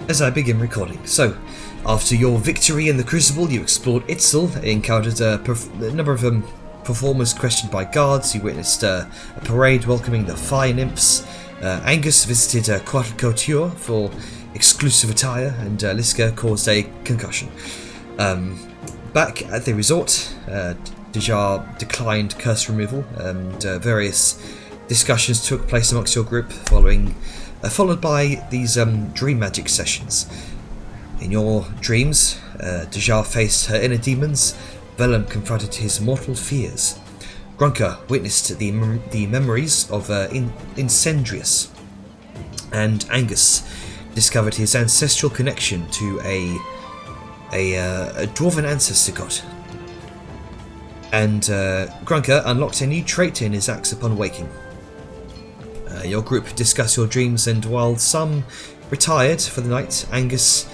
as I begin recording. So, after your victory in the Crucible, you explored Itzel, encountered a number of performers questioned by guards, you witnessed a parade welcoming the fire nymphs, Angus visited Quatre Couture for exclusive attire, and Liska caused a concussion. Back at the resort, Dejar declined curse removal, and various discussions took place amongst your group, followed by these dream magic sessions. In your dreams, Dejar faced her inner demons, Vellum confronted his mortal fears, Grunker witnessed the memories of Incendrius, and Angus discovered his ancestral connection to a dwarven ancestor god. And Grunker unlocked a new trait in his axe upon waking. Your group discussed your dreams, and while some retired for the night, Angus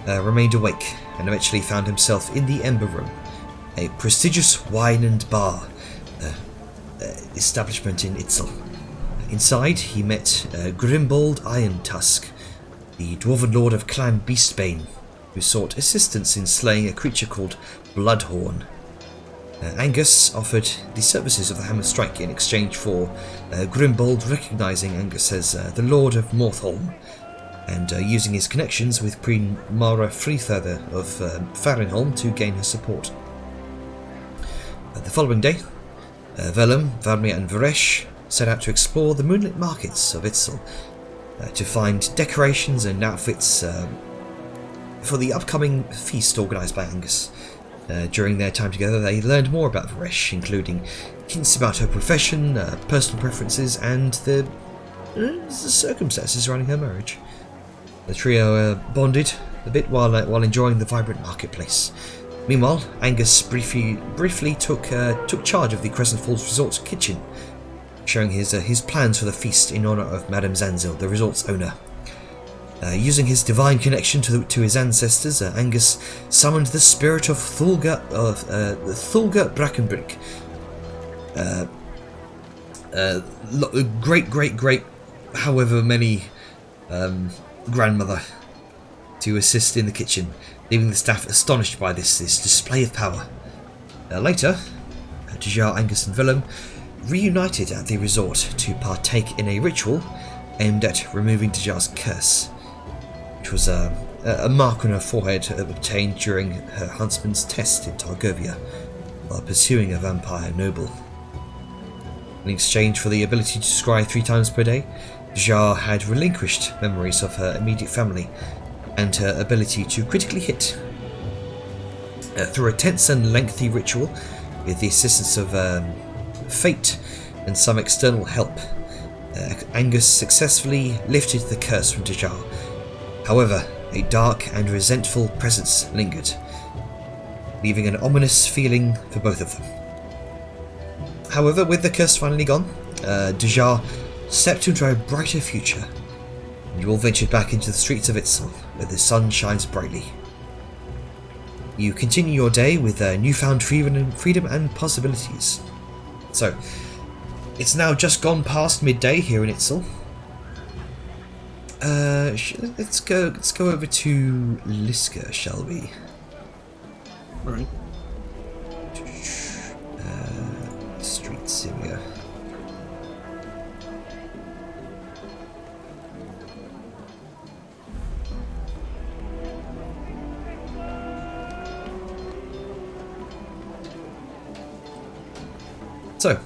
remained awake and eventually found himself in the Ember Room, a prestigious wine and bar establishment in Itzel. Inside, he met Grimbold Irontusk, the dwarven lord of Clan Beastbane, who sought assistance in slaying a creature called Bloodhorn. Angus offered the services of the Hammer Strike in exchange for Grimbold recognizing Angus as the Lord of Mortholm, and using his connections with Queen Mara Freefeather of Farinholm to gain her support. The following day, Vellum, Varmir and Varesh set out to explore the moonlit markets of Itzel to find decorations and outfits for the upcoming feast organised by Angus. During their time together, they learned more about Varesh, including hints about her profession, personal preferences, and the circumstances surrounding her marriage. The trio bonded a bit while enjoying the vibrant marketplace. Meanwhile, Angus briefly took charge of the Crescent Falls Resort kitchen, sharing his plans for the feast in honour of Madame Zanzil, the resort's owner. Using his divine connection to his ancestors, Angus summoned the spirit of Thulga Brackenbrick, great, however many grandmother, to assist in the kitchen, leaving the staff astonished by this display of power. Later, Dejar, Angus and Vellum reunited at the resort to partake in a ritual aimed at removing Dejar's curse, which was a mark on her forehead obtained during her huntsman's test in Targovia while pursuing a vampire noble. In exchange for the ability to scry 3 times per day, Dejar had relinquished memories of her immediate family and her ability to critically hit. Through a tense and lengthy ritual, with the assistance of fate and some external help, Angus successfully lifted the curse from Dejar. However, a dark and resentful presence lingered, leaving an ominous feeling for both of them. However, with the curse finally gone, Dejar stepped into a brighter future, and you all ventured back into the streets of Itzel, where the sun shines brightly. You continue your day with newfound freedom and possibilities. So, it's now just gone past midday here in Itzel. Let's go over to Liska, shall we? Right. Streets, here we go. So,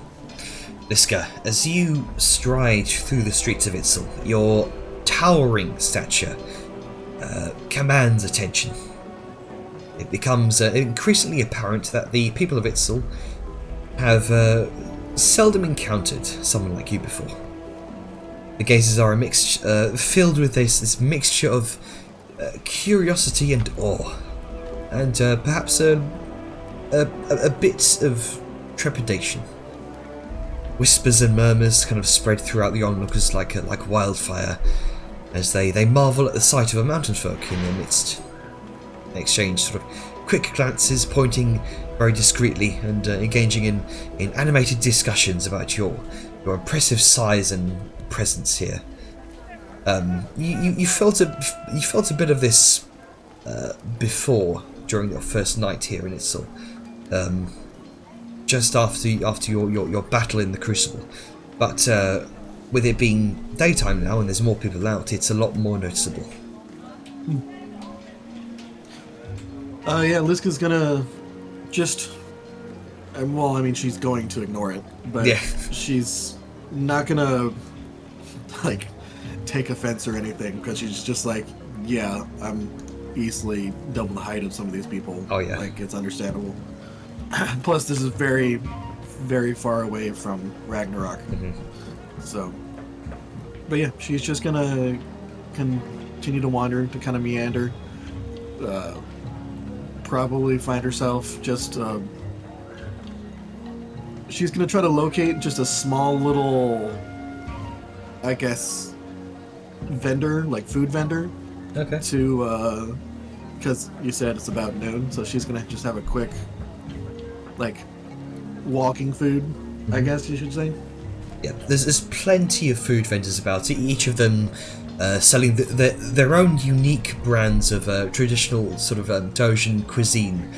Liska, as you stride through the streets of Itzel, your towering stature commands attention. It becomes increasingly apparent that the people of Itzel have seldom encountered someone like you before. The gazes are filled with this mixture of curiosity and awe, and perhaps a bit of trepidation. Whispers and murmurs kind of spread throughout the onlookers like wildfire, as they marvel at the sight of a mountain folk in their midst. They exchange sort of quick glances, pointing very discreetly and engaging in animated discussions about your impressive size and presence here. You felt a bit of this before during your first night here in Itzel, just after your battle in the Crucible, but with it being daytime now and there's more people out, it's a lot more noticeable. Yeah, Liska's gonna just. Well, I mean, she's going to ignore it, but Yeah. she's not gonna like take offense or anything because she's just like, yeah, I'm easily double the height of some of these people. Oh, yeah. Like, it's understandable. Plus, this is very, very far away from Ragnarok. So, but yeah, she's just gonna continue to wander, to kind of meander. Probably find herself just. She's gonna try to locate just a small little, I guess, vendor, like food vendor, Okay. to, because you said it's about noon, so she's gonna just have a quick, like, walking food, I guess you should say. Yeah, there's plenty of food vendors about, each of them selling their own unique brands of traditional sort of Dojin cuisine,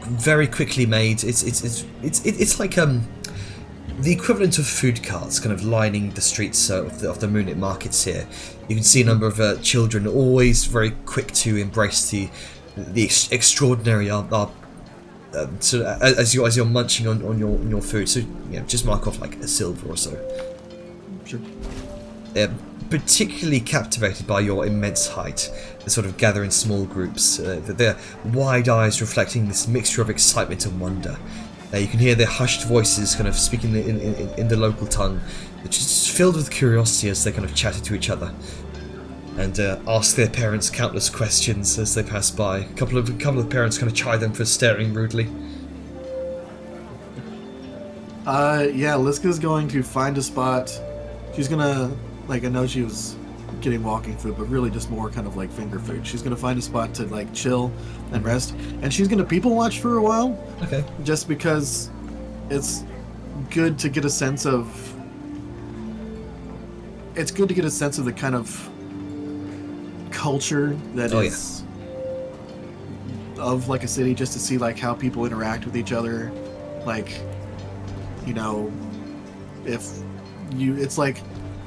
very quickly made. It's like the equivalent of food carts, kind of lining the streets of the Moonlit markets here. You can see a number of children always very quick to embrace the extraordinary so as you're munching on your food. So just mark off like a silver or so. Sure. They're particularly captivated by your immense height. They sort of gather in small groups, their wide eyes reflecting this mixture of excitement and wonder. You can hear their hushed voices kind of speaking in the local tongue, which is filled with curiosity as they kind of chatter to each other and ask their parents countless questions as they pass by. A couple of parents kind of chide them for staring rudely. Yeah, Liska's going to find a spot. She's gonna, like, I know she was getting walking food, but really just more kind of like finger food. She's gonna find a spot to like chill and rest, and she's gonna people watch for a while. Okay. Just because it's good to get a sense of. It's good to get a sense of the kind of culture that is of like a city, just to see like how people interact with each other, like, you know, it's like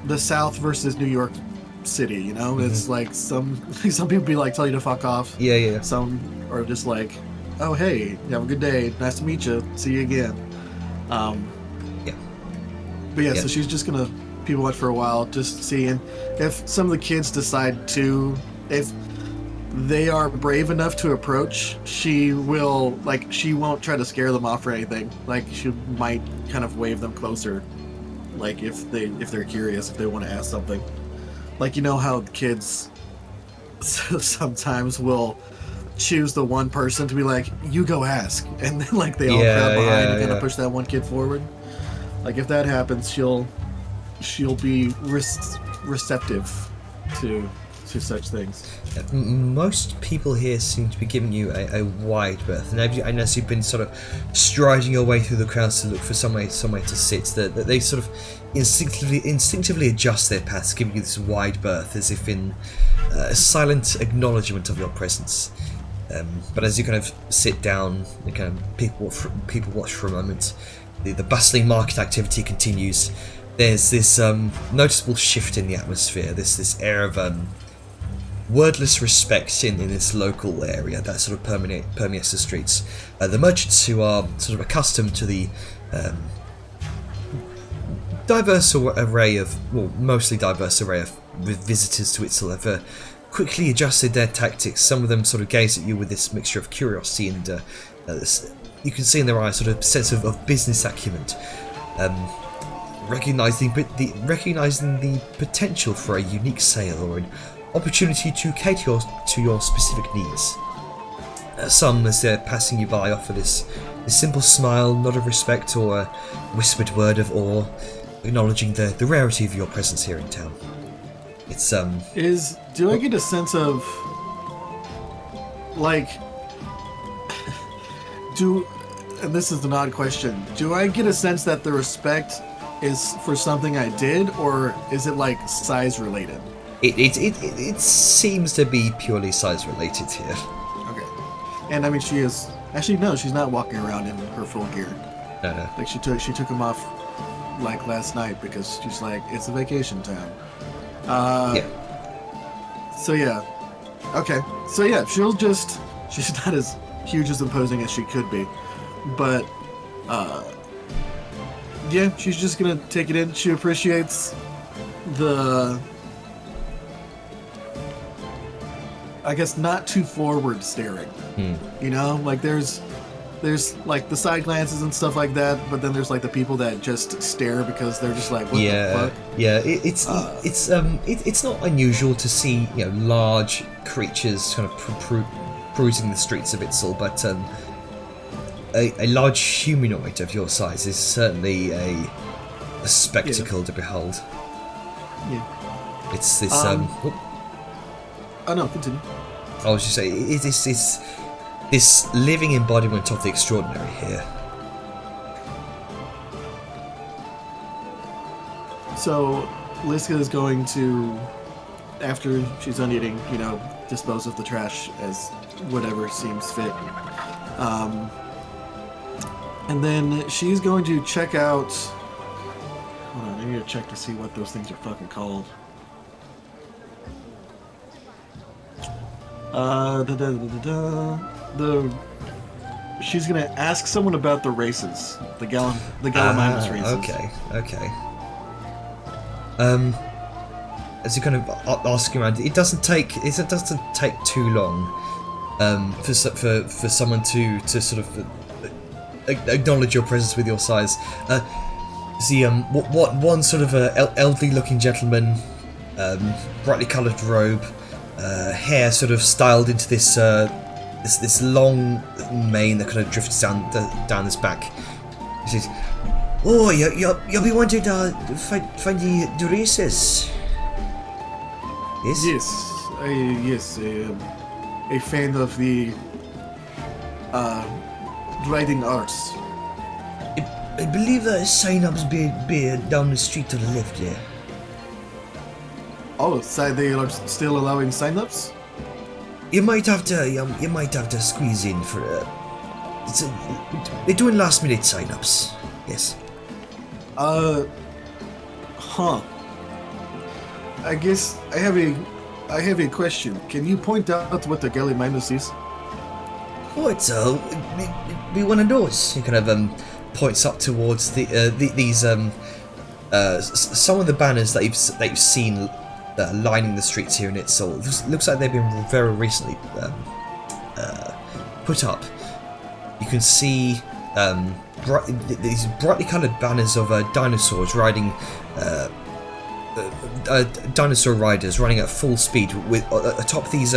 the South versus New York City, you know. It's like some people be like tell you to fuck off. Yeah. Some are just like, oh hey, have a good day, nice to meet you, see you again. Yeah. But yeah, so she's just gonna people watch for a while, just seeing if some of the kids decide to, if they are brave enough to approach, she won't try to scare them off or anything. Like, she might kind of wave them closer, like if they're curious, if they want to ask something. Like, you know how kids sometimes will choose the one person to be like, you go ask, and then like they all crowd behind and kind of push that one kid forward. Like, if that happens, she'll be receptive to such things. Most people here seem to be giving you a wide berth, and as you've been sort of striding your way through the crowds to look for somewhere to sit, that they sort of instinctively adjust their paths, giving you this wide berth as if in a silent acknowledgement of your presence. But as you kind of sit down, you kind of people watch for a moment. The bustling market activity continues. There's this noticeable shift in the atmosphere. This air of wordless respect in this local area that sort of permeates the streets. The merchants, who are sort of accustomed to the mostly diverse array of visitors to Itzel, have quickly adjusted their tactics. Some of them sort of gaze at you with this mixture of curiosity and you can see in their eyes sort of sense of business acumen, recognizing the potential for a unique sale or an opportunity to cater to your specific needs. Some, as they're passing you by, offer this simple smile, nod of respect, or a whispered word of awe, acknowledging the rarity of your presence here in town. It's do I get a sense of, like, and this is an odd question, do I get a sense that the respect is for something I did, or is it like size related? It seems to be purely size related here. Okay. And I mean, she is actually no, she's not walking around in her full gear. No. Like she took him off like last night because she's like, it's a vacation time. Yeah. So yeah. Okay. So yeah, she's not as huge as imposing as she could be, but yeah, she's just gonna take it in. She appreciates the, I guess, not too forward staring. You know, like there's like the side glances and stuff like that, but then there's like the people that just stare because they're just like, what the fuck? Yeah, it's not unusual to see, you know, large creatures kind of cruising the streets of Itzel, but a large humanoid of your size is certainly a spectacle to behold. Yeah. It's this Oh no, continue. I was just saying, it is this living embodiment of the extraordinary here. So Liska is going to, after she's done eating, you know, dispose of the trash as whatever seems fit. And then she's going to check out. Hold on, I need to check to see what those things are fucking called. She's gonna ask someone about the races, the Gallimimus races. Okay. As you kind of ask around, it doesn't take too long for someone to sort of acknowledge your presence with your size. What one sort of elderly-looking gentleman, brightly coloured robe, hair sort of styled into this this long mane that kind of drifts down his back. He says, "Oh, you'll be wanting to find the races." Yes. Yes, a fan of the riding arts. I believe that sign-ups be down the street to the left there. Oh, so they are still allowing sign-ups? You might have to squeeze in for they're doing last-minute sign-ups. Yes. Huh. I guess I have a question. Can you point out what the Gallimimus is? Oh, it's be one of those. He kind of points up towards these some of the banners that you've seen lining the streets here in Itzel. Looks like they've been very recently put up. You can see these brightly coloured banners of dinosaurs riding. Dinosaur riders running at full speed with atop these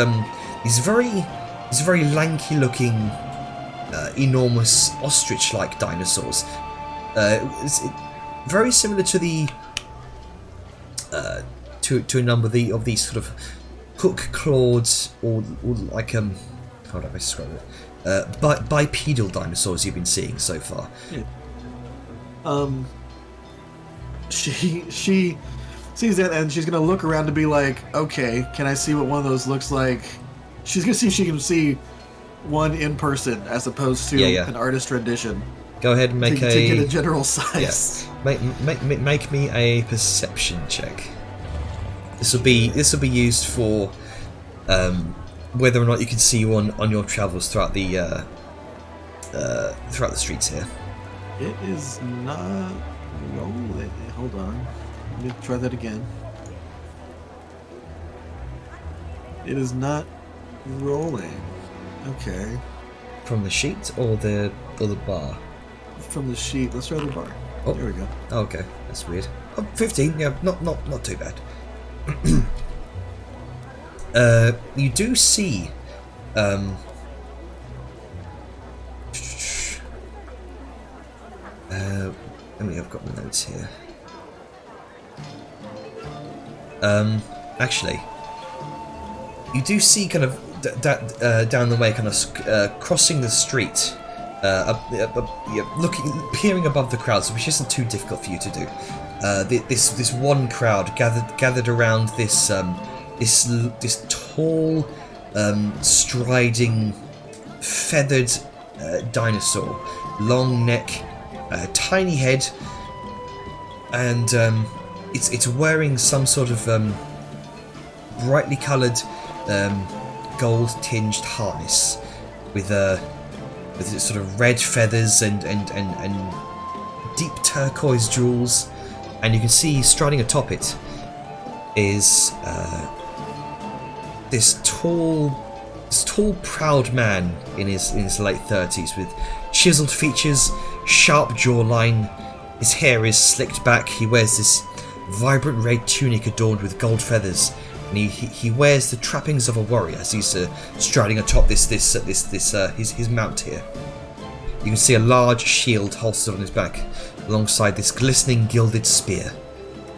very lanky-looking, enormous ostrich-like dinosaurs. It's very similar to the to a number of these sort of hook-clawed or like how do I describe it? Bipedal dinosaurs you've been seeing so far. Yeah. She sees that and she's gonna look around to be like, okay, can I see what one of those looks like? She's gonna see if she can see one in person as opposed to an artist rendition. Go ahead and make to get a general size. Yeah. Make me a perception check. This will be used for whether or not you can see one on your travels throughout the streets here. It is not rolling. Hold on. Let me try that again. It is not rolling. Okay. From the sheet or the bar? From the sheet. Let's try the bar. Oh. There we go. Okay, that's weird. Oh, 15. Yeah, not too bad. You do see. I mean, I've got the notes here. Actually, you do see kind of down the way, kind of crossing the street, peering above the crowds, which isn't too difficult for you to do. This one crowd gathered around this tall, striding, feathered dinosaur, long neck, tiny head, and it's wearing some sort of brightly coloured, gold-tinged harness with sort of red feathers and deep turquoise jewels, and you can see striding atop it is this tall, proud man in his late 30s with chiseled features, sharp jawline. His hair is slicked back. He wears this vibrant red tunic adorned with gold feathers, and he wears the trappings of a warrior as he's striding atop his mount here. You can see a large shield holstered on his back, alongside this glistening gilded spear.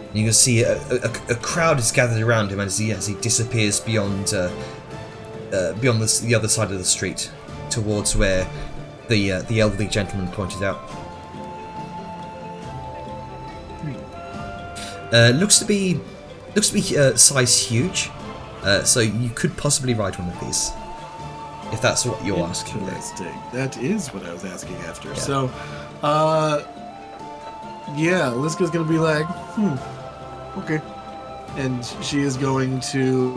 And you can see a crowd is gathered around him as he disappears beyond the other side of the street, towards where the elderly gentleman pointed out. Looks to be size huge, so you could possibly ride one of these, if that's what you're asking. Interesting. That is what I was asking after. Yeah. So, yeah, Liska's gonna be like, okay, and she is going to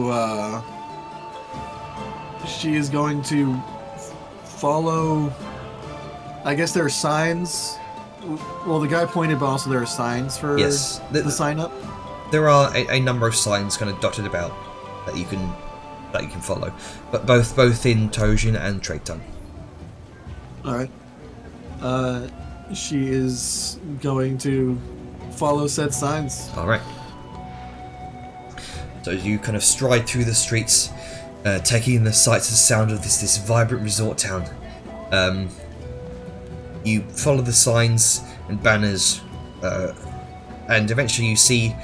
follow. I guess there are signs. Well, the guy pointed, but also there are signs for Yes, the sign up. There are a number of signs kind of dotted about that you can follow, but both in Tojin and Trade Tongue. All right. She is going to follow said signs. All right. So you kind of stride through the streets, taking in the sights and sound of this vibrant resort town. You follow the signs and banners, and eventually you see,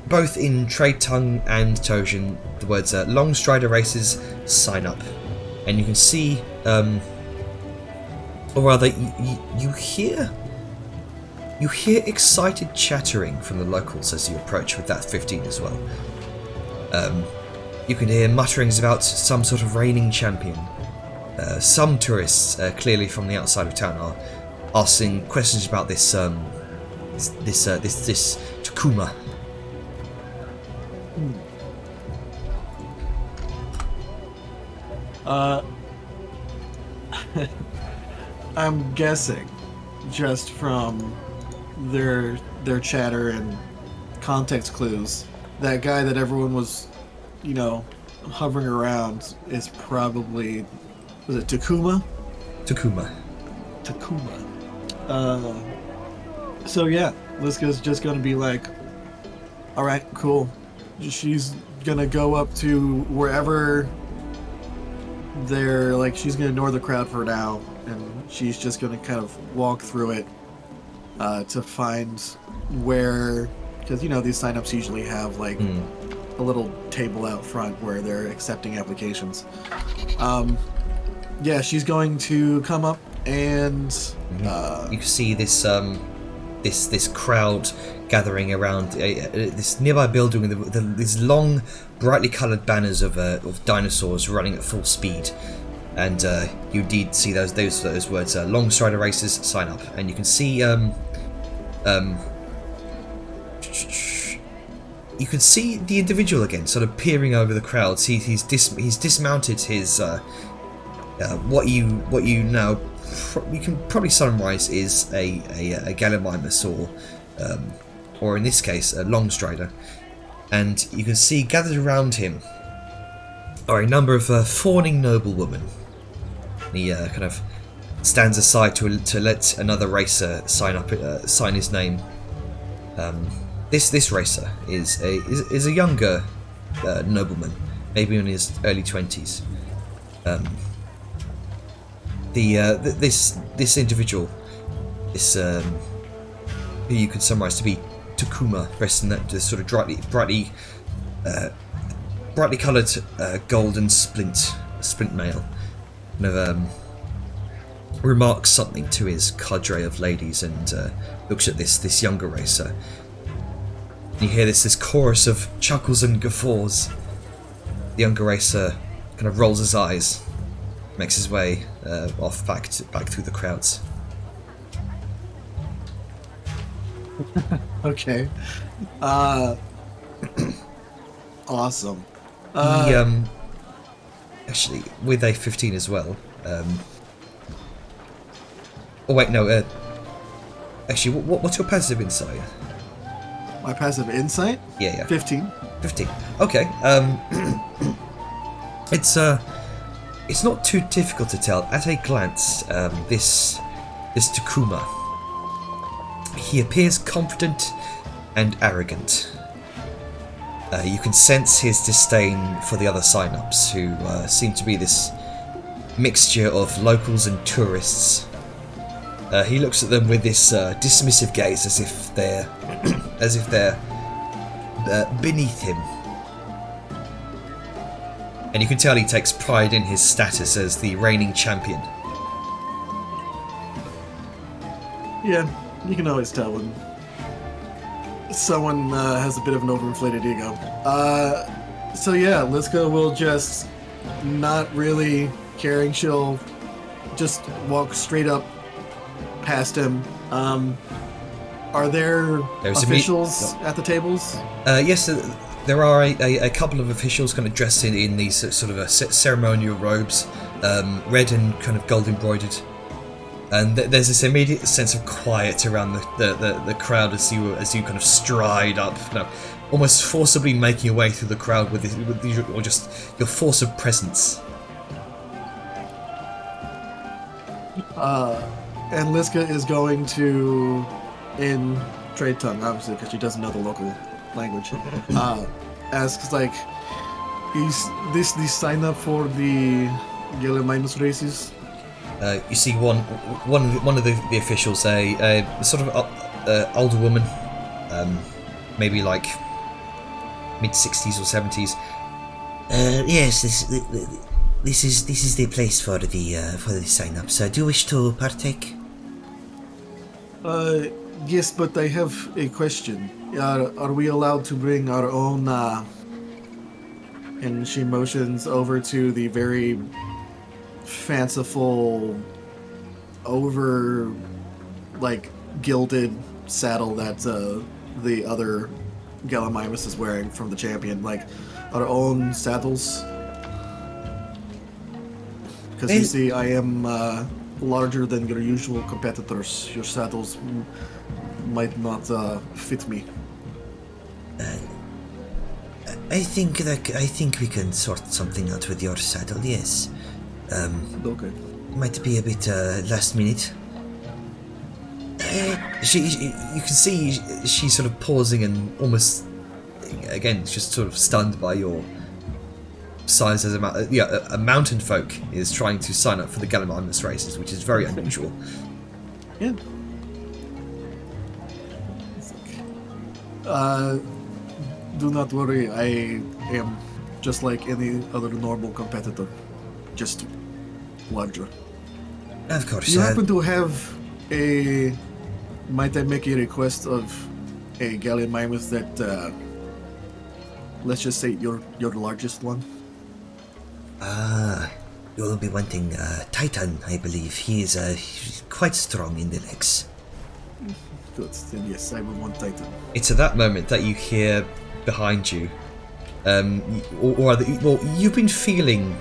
both in Trade Tongue and Tojin, the words "Long Strider Races, sign up," and you can see, or rather, you hear excited chattering from the locals as you approach with that 15 as well. You can hear mutterings about some sort of reigning champion. Some tourists, clearly from the outside of town, are asking questions about this Takuma. I'm guessing, just from their chatter and context clues, that guy that everyone was, hovering around is probably, was it Takuma? Takuma. So yeah, Liska's just gonna be like, all right, cool. She's gonna go up to wherever they're like. She's gonna ignore the crowd for now, and she's just gonna kind of walk through it to find where, because these signups usually have like a little table out front where they're accepting applications. Yeah, she's going to come up and you can see this this crowd gathering around this nearby building with these long, brightly coloured banners of dinosaurs running at full speed, and you indeed see those words: "Long Strider Races, sign up." And you can see you can see the individual again, sort of peering over the crowds. He's dismounted his what you now you can probably summarize is a Gallimimus, or in this case a Long Strider, and you can see gathered around him are a number of fawning noblewomen. He kind of stands aside to let another racer sign his name. This racer is a younger nobleman, maybe in his early 20s. This individual, who you could summarise to be Takuma, dressed in that sort of brightly coloured golden splint mail, kind of remarks something to his cadre of ladies and looks at this younger racer. And you hear this chorus of chuckles and guffaws. The younger racer kind of rolls his eyes, makes his way off back through the crowds. Okay. Awesome. He, actually, with a 15 as well. Oh wait, no. Actually, what's your passive insight? My passive insight? Yeah. 15. 15. Okay. It's not too difficult to tell. At a glance, this Takuma, he appears confident and arrogant. You can sense his disdain for the other sign-ups, who seem to be this mixture of locals and tourists. He looks at them with this dismissive gaze, as if they're beneath him. And you can tell he takes pride in his status as the reigning champion. Yeah, you can always tell when someone has a bit of an overinflated ego. So yeah, Liska will just, not really caring, she'll just walk straight up past him. Are there's officials at the tables? Yes, there are a couple of officials kind of dressed in these sort of ceremonial robes, red and kind of gold embroidered. And there's this immediate sense of quiet around the crowd as you kind of stride up, almost forcibly making your way through the crowd with just your force of presence. And Liska is going to, in trade tongue, obviously, because she doesn't know the local language, asks like, "Is this the sign up for the Gallimimus races?" You see one of the officials, a sort of older woman, maybe like mid-60s or 70s. Yes, this is the place for the sign-ups. Do you wish to partake? Yes, but I have a question. Are we allowed to bring our own? And she motions over to the very fanciful, over, like, gilded saddle that the other Gallimimus is wearing from the champion. Like, our own saddles. Because you see, I am larger than your usual competitors. Your saddles might not fit me. I think we can sort something out with your saddle. Yes. Okay. Might be a bit last minute. You can see she's sort of pausing and almost, again, just sort of stunned by your size as a mountain folk is trying to sign up for the Gallimimus races, which is very unusual. Yeah. Do not worry, I am just like any other normal competitor, just larger. Of course. You happen to have a... Might I make a request of a Gallimimus that, let's just say your largest one? You will be wanting Titan, I believe. He is he's quite strong in the legs. Good, then yes, I will want Titan. It's at that moment that you hear behind you, you've been feeling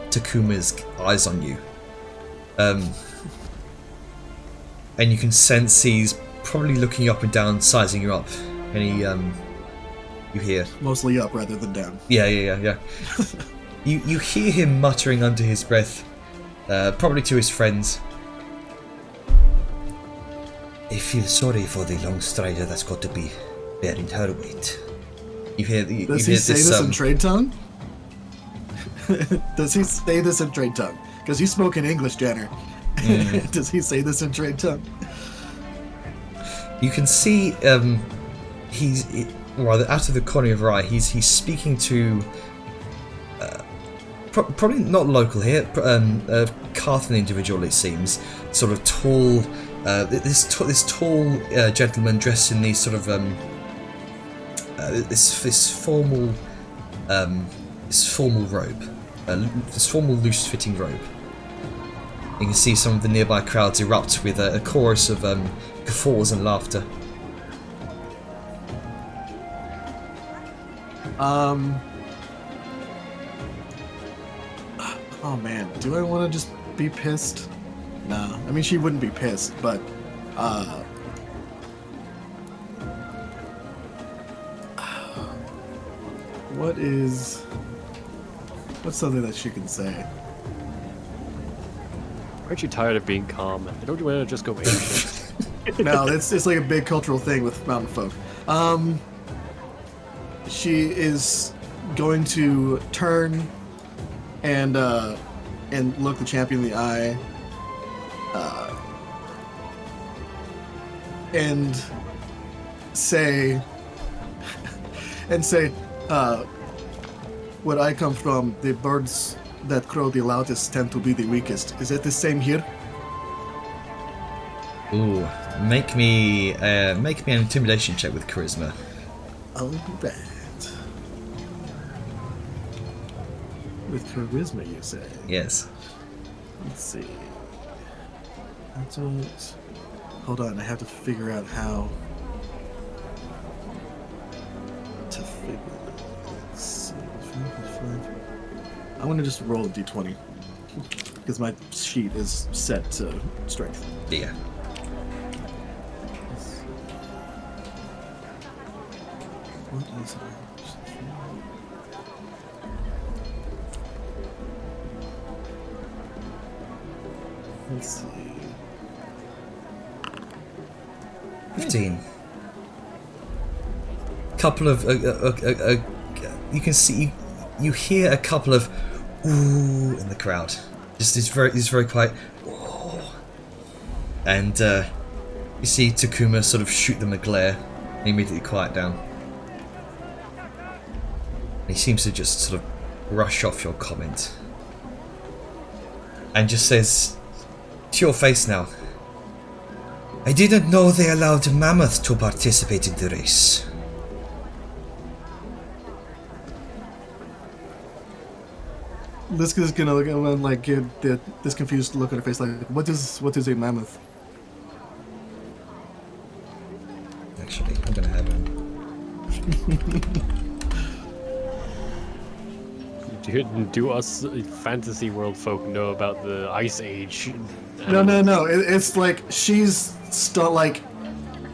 Takuma's eyes on you, and you can sense he's probably looking up and down, sizing you up, and you hear Mostly up rather than down. Yeah. You hear him muttering under his breath, probably to his friends. I feel sorry for the long strider that's got to be bearing her weight. Does he say this in trade tongue? Does he say this in trade tongue? Because you spoke in English, Jenner. Does he say this in trade tongue? You can see rather out of the corner of your eye, he's speaking to probably not local here, Parthian individual, it seems, sort of tall. This tall gentleman dressed in these sort of this formal robe, this formal loose-fitting robe. You can see some of the nearby crowds erupt with a chorus of guffaws and laughter. Oh man, do I want to just be pissed? Nah, I mean she wouldn't be pissed, but what's something that she can say? Aren't you tired of being calm? Don't you want to just go apeshit? No, it's like a big cultural thing with mountain folk. She is going to turn and look the champion in the eye, and say, where I come from, the birds that crow the loudest tend to be the weakest. Is it the same here? Ooh, make me an intimidation check with charisma. All right. With charisma, you say? Yes. Let's see. Hold on, I have to figure out how to figure. Let's see. I'm gonna just roll a d20 because my sheet is set to strength. Yeah. What is it? Let's see. 15. Couple of you can see, you hear a couple of ooh in the crowd. Just it's very quiet. Ooh. And you see Takuma sort of shoot them a glare and immediately quiet down. And he seems to just sort of brush off your comment and just says to your face now, I didn't know they allowed mammoth to participate in the race. Liska's gonna look at him like get this confused look on her face, like what is a mammoth? Actually, I'm gonna have him. Do us fantasy world folk know about the Ice Age? No. It's like she's still like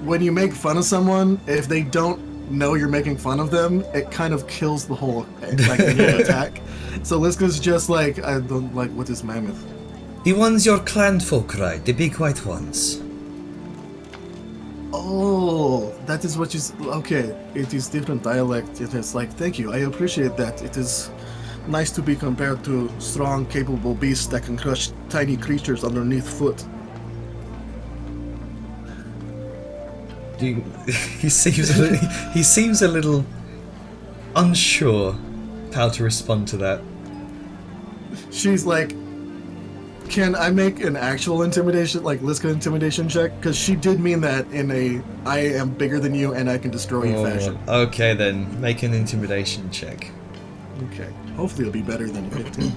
when you make fun of someone, if they don't know you're making fun of them, it kind of kills the whole like attack. So Liska's just like, I don't like what is mammoth. The ones your clan folk ride, the big white ones. Oh, that is what you. Okay, it is different dialect. It is like, thank you, I appreciate that. It is nice to be compared to strong, capable beasts that can crush tiny creatures underneath foot. He seems a little unsure how to respond to that. She's like, can I make an actual intimidation, like Liska intimidation check? Because she did mean that in a I am bigger than you and I can destroy you fashion. Okay then, make an intimidation check. Okay, hopefully it'll be better than 15.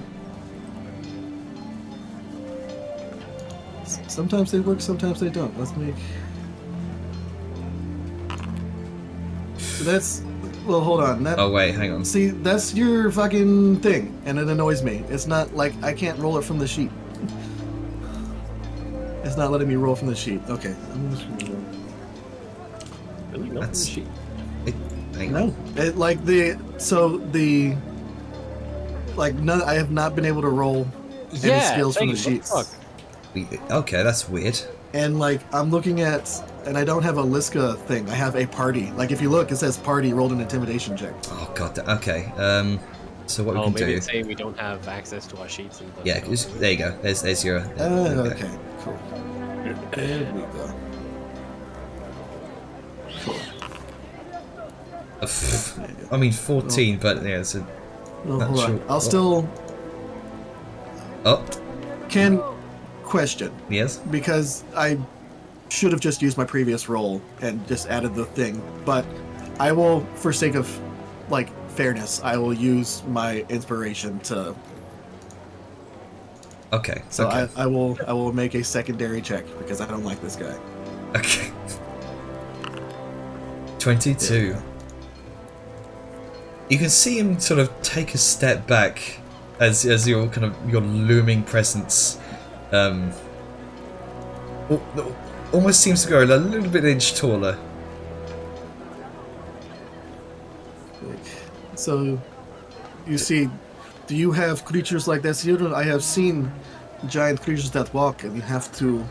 Sometimes they work, sometimes they don't. Let's make... So that's... Well, hold on. Oh wait, hang on. See, that's your fucking thing, and it annoys me. It's not like I can't roll it from the sheet. It's not letting me roll from the sheet. Okay, I'm just gonna roll. Really? Not That's- the sheet? Hang on. No, it like none. I have not been able to roll any skills from the sheets. Fuck. Okay, that's weird. And like I'm looking at, and I don't have a Liska thing. I have a party. Like if you look, it says party rolled an intimidation check. Oh god. Okay. So what we Oh, can maybe do? it's saying we don't have access to our sheets. And Yeah. There you go. There's your. Okay, cool. There we go. Cool. I mean 14, but yeah, it's a. No, Not hold sure on. I'll what- still. Oh. Can question, Yes? because I should have just used my previous roll and just added the thing, but I will, for sake of like fairness, I will use my inspiration to. Okay. So okay. I will make a secondary check because I don't like this guy. Okay. 22. Yeah. You can see him sort of take a step back as your kind of your looming presence almost seems to go a little bit inch taller. So, you see, do you have creatures like this? I have seen giant creatures that walk, and you have to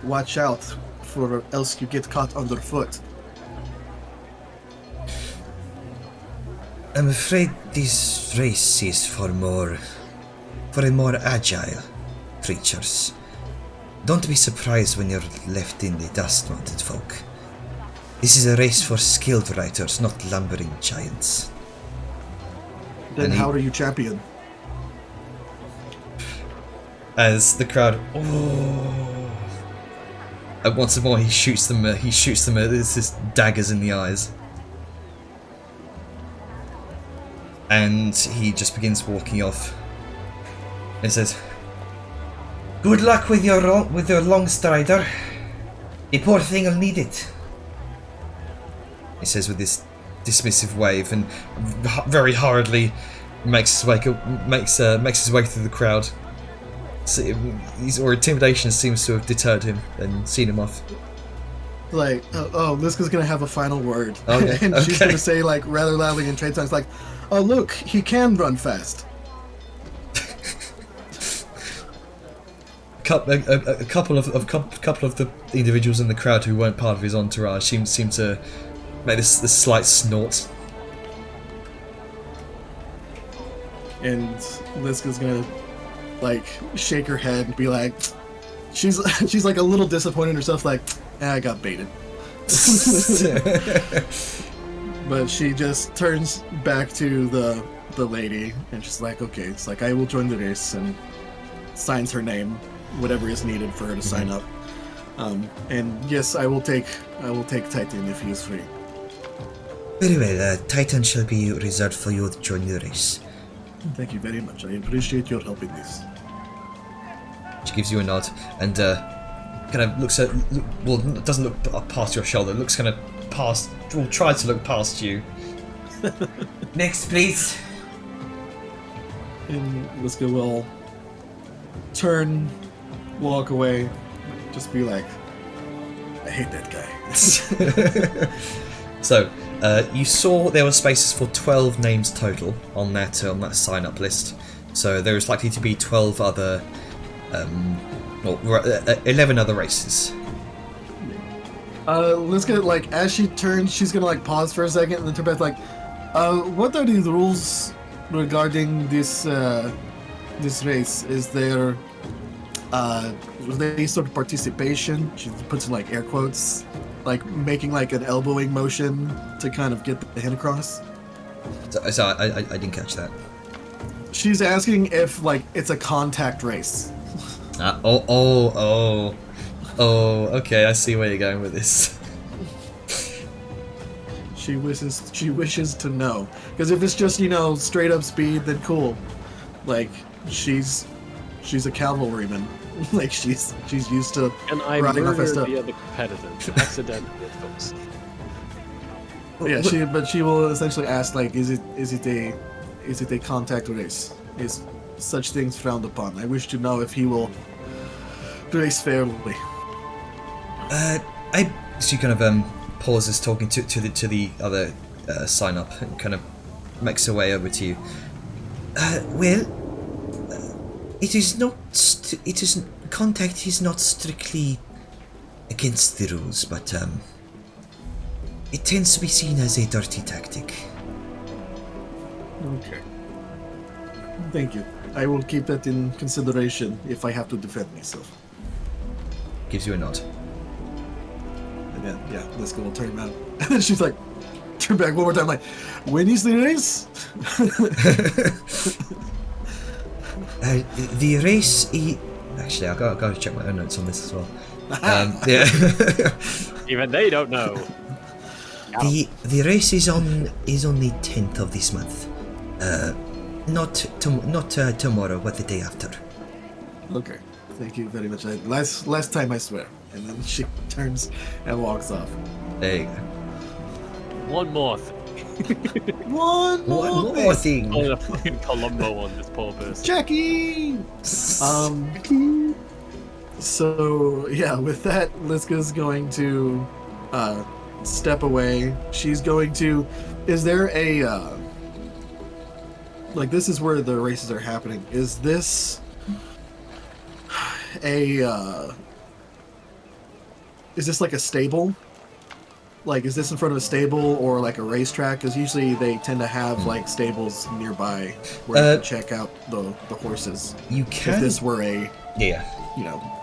watch out, for else you get caught underfoot. I'm afraid this race is for more agile creatures. Don't be surprised when you're left in the Dust Mounted folk. This is a race for skilled riders, not lumbering giants. Then how do you champion? As the crowd, and once more he shoots them. There's his daggers in the eyes, and he just begins walking off. And says, Good luck with your long strider. The poor thing will need it. he says with this dismissive wave, and very hurriedly makes his way through the crowd. So, or intimidation seems to have deterred him and seen him off. Like, Liska's gonna have a final word. Okay, And she's okay. gonna say, like, rather loudly in trade tongues, like, oh, look, he can run fast. A couple of the individuals in the crowd who weren't part of his entourage seem to make this slight snort. And Liska's gonna, like, shake her head and be like, she's like a little disappointed in herself, like, I got baited. But she just turns back to the lady and she's like, okay, it's like, I will join the race, and signs her name, whatever is needed for her to sign up. And yes, I will take Titan if he is free. Very well, Titan shall be reserved for you to join the race. Thank you very much. I appreciate your help in this. She gives you a nod and kind of looks at, well, doesn't look past your shoulder. Looks kind of past, well, tries to look past you. Next, please. And Liska will turn, walk away, just be like, I hate that guy. So, you saw there were spaces for 12 names total on that sign-up list. So there is likely to be 12 other, 11 other races. Liska, like, as she turns, she's gonna, like, pause for a second and then turn back, like, what are the rules regarding this race? Is there any sort of participation? She puts in, like, air quotes, like making like an elbowing motion to kind of get the hand across. So I didn't catch that. She's asking if like it's a contact race. Okay, I see where you're going with this. She wishes to know, because if it's just, straight up speed, then cool. Like she's a cavalryman. Like she's used to And I riding off her murdered stuff. the other competitors accidentally, of course. Yeah, but she will essentially ask, like, is it a contact race? Is such things frowned upon? I wish to know if he will race fairly. She kind of pauses talking to the other sign up and kind of makes her way over to you. Contact is not strictly against the rules, but it tends to be seen as a dirty tactic. Okay. Thank you. I will keep that in consideration if I have to defend myself. Gives you a nod. And then, yeah, Liska will turn around. And then she's like, turn back one more time, like, when is the race? The race Actually, I'll go check my own notes on this as well. Yeah. Even they don't know. The race is on the 10th of this month. Not tomorrow, but the day after. Okay. Thank you very much. Last time, I swear. And then she turns and walks off. There you go. One more thing. One more thing. Oh, a fucking Columbo on this poor person. Jackie! So, yeah, with that, Liska's going to step away. She's going to... Is there a... like, this is where the races are happening. Is this a... is this like a stable? Like, is this in front of a stable or like a racetrack? Because usually they tend to have like stables nearby where you can check out the horses. You can. If this were a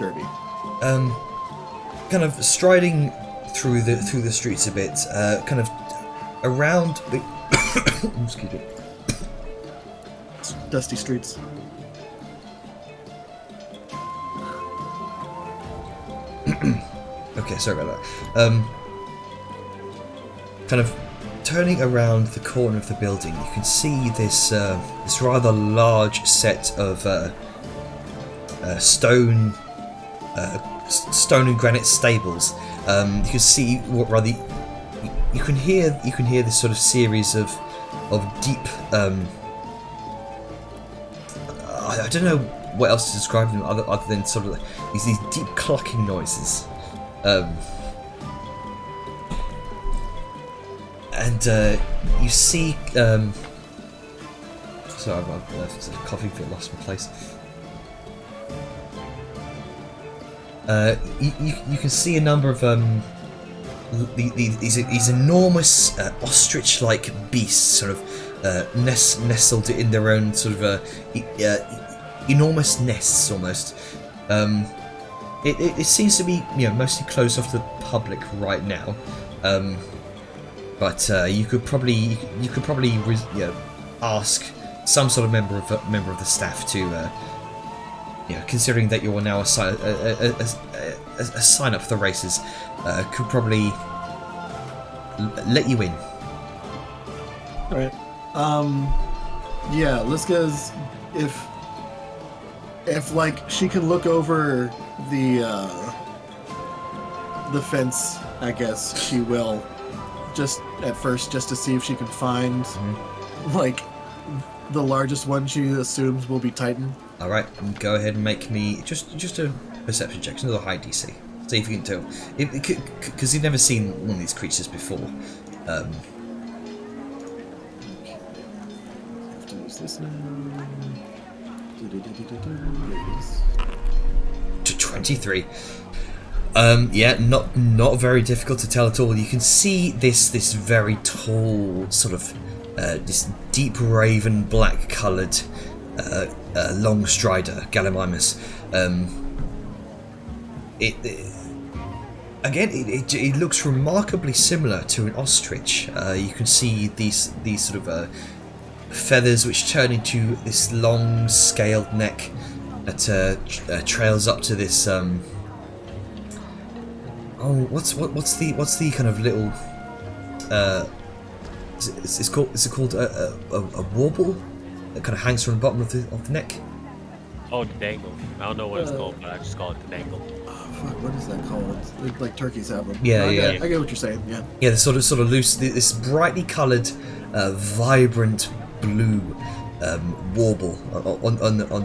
derby. Kind of striding through the streets a bit, kind of around the excuse me. Dusty streets. Okay, sorry about that. Kind of turning around the corner of the building, you can see this rather large set of stone and granite stables. You can see what rather you can hear this sort of series of deep. I don't know what else to describe them other than sort of these deep clucking noises. And you see, sorry, I've coughing fit, lost my place. You can see a number of these enormous ostrich-like beasts, sort of nestled in their own sort of enormous nests almost. It seems to be mostly closed off to the public right now. But you could probably ask some sort of member of the staff to, considering that you're now a sign up for the races, could probably let you in. All right. Yeah, Liska's if like she can look over the fence, I guess she will. Just at first, just to see if she can find like the largest one she assumes will be Titan. All right, go ahead and make me just a perception check, another high DC. See if you can tell, because you've never seen one of these creatures before. This now. To 23. Yeah, not very difficult to tell at all. You can see this very tall, sort of this deep raven black coloured long strider, Gallimimus. It looks remarkably similar to an ostrich. You can see these sort of feathers which turn into this long scaled neck that trails up to this. What's the kind of little? Is it called a warble that kind of hangs from the bottom of the neck? Oh, the dangle. I don't know what it's called, but I just call it the dangle. What is that called? Like turkeys have them. Yeah, I get what you're saying. Yeah. Yeah, the sort of loose, this brightly coloured, vibrant blue warble on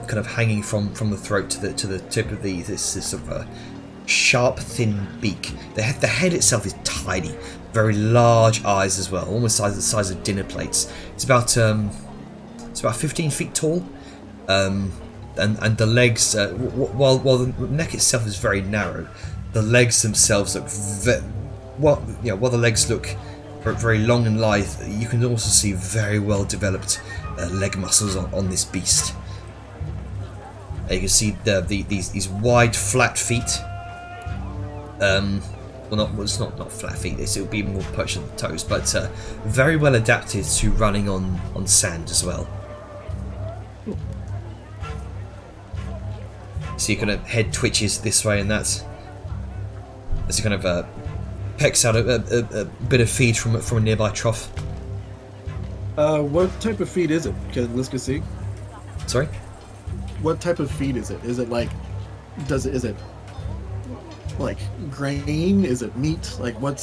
kind of hanging from the throat to the tip of this sort of sharp, thin beak. The head itself is tiny, very large eyes as well, almost the size of dinner plates. It's about 15 feet tall, and the legs, while the neck itself is very narrow, the legs themselves look while the legs look very long and lithe, you can also see very well developed leg muscles on this beast. You can see these wide, flat feet. It's not flat feet. It would be more perched on the toes, but very well adapted to running on sand as well. So your kind of head twitches this way and that. As it kind of pecks out a bit of feed from a nearby trough. What type of feed is it? Can Liska see? Sorry? What type of feed is it? Is it like, is it like grain? Is it meat? Like what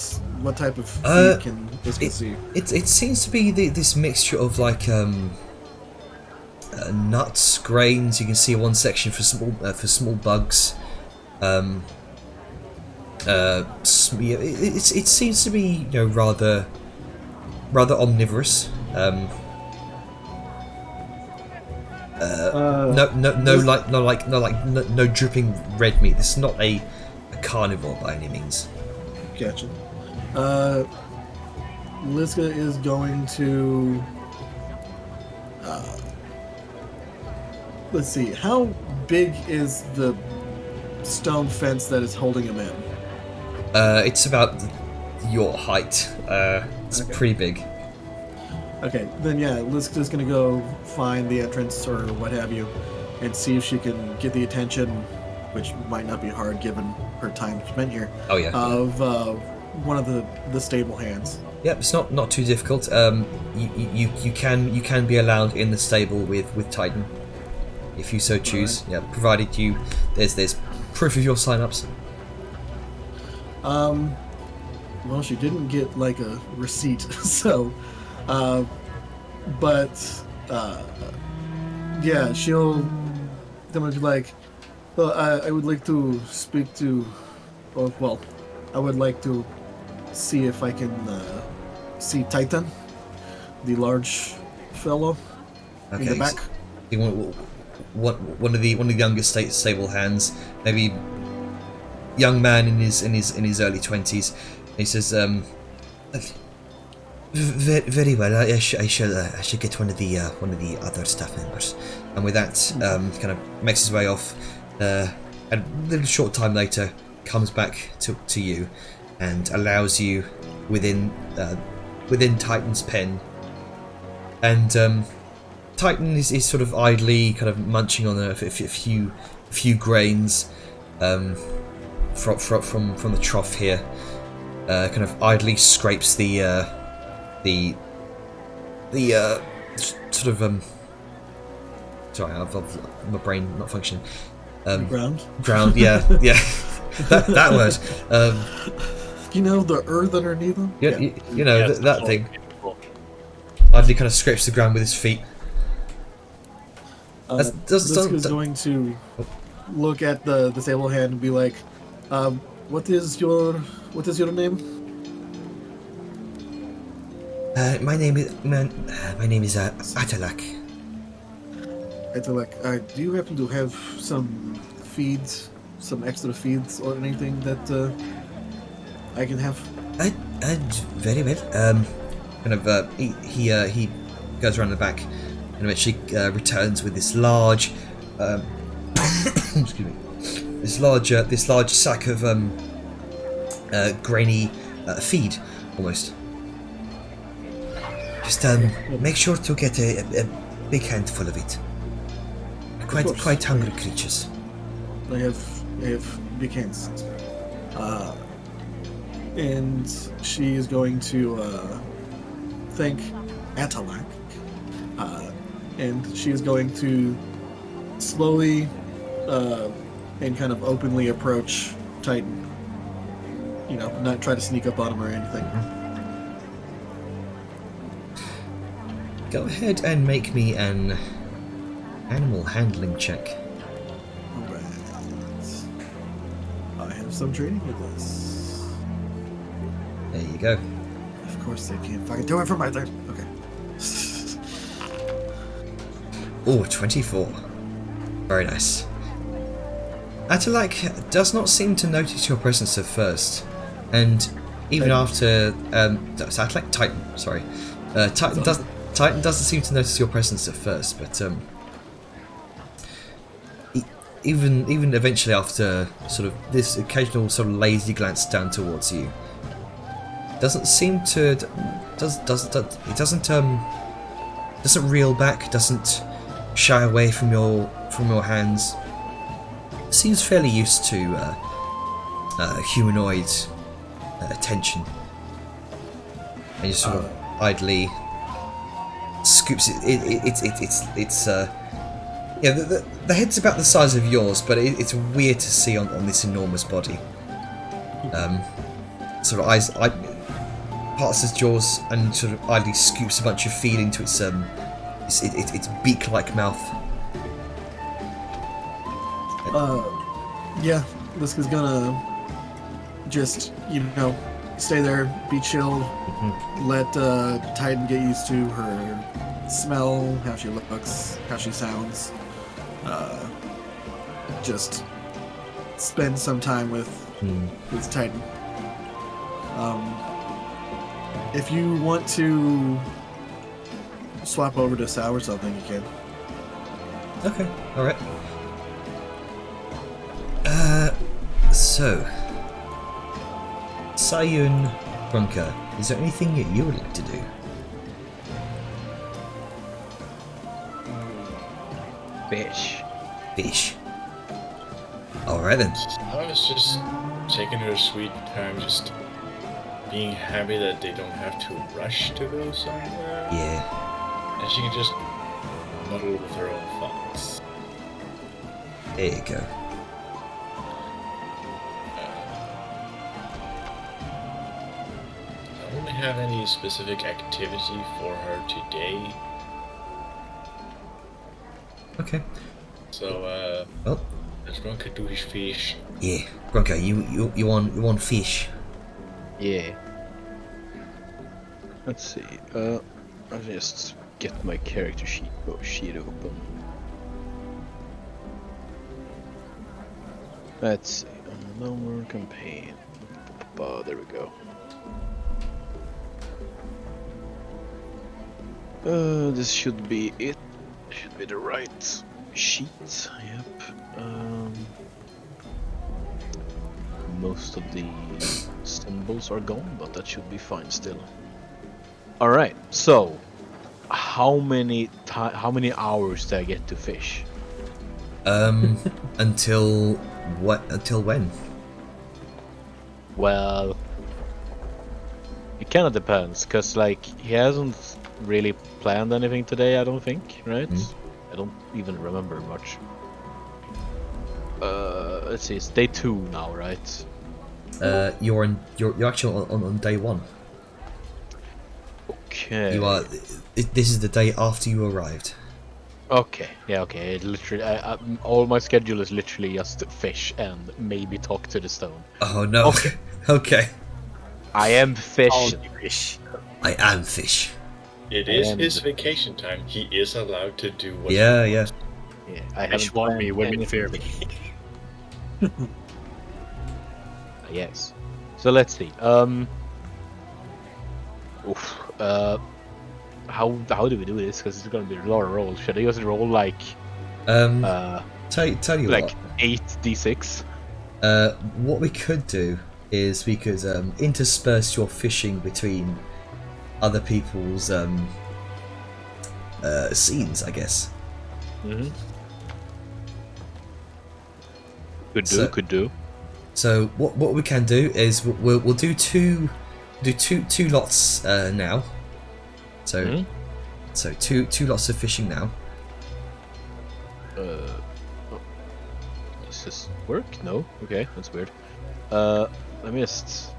type of feed can Liska see? It seems to be this mixture of like nuts, grains. You can see one section for small bugs. It seems to be rather omnivorous. No dripping red meat. This is not a carnivore by any means. Gotcha. Liska is going to. Let's see. How big is the stone fence that is holding him in? It's about your height. It's pretty big. Okay, then yeah, Liska's gonna go find the entrance or what have you, and see if she can get the attention, which might not be hard given her time spent here. Oh yeah. Of one of the stable hands. Yep, it's not too difficult. You can be allowed in the stable with Titan, if you so choose. Right. Yeah, provided there's proof of your sign-ups. Well, she didn't get like a receipt, so, yeah, she'll be like, well, I would like to speak to, well, I would like to see if I can see Titan, the large fellow in the back. You want one of the youngest stable hands, maybe young man in his early 20s. He says, very well. I shall get one of the other staff members." And with that, kind of makes his way off. And a little short time later, comes back to you, and allows you within Titan's pen. And Titan is sort of idly kind of munching on a few grains from the trough here. Kind of idly scrapes the sort of sorry, I've my brain not functioning. Ground, yeah, yeah. that word. The earth underneath them. Yeah, Yeah, that thing. Idly kind of scrapes the ground with his feet. Liska's going to look at the disabled hand and be like, what is your name? My name is Atalak. Atalak, do you happen to have some feeds, some extra feeds or anything that I can have? Very well. He goes around the back and eventually returns with this large excuse me, this large sack of grainy feed, almost. Just make sure to get a big handful of it. Quite hungry creatures. I have big hands. And she is going to thank Atalak. And she is going to slowly and kind of openly approach Titan. Not try to sneak up on him or anything. Go ahead and make me an animal handling check. Alright. I have some training with this. There you go. Of course they can't fucking do it for my third. Okay. Oh, 24. Very nice. Atalak does not seem to notice your presence at first, and even after Atalak, Titan, sorry, Titan doesn't seem to notice your presence at first, but even eventually after sort of this occasional sort of lazy glance down towards you, doesn't seem to doesn't reel back, doesn't shy away from your hands. seems fairly used to humanoid attention, and just sort of idly scoops it. It's yeah, the head's about the size of yours, but it's weird to see on this enormous body. Sort of parts his jaws and sort of idly scoops a bunch of feed into its beak-like mouth. Yeah, Liska's gonna just, stay there, be chill, let Titan get used to her smell, how she looks, how she sounds. Just spend some time with Titan. If you want to swap over to Sao or something, you can. Okay, alright. So, Sayun Grunka, is there anything that you would like to do? Fish. Fish. Alright then. I was just taking her sweet time, just being happy that they don't have to rush to go somewhere. Yeah, And she can just muddle with her own thoughts. there you go. I don't really have any specific activity for her today. Okay. So, Well, let's go and do his fish. yeah. Grunka, you want fish? Yeah. Let's see. I'll just get my character sheet open. Let's see. No more campaign. There we go. This should be it. Should be the right sheet. Yep. Most of the symbols are gone, but that should be fine still. All right. So, how many hours do I get to fish? Until what? Until when? Well, it kind of depends, cause like he hasn't really planned anything today. I don't think, right? I don't even remember much. Let's see. It's day 2 now, right? You're actually on day 1. Okay. You are. This is the day after you arrived. Okay. Yeah. Okay. It literally, all my schedule is literally just fish and maybe talk to the stone. Oh no. Okay. Okay. I am fish. I am fish. It is his vacation time. He is allowed to do what Yeah, he yeah. wants. Yeah. I Fish haven't want me, planned women anything. fear me. Yes. So let's see. How do we do this? Because it's gonna be a lot of rolls. Should I just roll like Tell you like what. 8d6? What we could do is we could intersperse your fishing between other people's scenes, I guess. Mm-hmm. Could do. So what we can do is we'll do two lots now. So so two lots of fishing now. Does this work? No. Okay, that's weird. Let me just.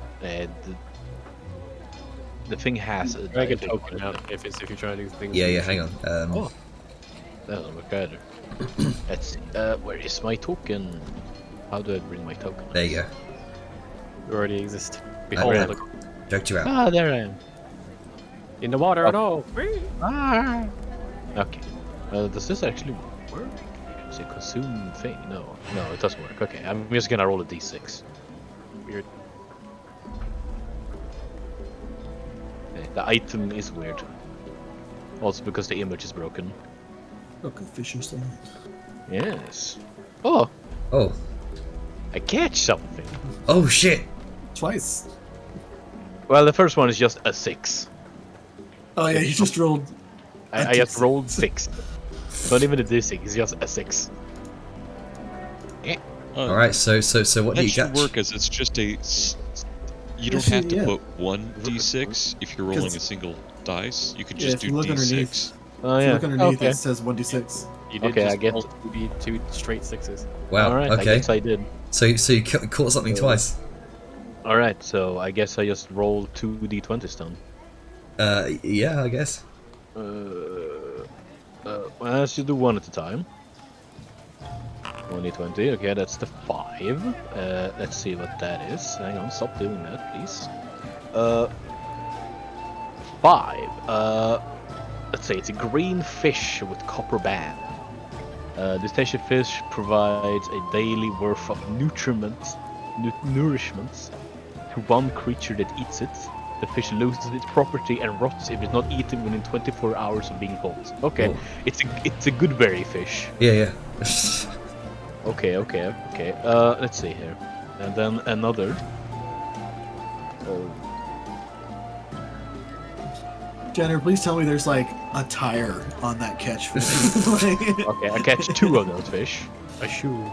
The thing has a Drag a diving token on it. out if you're trying to do things. Yeah, hang on. Oh, that doesn't work either. Let's see. Where is my token? How do I bring my token? There you go. You already exist. I Behold, ran. Joked you out. Ah, there I am. in the water. No. Ah. Okay. Does this actually work? Is it consume thing? No, it doesn't work. Okay, I'm just gonna roll a d6. Weird. Okay, the item is weird. Also because the image is broken. Look, a fish or something. Yes. Oh, Oh. I catch something. Oh shit. Twice. Well, the first one is just a 6. Oh yeah, you just rolled. I just rolled 6. Not even a d6, it's just a 6. All right. So what do That you should catch? work as it's just a. You don't Yes, have to yeah. put one d6 if you're rolling 'Cause- a single dice. You can Yeah, just if do you look d6. underneath, Oh if you yeah. look underneath, Okay. it says 1d6. You did Okay, I just get- roll two straight sixes. Wow. All right. I okay. guess I did. So you caught something twice. All right. So I guess I just rolled 2d20s then. Yeah, I guess. Well, let's just do one at a time. 2020. Okay, that's the 5. Let's see what that is. Hang on, stop doing that, please. 5. Let's say it's a green fish with copper band. This station fish provides a daily worth of nourishment to one creature that eats it. The fish loses its property and rots if it's not eaten within 24 hours of being caught. Okay, Oh. it's a good berry fish. Yeah. Okay. Let's see here, and then another. Jenner, please tell me there's like a tire on that catch. Okay, I catch 2 of those fish. A shoe.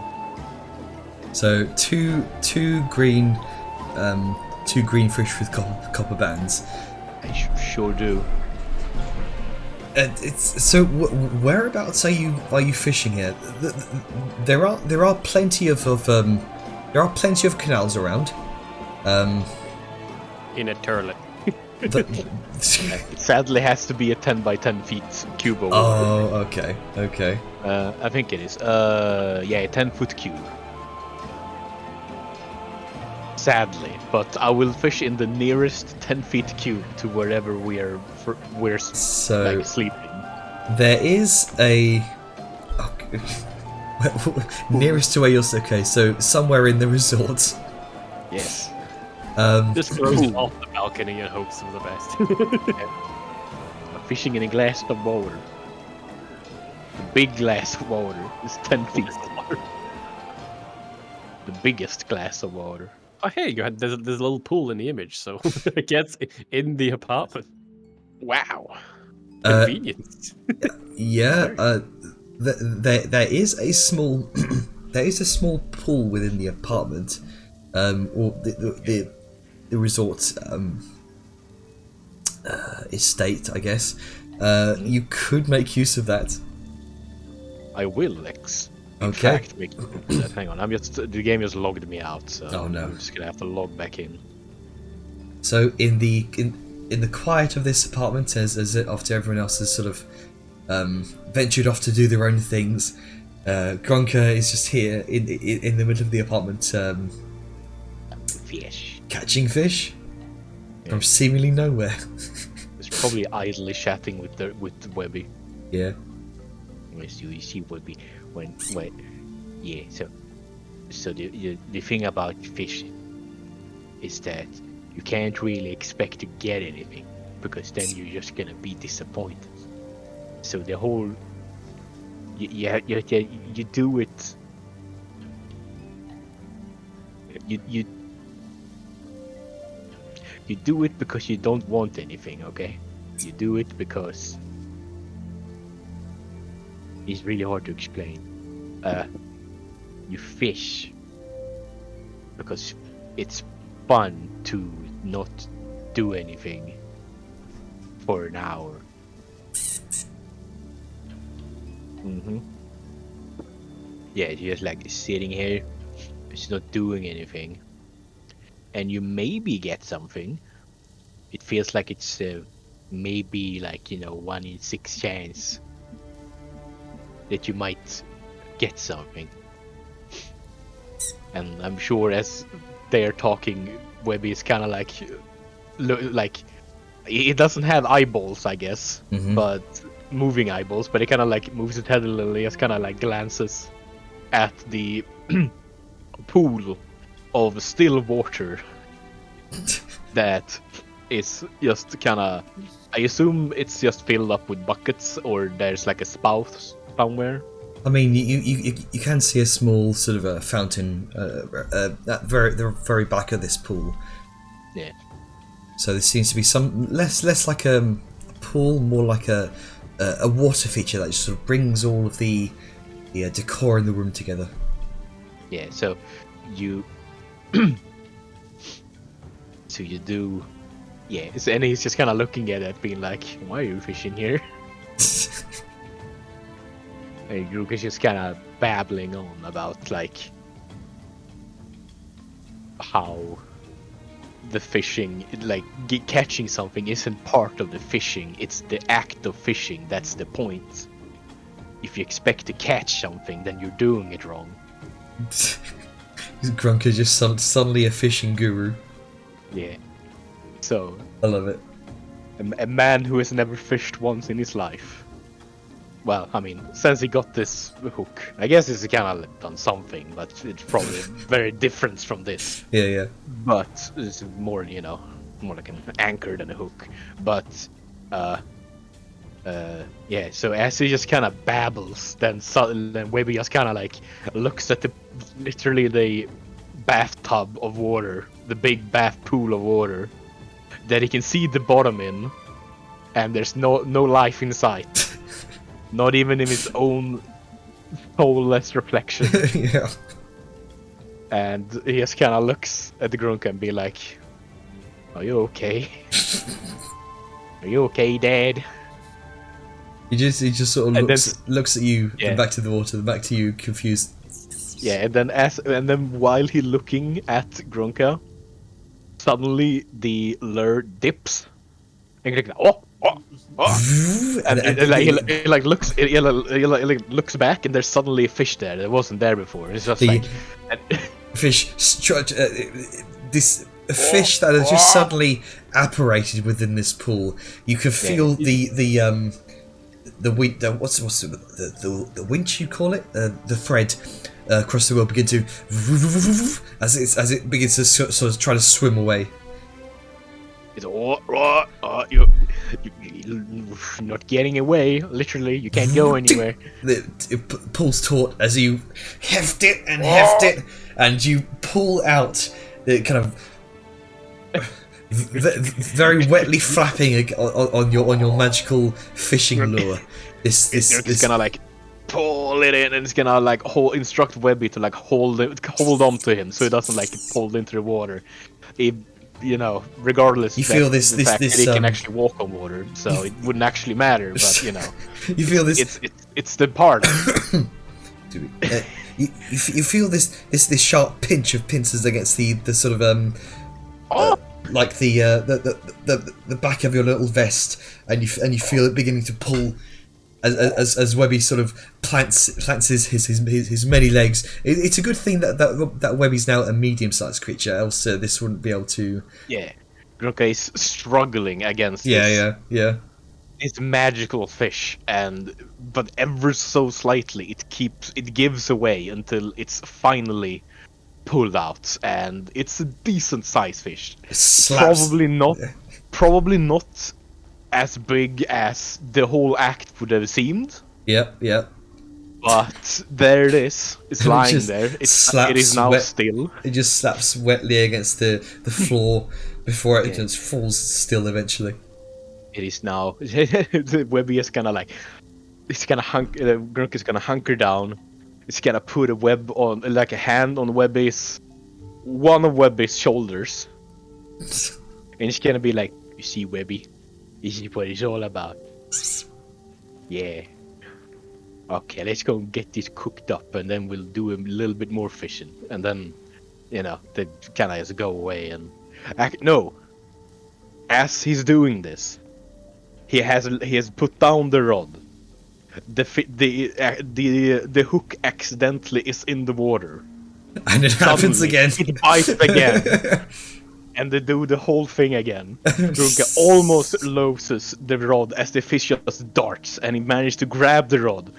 So two green fish with copper bands. I sure do. It's so. Whereabouts are you fishing here? There are plenty of canals around. In a turlet. It sadly has to be a 10 by 10 feet cube over. Oh, okay. I think it is. Yeah, 10-foot cube. Sadly, but I will fish in the nearest 10 feet cube to wherever we're So like sleeping. there is a nearest to where you're. Okay, so somewhere in the resort. Yes. Just throws it off the balcony and hopes for the best. I'm fishing in a glass of water. The big glass of water is 10 feet. The biggest glass of water. Oh hey, there's a little pool in the image, so I guess in the apartment. Wow. Convenience. Yeah. There is a small pool within the apartment, or the resort estate, I guess. You could make use of that. I will, Lex. In Okay. fact, make that. Hang on, the game just logged me out, so Oh, no. I'm just gonna have to log back in. So in the quiet of this apartment, as after everyone else has sort of ventured off to do their own things, Gronka is just here in the middle of the apartment, Fish. catching fish from seemingly nowhere. It's probably idly chatting with Webby. Yeah. You see Webby yeah. So the thing about fishing is that you can't really expect to get anything, because then you're just gonna be disappointed. So the whole you do it. You do it because you don't want anything, okay? You do it because it's really hard to explain. You fish because it's fun to not do anything for an hour. Yeah, it's just like sitting here, it's not doing anything, and you maybe get something. It feels like it's maybe like 1 in 6 chance that you might get something. And I'm sure as they're talking, Webby is kind of like it doesn't have eyeballs, I guess, but moving eyeballs. But it kind of like moves its head a little. It just kind of like glances at the pool of still water that is just kind of. I assume it's just filled up with buckets, or there's like a spout somewhere. I mean, you can see a small sort of a fountain at the very back of this pool. Yeah. So there seems to be some less like a pool, more like a water feature that just sort of brings all of the decor in the room together. Yeah, so you so you do, yeah, and he's just kind of looking at it being like, why are you fishing here? And Grook is just kind of babbling on about like how the fishing, like catching something isn't part of the fishing, it's the act of fishing that's the point. If you expect to catch something, then you're doing it wrong. Grunk is just suddenly a fishing guru. Yeah. So, I love it. a man who has never fished once in his life. Well, I mean, since he got this hook, I guess he's kind of done something, but it's probably very different from this. Yeah, yeah. But it's more, you know, more like an anchor than a hook. But, yeah. So as he just kind of babbles, then Webby just kind of like looks at literally the bathtub of water, the big bath pool of water, that he can see the bottom in, and there's no life in sight. Not even in its own soulless reflection. Yeah. And he just kind of looks at the Grunk and be like, "Are you okay? Are you okay, Dad?" He just sort of And looks at you, Yeah. then back to the water, then back to you, confused. Yeah, and then while he looking at Grunka, suddenly the lure dips, and he's like, oh. And he like looks back, and there's suddenly a fish there that wasn't there before. It's just like fish, this fish that has just suddenly apparated within this pool. You can feel the winch, you call it, the thread across the world begin to as it begins to sort of try to swim away. It's you're not getting away. Literally, you can't go anywhere. It pulls taut as you heft it, and you pull out the kind of very wetly flapping on your magical fishing lure. It's gonna like pull it in, and it's gonna like instruct Webby to like hold on to him so it doesn't like get pulled into the water. You know, regardless, you feel this that he can actually walk on water, so it wouldn't actually matter. But you know, you feel this. It's the part. You feel this sharp pinch of pincers against the sort of like the back of your little vest, and you feel it beginning to pull as Webby sort of plants his many legs. It's a good thing that Webby's now a medium-sized creature, else this wouldn't be able to. Yeah, Grunka is struggling against Yeah. this magical fish, but ever so slightly it gives away until it's finally pulled out, and it's a decent sized fish. Probably not as big as the whole act would have seemed. Yeah. But there it is. It's lying there. It is now still. It just slaps wetly against the floor before it just falls still eventually. It is now. Webby is gonna like. Grunk is gonna hunker down. It's gonna put a web on, like a hand on one of Webby's shoulders, and it's gonna be like, "You see, Webby, this is what it's all about." Yeah. Okay, let's go and get this cooked up, and then we'll do a little bit more fishing, and then, you know, they kind of just go away. And no, as he's doing this, he has put down the rod. The hook accidentally is in the water, and it happens again. It bites again. And they do the whole thing again. Grunka almost loses the rod as the fish just darts, and he managed to grab the rod.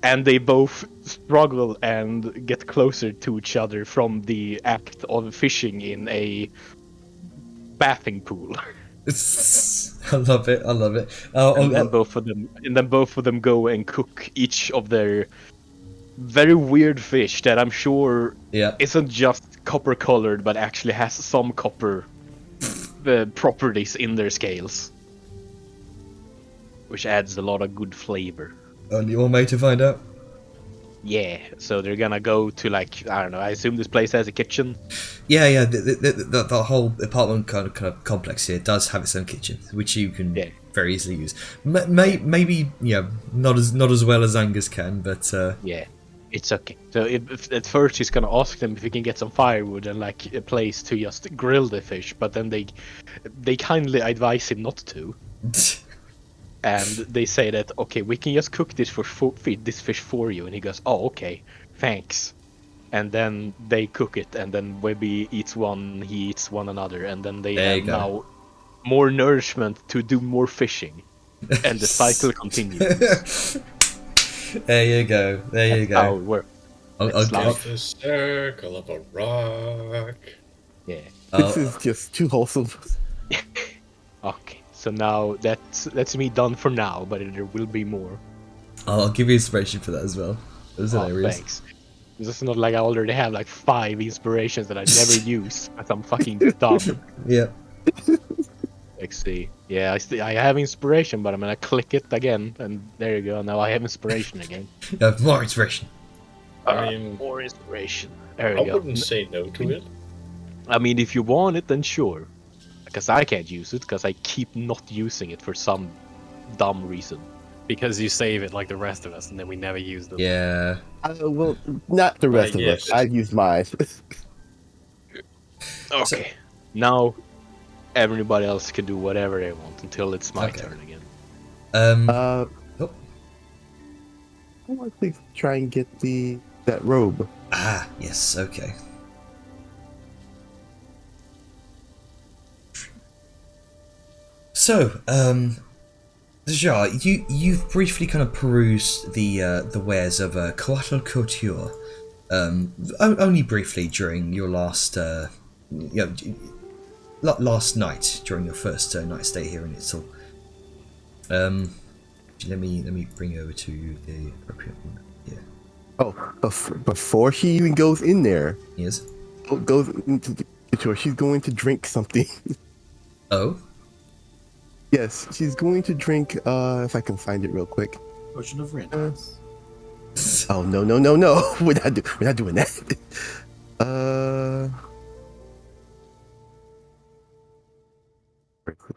And they both struggle and get closer to each other from the act of fishing in a bathing pool. I love it. And then both of them go and cook each of their very weird fish that I'm sure isn't just copper colored, but actually has some copper properties in their scales, which adds a lot of good flavor. Only one way to find out. Yeah, so they're gonna go to like, I don't know. I assume this place has a kitchen. Yeah. The whole apartment kind of complex here does have its own kitchen, which you can Yeah. very easily use. Maybe not as well as Angus can, but Yeah, it's okay. So if at first he's gonna ask them if he can get some firewood and like a place to just grill the fish, but then they kindly advise him not to, and they say that okay, we can just cook this feed this fish for you, and he goes, oh okay, thanks. And then they cook it, and then Webby eats one, he eats one another, and then they There you have go. now more nourishment to do more fishing, and the cycle continues. There you go. There you How go. it works. I'll It's give- like- The circle of a rock. Yeah. This is just too wholesome. Okay, so now that's me done for now, but there will be more. I'll give you inspiration for that as well. It was Oh, hilarious. thanks. It's not like I already have like 5 inspirations that I never use, but I'm fucking dumb. Yeah. Let's see. Yeah, I have inspiration, but I'm gonna click it again, and there you go. Now I have inspiration again. You have more inspiration. I mean, More inspiration. There I we go. wouldn't say no to it. I mean, if you want it, then sure. Because I can't use it, because I keep not using it for some dumb reason. Because you save it like the rest of us, and then we never use them. Yeah. Well, not the rest of yes. us. I used mine. Okay. Now, everybody else can do whatever they want until it's my Okay. turn again. I want to try and get that robe. Yes, okay. So, Jar, you've briefly kind of perused the wares of Coatl Couture, only briefly during your last last night during your first night stay here in Itzel. Let me bring you over to the appropriate one. Yeah. Oh, before she even goes in there, Yes. goes into the couture, she's going to drink something. Oh. Yes, she's going to drink. If I can find it real quick. Potion of randomness. Oh no! We're not doing that.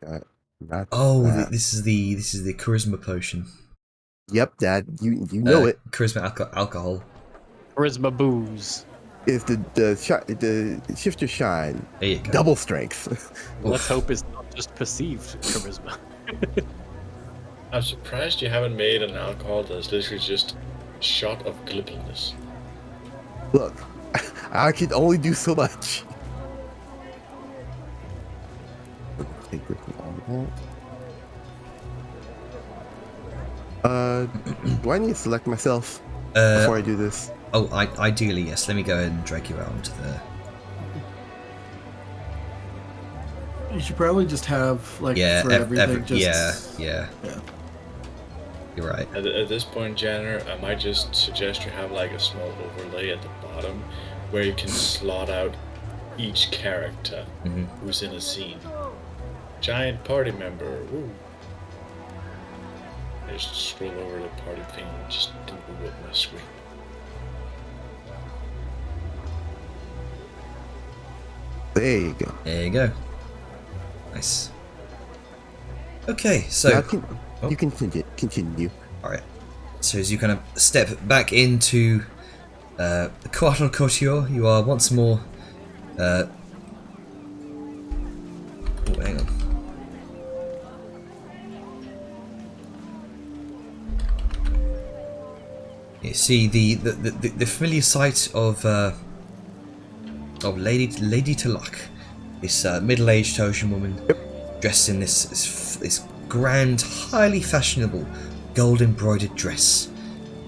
That. Not Oh, that. this is the charisma potion. Yep, that you know it Charisma alcohol. Charisma booze. is the shifter shine There you go. double strength. Let's hope it's not just perceived charisma. I'm surprised you haven't made an alcohol that's literally just a shot of glibness. Look, I can only do so much. Take this one out. Do I need to select myself before I do this? Oh, ideally, yes. Let me go ahead and drag you out onto the... You should probably just have like Yeah, for everything. Just yeah. Yeah. You're right. At this point, Janner, I might just suggest you have like a small overlay at the bottom where you can slot out each character Mhm. who's in a scene. Giant party member, woo. I just scroll over the party thing and just do it with my screen. There you go. There you go. Nice. Okay, Now so... you can continue. Alright. So as you kind of step back into Coatl Couture, you are once more... oh, hang on. You see the familiar sight of Lady Talak, this middle-aged Toshan woman, dressed in this grand, highly fashionable, gold-embroidered dress,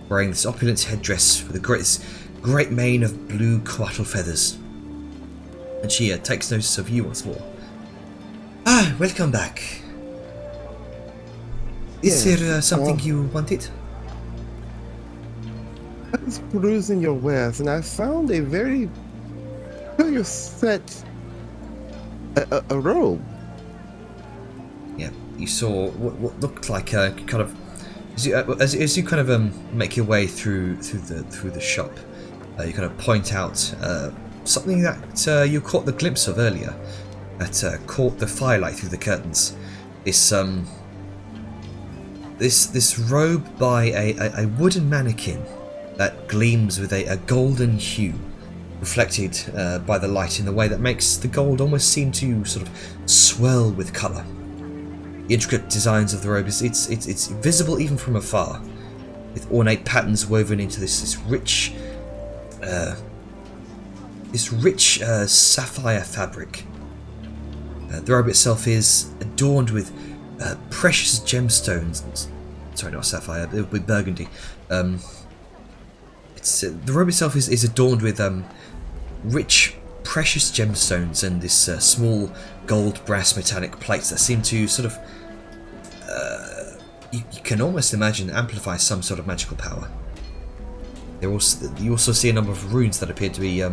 wearing this opulent headdress with a great mane of blue coatl feathers. And she takes notice of you once more. Ah, welcome back. Is Yes, there something well- you wanted? I was perusing your wares and I found a very peculiar set, a robe. Yeah, you saw what looked like a kind of As you kind of make your way through the shop, you kind of point out something that you caught the glimpse of earlier, that caught the firelight through the curtains. This robe by a wooden mannequin that gleams with a golden hue, reflected by the light in a way that makes the gold almost seem to sort of swirl with colour. The intricate designs of the robe it's visible even from afar, with ornate patterns woven into this rich sapphire fabric. The robe itself is adorned with precious gemstones. Sorry, not sapphire, with burgundy. The robe itself is adorned with rich, precious gemstones and this small gold, brass, metallic plates that seem to sort of, you can almost imagine, amplify some sort of magical power. You also see a number of runes that appear to be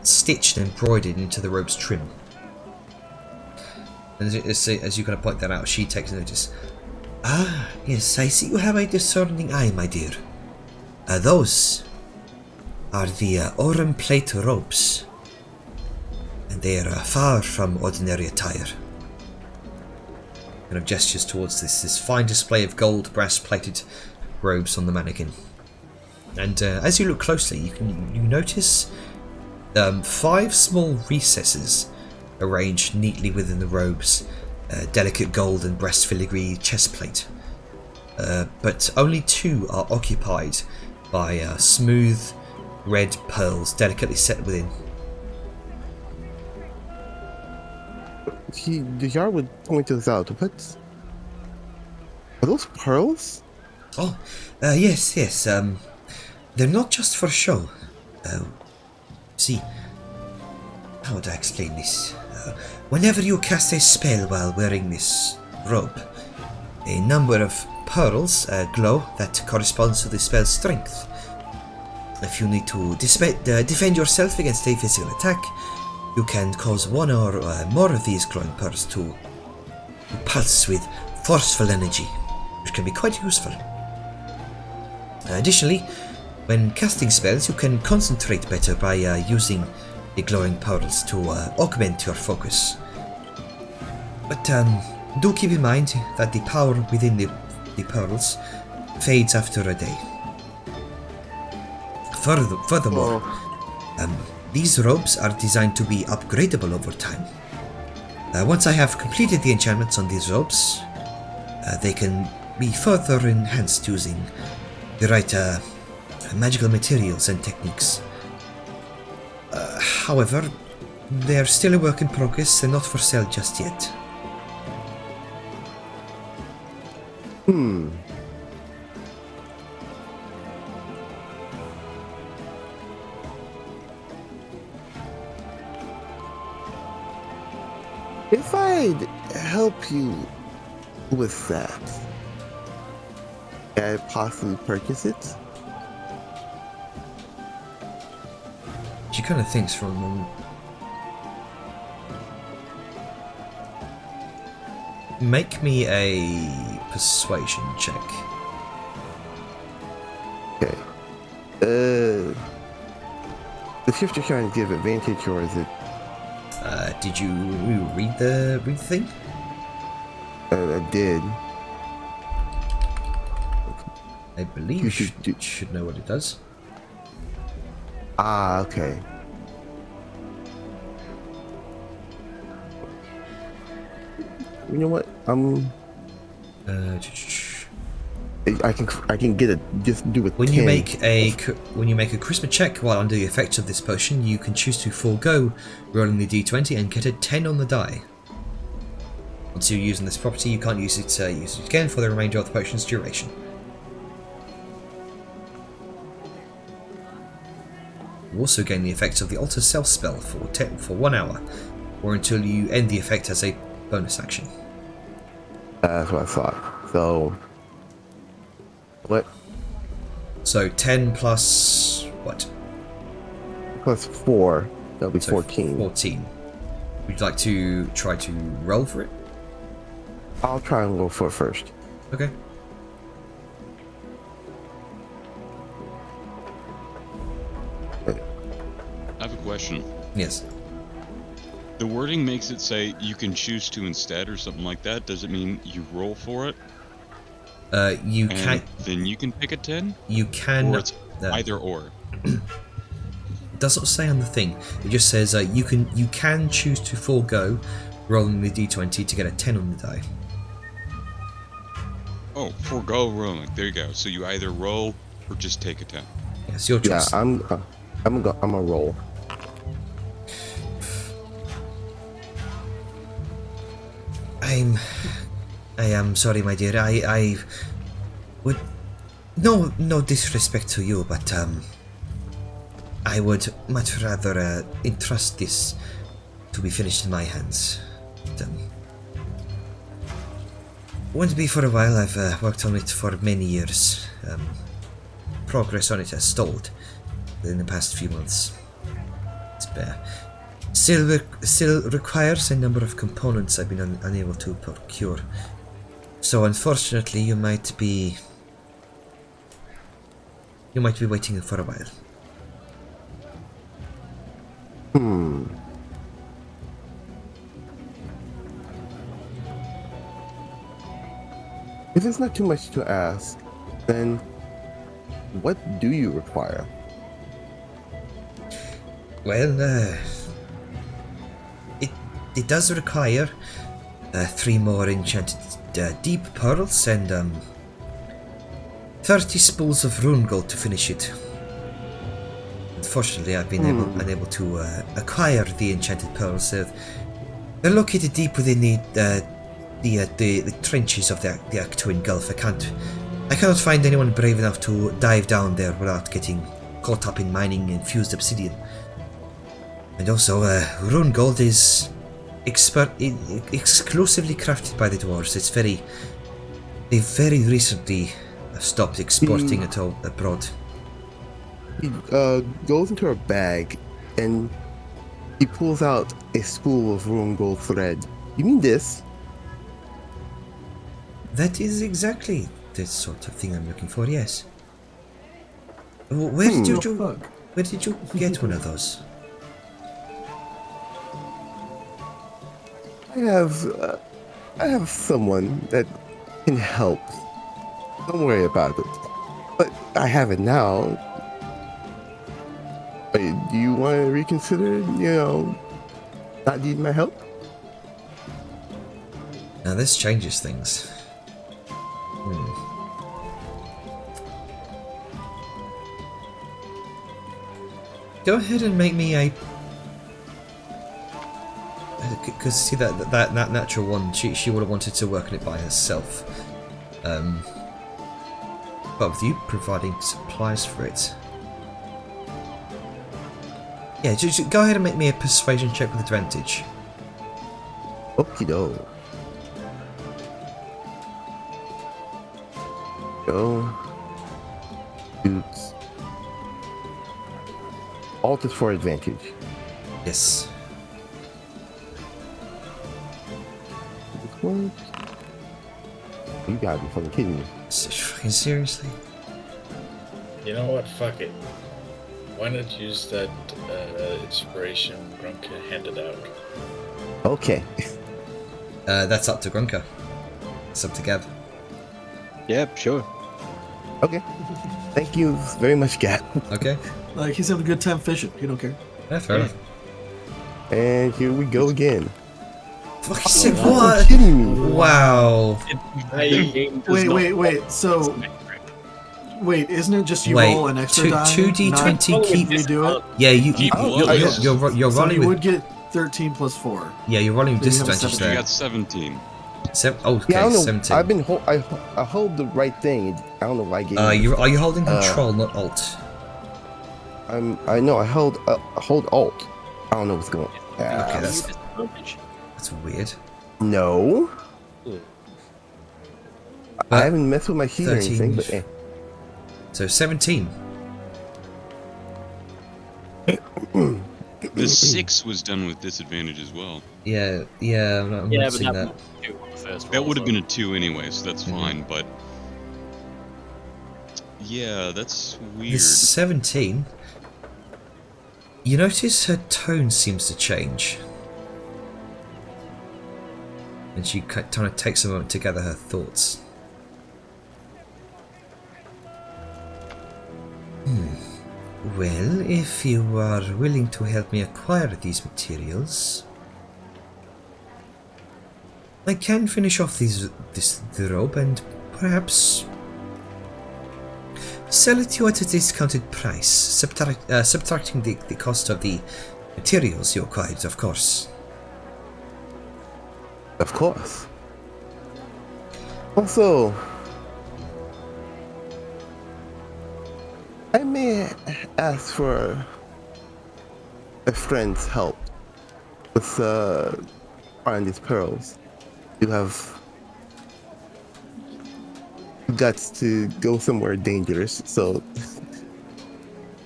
stitched and embroidered into the robe's trim. And as you kind of point that out, she takes notice. Ah, yes, I see you have a discerning eye, my dear. Those are the Aurum plate robes, and they are far from ordinary attire. Kind of gestures towards this fine display of gold, brass-plated robes on the mannequin. And as you look closely, you notice 5 small recesses arranged neatly within the robes, delicate gold and breast filigree chest plate. But only 2 are occupied by smooth red pearls delicately set within. The Jarl would point this out. What? Are those pearls? Oh, yes. They're not just for show. See, how would I explain this? Whenever you cast a spell while wearing this robe, a number of pearls glow that corresponds to the spell's strength. If you need to defend yourself against a physical attack, you can cause 1 or more of these glowing pearls to pulse with forceful energy, which can be quite useful. Additionally, when casting spells, you can concentrate better by using the glowing pearls to augment your focus. But do keep in mind that the power within the pearls fades after a day. Furthermore, these robes are designed to be upgradable over time. Once I have completed the enchantments on these robes, they can be further enhanced using the right magical materials and techniques. However, they are still a work in progress and not for sale just yet. If I'd help you with that, can I possibly purchase it? She kind of thinks for a moment. Make me a persuasion check. Okay. The shift you're trying to give advantage, or is it? Did you read the thing? I did. I believe you should know what it does. Ah, okay. You know what? I can get it. Just do it. When you make a charisma check while under the effects of this potion, you can choose to forego rolling the d20 and get a 10 on the die. Once you're using this property, you can't use it again for the remainder of the potion's duration. You also gain the effects of the Alter Self spell for 1 hour, or until you end the effect as a bonus action. That's what I thought. So, what? So 10 plus what? Plus 4. That'll be 14. 14. Would you like to try to roll for it? I'll try and go for it first. Okay. I have a question. Yes. The wording makes it say you can choose to instead or something like that. Does it mean you roll for it? You And can. then you can pick a 10? You can. Or it's either or? It does not say on the thing. It just says you can choose to forego rolling the d20 to get a 10 on the die. Oh, forego rolling. There you go. So you either roll or just take a 10. Yes, your Yeah, choice. I'm a roll. I am sorry, my dear. I would no disrespect to you, but I would much rather entrust this to be finished in my hands. But, won't be for a while. I've worked on it for many years. Progress on it has stalled in the past few months. It's bare. Still requires a number of components I've been unable to procure. So unfortunately, you might be waiting for a while. If it's not too much to ask, then what do you require? Well, it does require 3 more enchanted deep pearls and 30 spools of rune gold to finish it. Unfortunately, I've been unable to acquire the enchanted pearls. They're located deep within the trenches of the Actuin Gulf. I cannot find anyone brave enough to dive down there without getting caught up in mining infused obsidian. And also, rune gold is exclusively crafted by the dwarves. They very recently have stopped exporting it all abroad. He goes into a bag and he pulls out a spool of rune gold thread. You mean this? That is exactly the sort of thing I'm looking for, yes. Where did you get one of those? I have someone that can help. Don't worry about it. But I have it now. Do you want to reconsider, not needing my help? Now this changes things. Go ahead and make me a... Because see that natural one, she would have wanted to work on it by herself. But with you providing supplies for it. Yeah, just go ahead and make me a persuasion check with advantage. Okie doke. Go. Shoots. Alt is for advantage. Yes. This one. You gotta be fucking kidding me. Fucking seriously? You know what? Fuck it. Why not use that inspiration Grunka handed out? Okay. That's up to Grunka. It's up to Gab. Yep, sure. Okay. Thank you very much, Gab. Okay. Like, he's having a good time fishing. He don't care. Yeah, fair enough. And here we go again. Fucking sick, Are you what? kidding me? Wow. Wait. So, wait, isn't it just you Wait, roll an extra die? 2d20 keep... You do it? Yeah, you're So rolling you with... would get 13 plus 4. Yeah, you're rolling with Then you have a disadvantage You there. got 17. Okay, Yeah, I don't know. 17. I've been I hold the right thing. I don't know why I gave. Are you holding control, not alt? I know. I hold Alt. I don't know what's going on. Okay, that's weird. No. I But haven't messed with my sheet or 13. anything, but So 17. The 6 was done with disadvantage as well. Yeah, I'm Yeah, not but seeing that that. was 2 on the first That roll, would have so- been a 2 anyway, so that's fine, but... Yeah, that's weird. The 17. You notice her tone seems to change. And she kind of takes a moment to gather her thoughts. Well, if you are willing to help me acquire these materials, I can finish off the robe and perhaps sell it to you at a discounted price, subtracting the cost of the materials you acquired, of course. Of course. Also, I may ask for a friend's help with finding these pearls. You have guts to go somewhere dangerous, so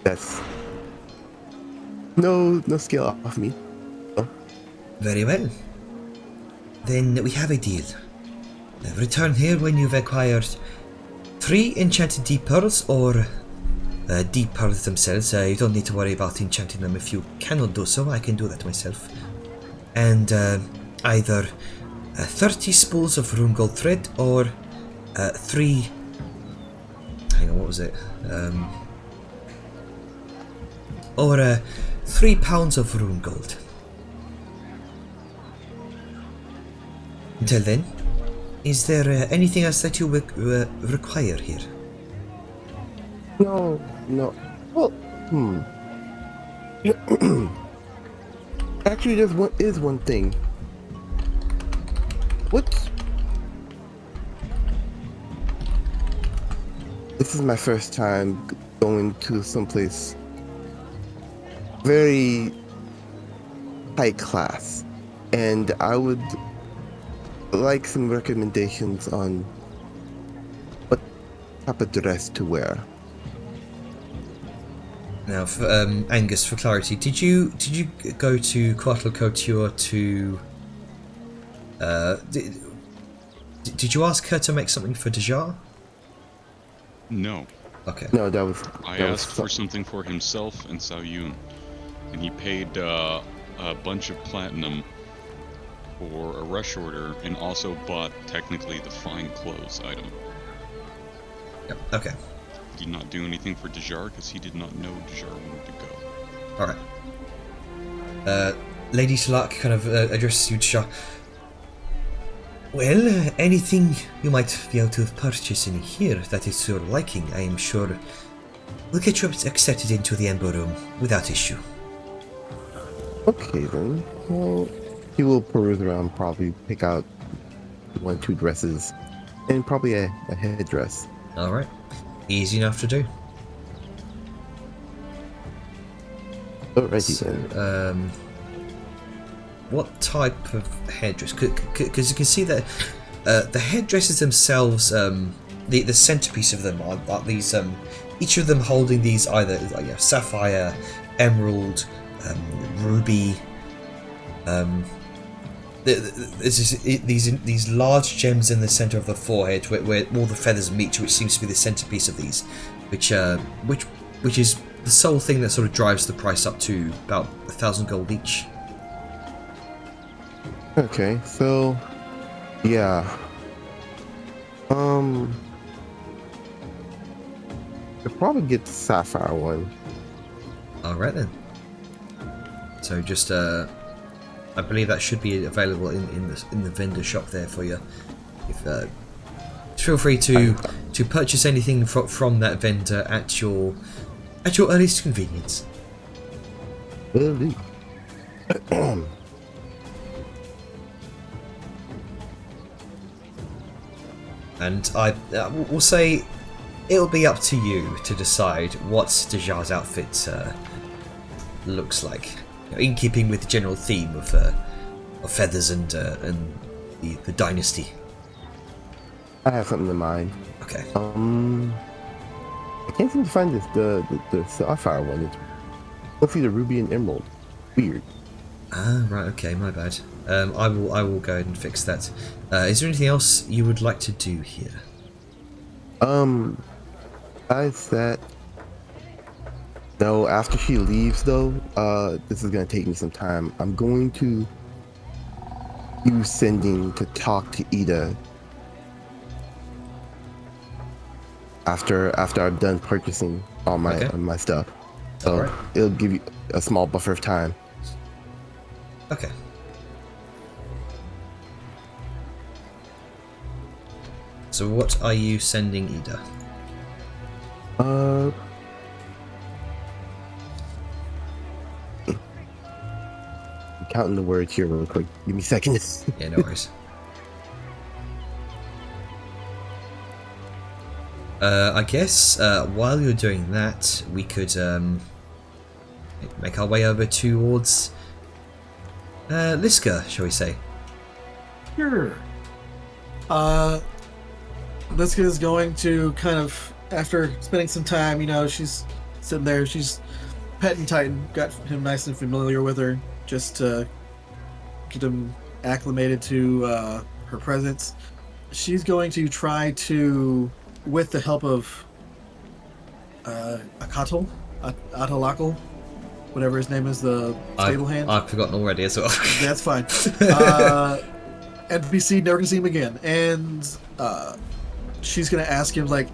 that's no skill off me. So. Very well. Then we have a deal. Return here when you've acquired 3 enchanted deep pearls or deep pearls themselves. You don't need to worry about enchanting them if you cannot do so. I can do that myself. And either 30 spools of rune gold thread or 3... Hang on, what was it? Or 3 pounds of rune gold. Until then, is there anything else that you require here? No. Well, Actually, there's one thing. This is my first time going to someplace very high class, and I would like some recommendations on what type of dress to wear. Now, for, Angus, for clarity, did you go to Quartel Couture to? Did you ask her to make something for Dejar? No. Okay. No, that was. I that asked was for something for himself and Sao Yun, and he paid a bunch of platinum for a rush order, and also bought technically the fine clothes item. Yep. Okay. He did not do anything for Dejar because he did not know Dejar wanted to go. All right. Lady Shalak kind of addresses you, Dejar. Well, anything you might be able to purchase in here that is to your liking, I am sure will get you accepted into the Ember Room without issue. Okay then. Well, he will peruse around, probably pick out 1-2 dresses, and probably a headdress. All right. Easy enough to do. Alrighty So, then. what type of headdress? Because you can see that the headdresses themselves, the centerpiece of them are these. Each of them holding these either like sapphire, emerald, ruby. There's these large gems in the center of the forehead where all the feathers meet, which seems to be the centerpiece of these, which is the sole thing that sort of drives the price up to about 1,000 gold each. Okay, so yeah. I'll probably get the sapphire one. Alright then. So just I believe that should be available in the vendor shop there for you. If feel free to purchase anything from that vendor at your earliest convenience. Will do. And I will say it'll be up to you to decide what Dejar's outfit looks like, in keeping with the general theme of feathers and the dynasty. I have something in mind. Okay. I can't seem to find the sapphire one. It's mostly the ruby and emerald. Weird. Ah, right. Okay, my bad. I will go ahead and fix that. Is there anything else you would like to do here? Besides that, No, after she leaves though, this is gonna take me some time. I'm going to use sending to talk to Ida after I'm done purchasing all my stuff. So Alright. it'll give you a small buffer of time. Okay. So what are you sending Ida? I'm counting the words here real quick. Give me a second. Yeah, no worries. I guess while you're doing that, we could make our way over towards Liska, shall we say? Sure. Liska is going to kind of, after spending some time, you know, she's sitting there, she's petting Titan, got him nice and familiar with her, just to get him acclimated to her presence. She's going to try to, with the help of Atolakal, whatever his name is, the stable hand. I've forgotten already as well. That's fine. NPC, never gonna see him again. And she's gonna ask him, like,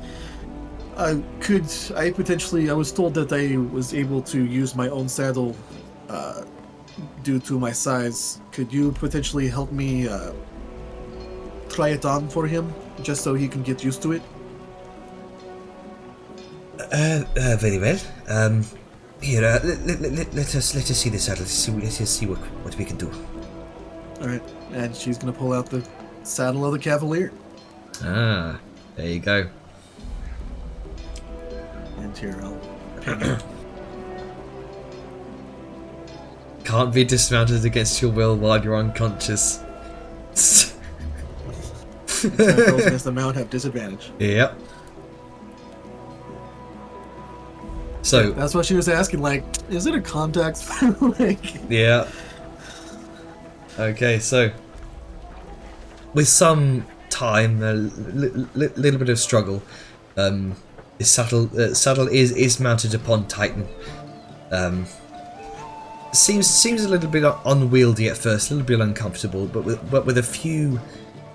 I was told that I was able to use my own saddle due to my size. Could you potentially help me try it on for him, just so he can get used to it? Very well. Here, let us see the saddle. Let us see what we can do. All right, and she's gonna pull out the saddle of the Cavalier. Ah, there you go. And here, I'll ping it. Can't be dismounted against your will while you're unconscious. Rolls against the mount have disadvantage. Yep. So That's what she was asking, like, is it a contact? Like, yeah. Okay, so with some time, a little bit of struggle, this saddle is mounted upon Titan. Seems a little bit unwieldy at first, a little bit uncomfortable, but with a few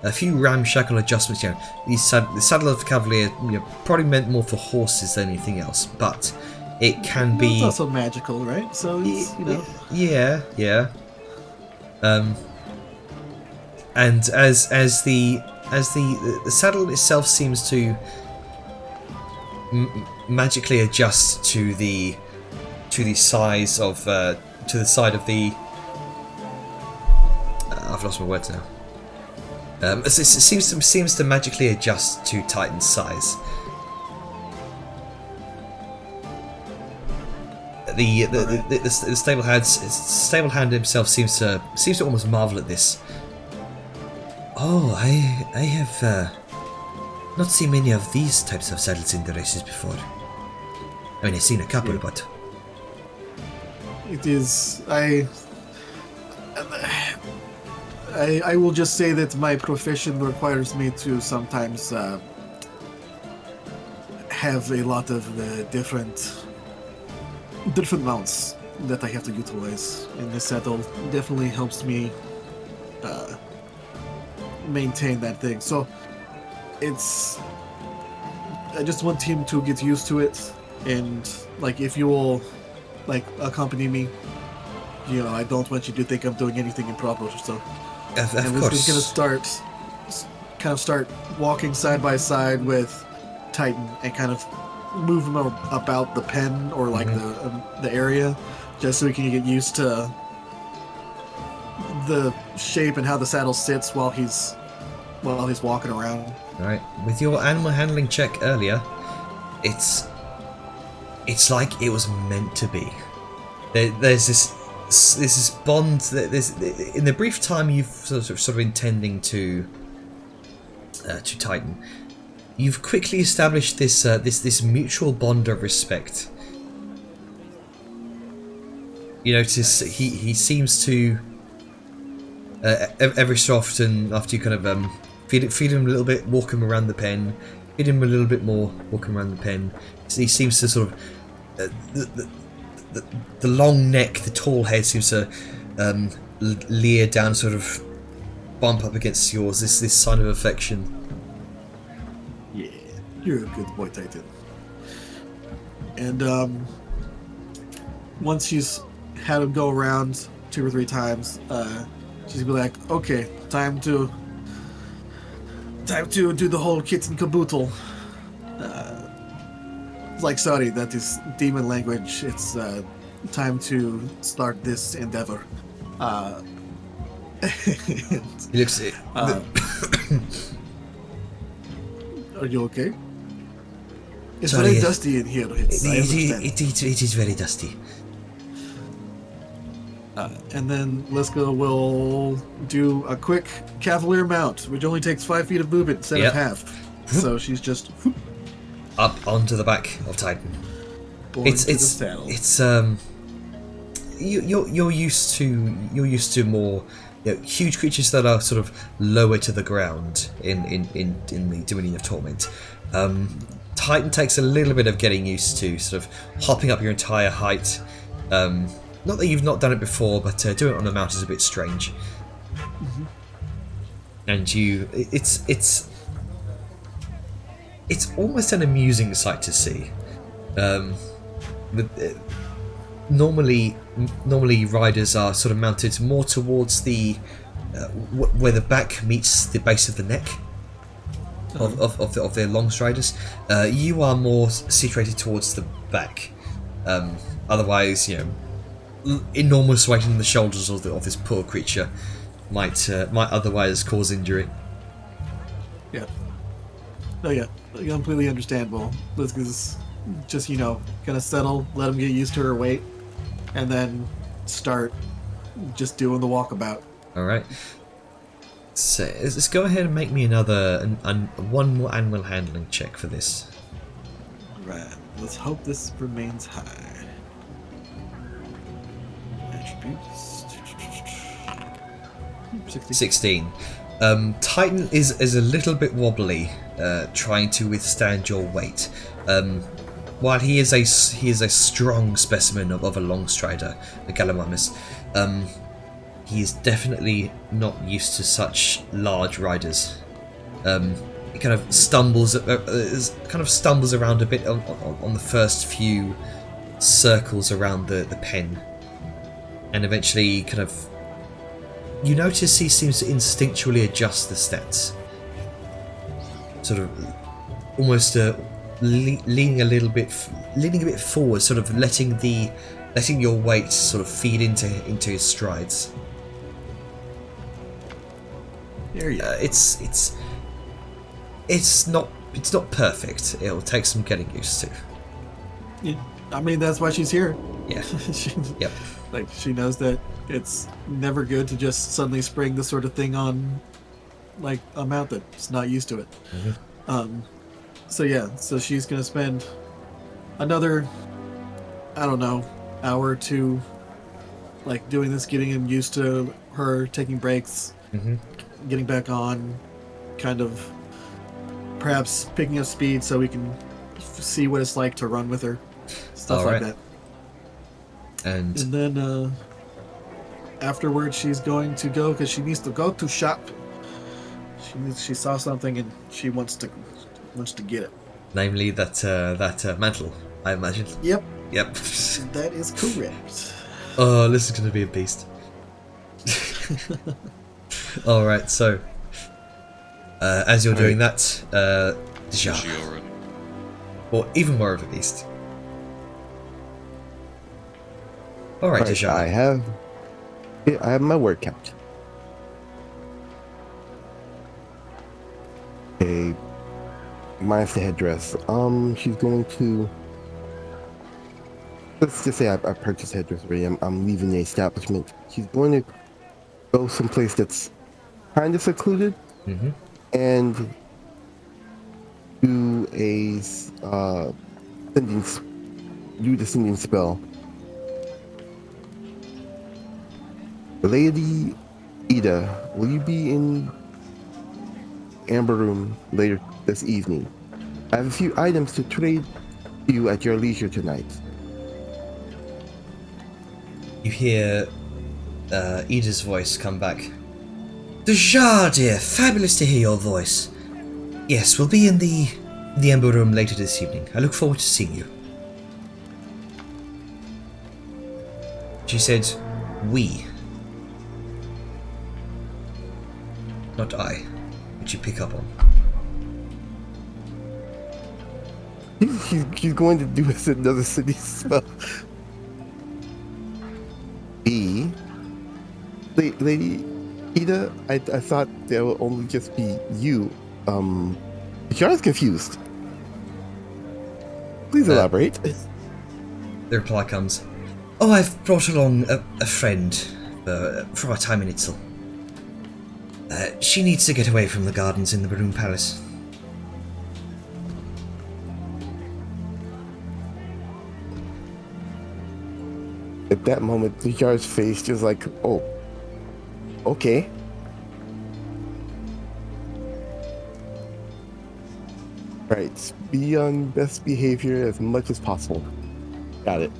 ramshackle adjustments. You know, the saddle of the Cavalier, you know, probably meant more for horses than anything else, but it can be. It's also magical, right? So it's, you know. Yeah. And as the saddle itself seems to magically adjust to the size of to the side of the. I've lost my words now. It seems to magically adjust to Titan's size. The stable hand himself seems to almost marvel at this. Oh, I have not seen many of these types of saddles in the races before. I mean, I've seen a couple, but It is. I will just say that my profession requires me to sometimes have a lot of different mounts that I have to utilize, and this saddle definitely helps me maintain that thing. So I just want him to get used to it, and like, if you will, like, accompany me, you know, I don't want you to think I'm doing anything improper. So, of and course. this is gonna start walking side by side with Titan and kind of move him about the pen, or like the area, just so he can get used to the shape and how the saddle sits while he's walking around. Alright, with your animal handling check earlier, it's like it was meant to be. There's this bond that in the brief time you've sort of intending to Titan, you've quickly established this mutual bond of respect. You notice he seems to every so often, after you kind of feed him a little bit, walk him around the pen, feed him a little bit more, walk him around the pen. So he seems to sort of the long neck, the tall head seems to leer down, sort of bump up against yours. This sign of affection. Yeah, you're a good boy, Titan. And once she's had him go around 2 or 3 times, she's gonna be like, "Okay, time to do the whole kit and caboodle." It's like, sorry, that is demon language. It's time to start this endeavor. He looks at Are you okay? It's Sorry, very dusty in here. I understand. it is very dusty. And then Liska will do a quick cavalier mount, which only takes 5 feet of movement instead Yep. of half. So she's just Up onto the back of Titan. born It's to the saddle. you're used to more huge creatures that are sort of lower to the ground in the Dominion of Torment. Titan takes a little bit of getting used to, sort of hopping up your entire height. Not that you've not done it before, but doing it on a mount is a bit strange. Mm-hmm. And it's almost an amusing sight to see. Normally riders are sort of mounted more towards the where the back meets the base of the neck of their long striders. You are more situated towards the back. Otherwise, enormous weight on the shoulders of this poor creature might otherwise cause injury. Yeah. Oh yeah, completely understandable. Liska's just, gonna settle, let him get used to her weight, and then start just doing the walkabout. All right. So let's go ahead and make me one more animal handling check for this. Right. Let's hope this remains high. Attributes. 16. Titan is a little bit wobbly, trying to withstand your weight. While he is a strong specimen of a long strider, a Gallimimus, he is definitely not used to such large riders. He kind of stumbles around a bit on the first few circles around the pen, and eventually kind of. You notice he seems to instinctually adjust the stats, sort of almost leaning a bit forward, sort of letting your weight sort of feed into his strides. There you go. It's not perfect. It'll take some getting used to. I mean, that's why she's here. Yeah. Yep. Like, she knows that it's never good to just suddenly spring this sort of thing on, like, a mount that's not used to it. Mm-hmm. So she's gonna spend another, I don't know, hour or two, like, doing this, getting him used to her, taking breaks, Mm-hmm. getting back on, kind of, perhaps picking up speed so we can see what it's like to run with her, stuff All like right. that. And And then afterwards, she's going to go because she needs to go to shop. She saw something and she wants to get it. namely that mantle, I imagine. Yep, Yep. that is correct. Oh, this is going to be a beast. All right, so as you're doing that, Deja, She already. or even more of a beast. All right, Alright, Deja. I have my word count. Okay, minus the headdress. She's going to. Let's just say I purchased headdress already. I'm leaving the establishment. She's going to go someplace that's kind of secluded Mm-hmm. and do a sending spell. Lady Ida, will you be in Amber Room later this evening? I have a few items to trade you at your leisure tonight. You hear Ida's voice come back. Deja, dear, fabulous to hear your voice. Yes, we'll be in the Ember Room later this evening. I look forward to seeing you. She said, we. Not I, which you pick up on. He's going to do us another city spell. B. Lady Ida, I thought there would only just be you. Yara's confused. Please elaborate. The reply comes, oh, I've brought along a friend for our time in Itzel. She needs to get away from the gardens in the Baroon Palace. At that moment, Yara's face just like, oh, okay. Right, be on best behavior as much as possible. Got it.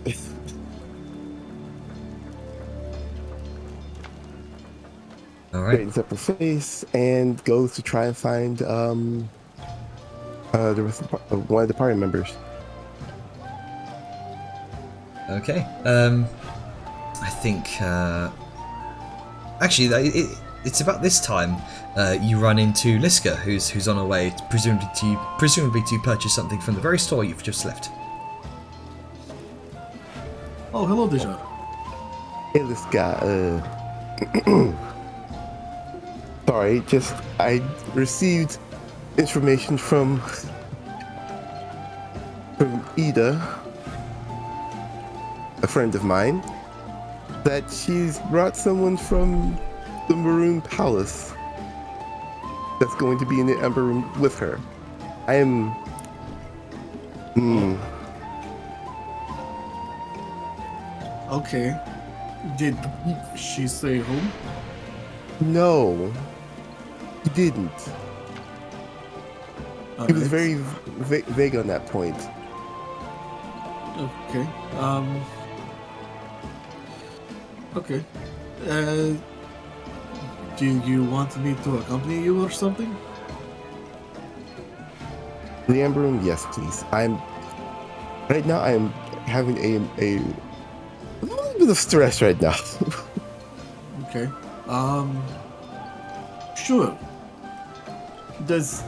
Alright. Straightens up her face and goes to try and find the rest of one of the party members. Okay. I think actually it's about this time you run into Liska, who's on her way, presumably to purchase something from the very store you've just left. Oh, hello, Deja. Hey, this guy. Sorry, just I received information from Ida, a friend of mine, that she's brought someone from the Maroon Palace that's going to be in the Ember Room with her. I am. Okay. Did she say whom? No, he didn't. He was very vague on that point. Okay. Okay. Do you want me to accompany you or something? The Ember Room, yes, please. Right now I am having a little bit of stress right now. Okay. Sure. Does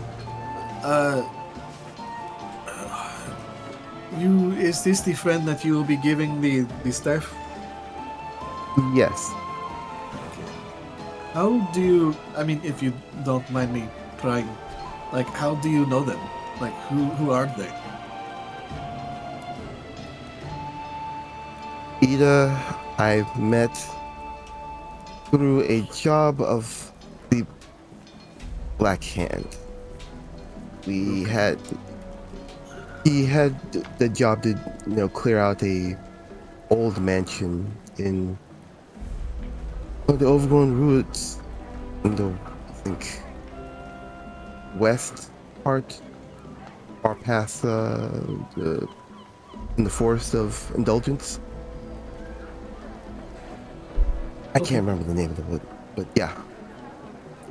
is this the friend that you will be giving the staff? Yes. How do you, I mean, if you don't mind me trying, like, how do you know them? Like, who are they? Ida, I met through a job of the Black Hand. He had the job to, clear out a old mansion in the overgrown roots in the, I think, west part, or past in the Forest of Indulgence. I can't remember the name of it, but yeah.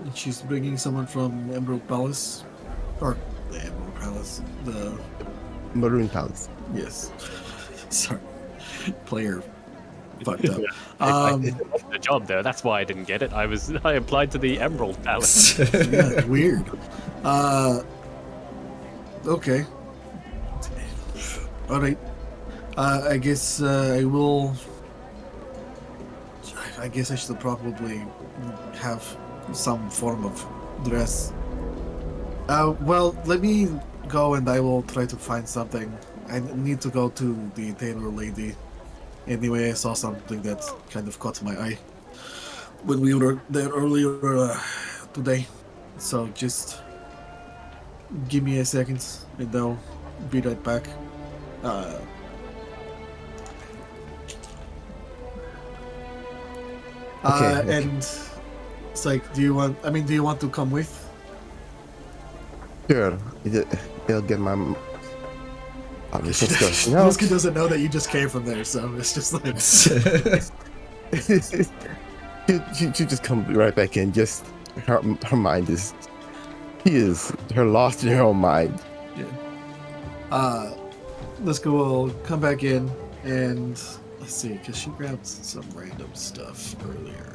And she's bringing someone from Emerald Palace, or the Emerald Palace, the Maroon Palace. yes. Sorry, player fucked up. I did the job there. That's why I didn't get it. I applied to the Emerald Palace. Yeah, weird. Okay. All right. I guess I will. I guess I should probably have some form of dress. Well, let me go and I will try to find something. I need to go to the tailor lady. Anyway, I saw something that kind of caught my eye when we were there earlier today. So just give me a second and I'll be right back. Okay. And it's like, do you want to come with? Sure. They'll get my. Let's go. Ruski doesn't know that you just came from there, so it's just like. she just come right back in. Just her mind is, her lost in her own mind. Liska will come back in and let's see, because she grabbed some random stuff earlier.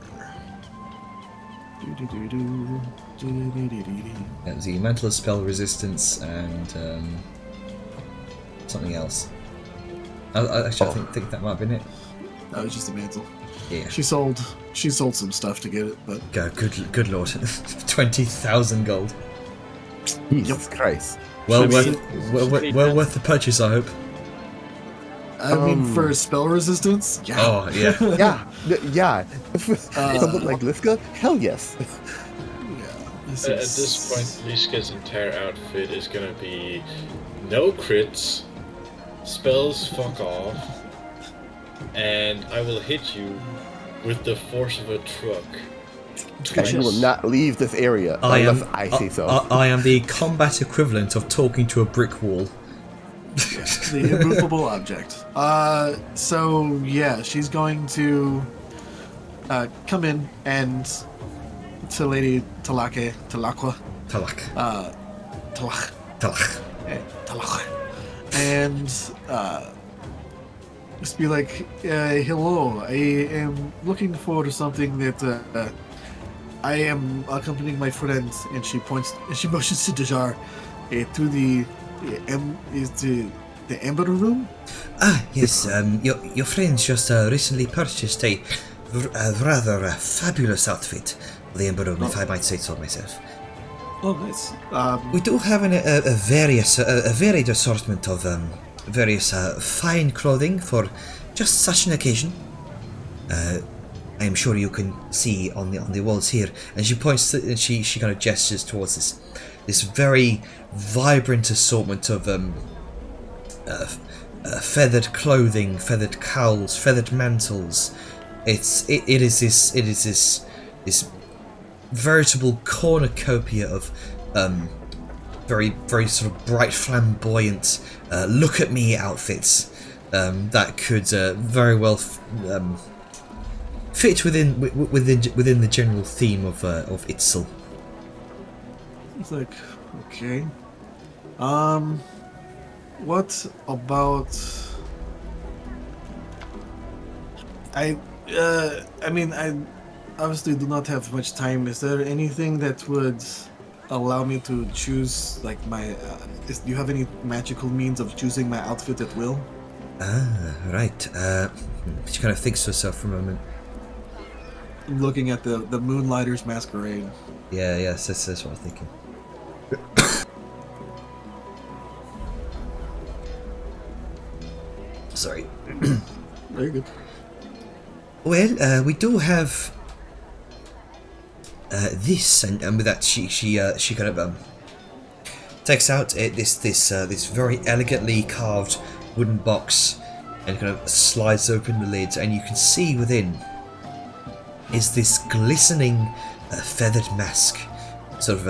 That was the Mantle Spell Resistance and something else. I think that might have been it. That was just a mantle. Yeah. She sold some stuff to get it, but Good lord, 20,000 gold. Jesus Christ. Well Should worth the purchase, I hope. I mean, for spell resistance, yeah. Oh yeah. Yeah. Someone like Liska? Hell yes. Yeah. At this point, Liska's entire outfit is gonna be no crits, spells fuck off, and I will hit you with the force of a truck. And you will not leave this area unless I say so. I am the combat equivalent of talking to a brick wall. The immovable object. So yeah, she's going to come in and to Lady Talakwa. Talak. And just be like, hello, I am looking for something that I am accompanying my friend, and she motions to Dejar to the Ember Room. Ah, yes. Your friends just recently purchased a rather fabulous outfit for the Ember Room, if I might say so myself. Oh, nice. We do have a varied assortment of various fine clothing for just such an occasion. I am sure you can see on the walls here, and she points to, and she kind of gestures towards this very vibrant assortment of feathered clothing, feathered cowls, feathered mantles. It is this veritable cornucopia of very sort of bright, flamboyant look at me outfits that could very well fit within the general theme of Itzel. It's like, okay. What about? I mean, I obviously do not have much time. Is there anything that would allow me to choose, like, my? Do you have any magical means of choosing my outfit at will? Ah, right. She kind of thinks to herself for a moment. Looking at the Moonlighters Masquerade. Yeah, yes, that's what I'm thinking. Sorry. Very good. Well, we do have this, and with that, she kind of takes out this very elegantly carved wooden box, and kind of slides open the lid, and you can see within is this glistening feathered mask, sort of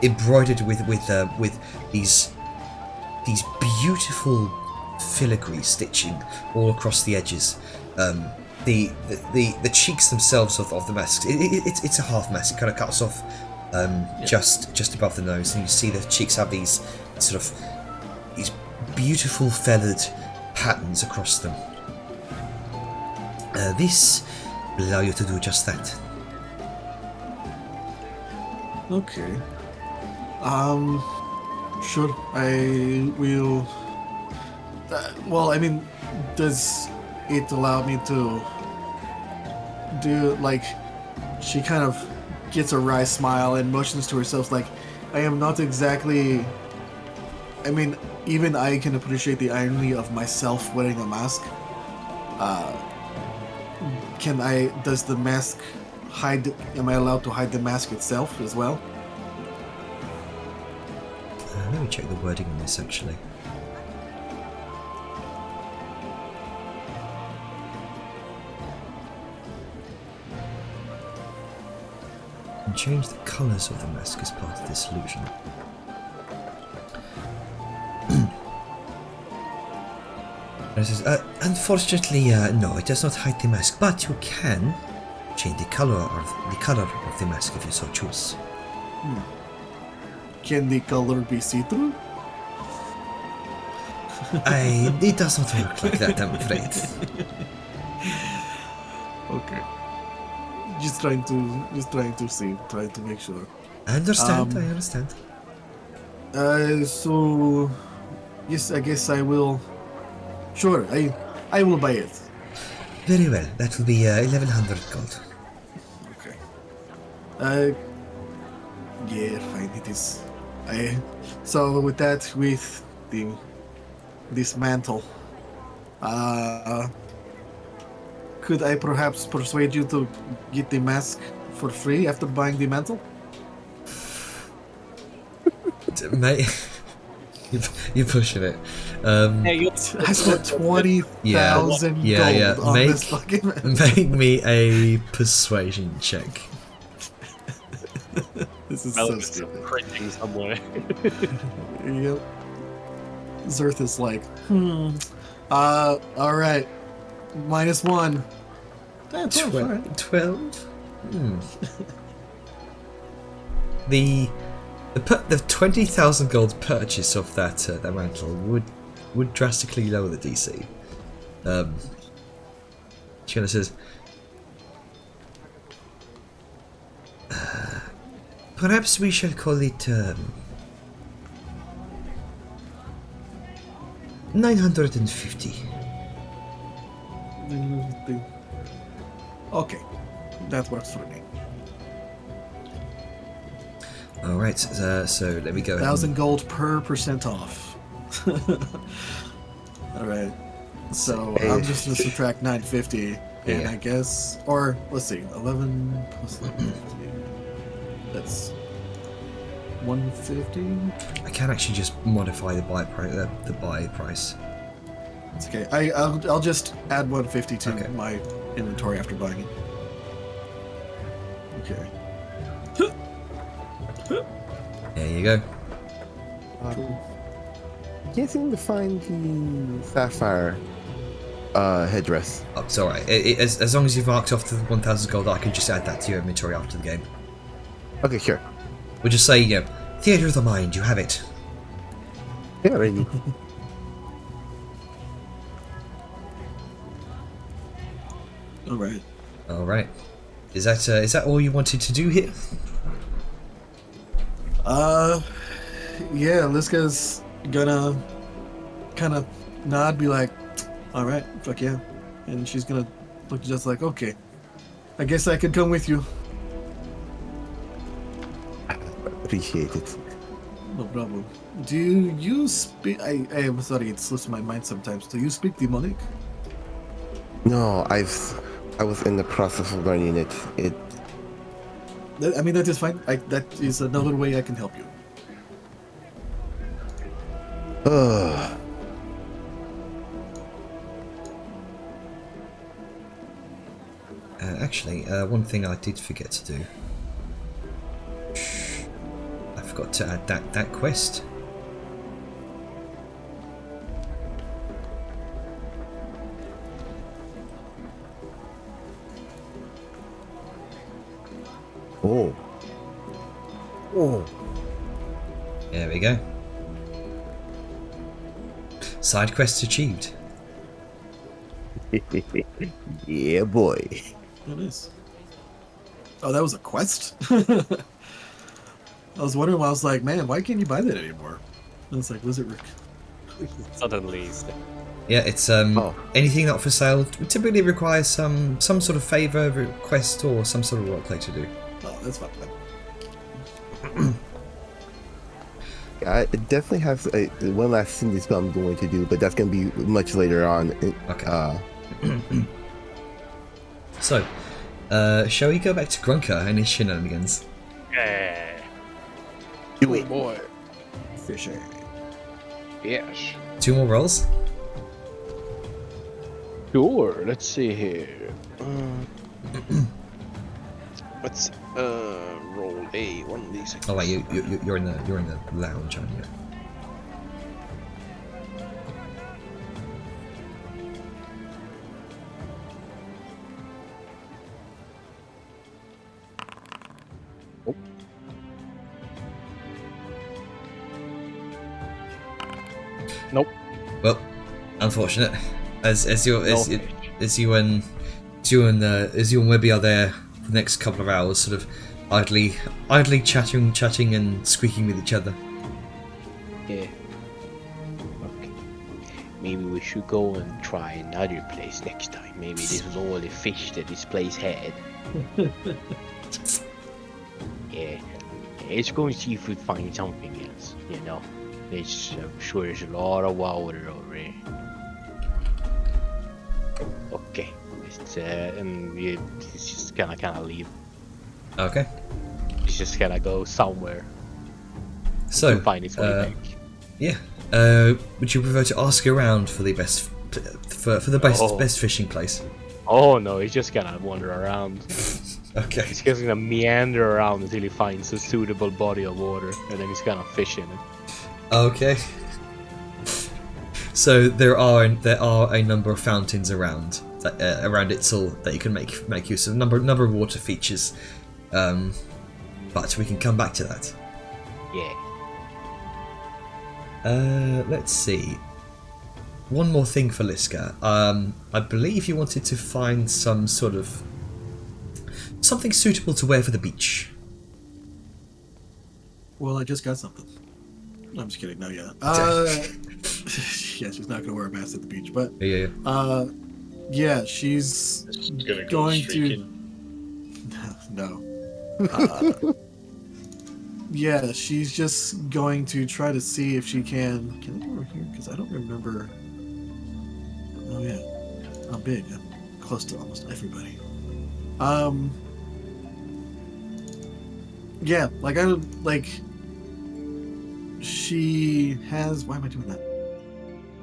embroidered with these beautiful filigree stitching all across the edges. The cheeks themselves of the mask, it's a half mask. It kind of cuts off just above the nose, and you see the cheeks have these sort of these beautiful feathered patterns across them. This will allow you to do just that. Okay. Sure. I will. Well, I mean, does it allow me to do, like, she kind of gets a wry smile and motions to herself like, I am not exactly, I mean, even I can appreciate the irony of myself wearing a mask. Does the mask hide, am I allowed to hide the mask itself as well? Let me check the wording on this actually. And change the colours of the mask as part of this illusion. And it says, unfortunately, no, it does not hide the mask, but you can change the color of the mask if you so choose. Can the color be see-through? It does not work like that, I'm afraid. Okay. Just trying to see, trying to make sure. I understand, I understand. So yes, I guess I will. Sure, I will buy it. Very well, that will be 1100 gold. Okay. Yeah, fine. It is. So with that, with this mantle, could I perhaps persuade you to get the mask for free after buying the mantle? Mate, you're pushing it. I spent 20,000 gold on this fucking mantle. Make me a persuasion check. This is Well, so it's stupid. printing somewhere. Yep. Zerth is like, alright. -1. 12, alright. 12? The 20,000 gold purchase of that mantle would drastically lower the DC. She kind of says, perhaps we shall call it 950. Okay, that works for me. All right, so let me go. 1,000 gold per % off. All right. So I'm just gonna subtract 950, and Yeah. I guess, or let's see, 11 plus 1150. That's 150. I can actually just modify the buy price. The buy price. It's okay. I'll just add 150 to Okay. my inventory after buying it. Okay. There you go. Can't seem to find the sapphire headdress. Oh, it's alright. As long as you've marked off the 1,000 gold, I can just add that to your inventory after the game. Okay, sure. We'll just say, Theatre of the Mind, you have it. Yeah, ready. All right. Alright. Is that all you wanted to do here? Yeah, Liska's gonna kind of nod, be like, all right, fuck yeah. And she's gonna look just like, okay, I guess I could come with you. Appreciate it. No problem. Do you speak, I'm sorry, it slips my mind sometimes. Do you speak demonic? No, I was in the process of learning it. I mean, that is fine. That is another way I can help you. Actually, one thing I did forget to do. I forgot to add that quest. Oh. There we go. Side quest achieved. Yeah, boy. It is. Oh, that was a quest? I was wondering why. I was like, man, why can't you buy that anymore? And it's like, Wizard Rick. Suddenly. Yeah, it's anything not for sale typically requires some sort of favor, request, or some sort of roleplay to do. Oh, that's fine. I definitely have one last thing spell I'm going to do, but that's going to be much later on. Okay. So, shall we go back to Grunker and his shenanigans? Yeah. Do it. Boy. Fishing. Yes. 2 more rolls? Sure. Let's see here. Let's roll a 1d6. Oh wait, you're in the lounge, aren't you? unfortunate. As you and Webby are there for the next couple of hours, sort of idly chatting and squeaking with each other. Yeah. Okay. Maybe we should go and try another place next time. Maybe this was all the fish that this place had. Yeah. Let's go and see if we find something else, you know. I'm sure there's a lot of water over there. Okay. And we just kind of leave. Okay. It's just gonna go somewhere. So to find its way back. Yeah. Would you prefer to ask around for the best best fishing place? Oh no, he's just gonna wander around. Okay. He's just gonna meander around until he finds a suitable body of water, and then he's gonna fish in it. Okay. So there are a number of fountains around Itzel that you can make use of. Number of water features, but we can come back to that. Yeah. Let's see. One more thing for Liska. I believe you wanted to find some sort of something suitable to wear for the beach. Well, I just got something. No, I'm just kidding. No, yeah. Yeah, she's not gonna wear a mask at the beach, but yeah, she's gonna go going streaking. No. Yeah, she's just going to try to see if she can I go over here? Because I don't remember. Oh yeah, I'm big. I'm close to almost everybody. Yeah, she has. Why am I doing that?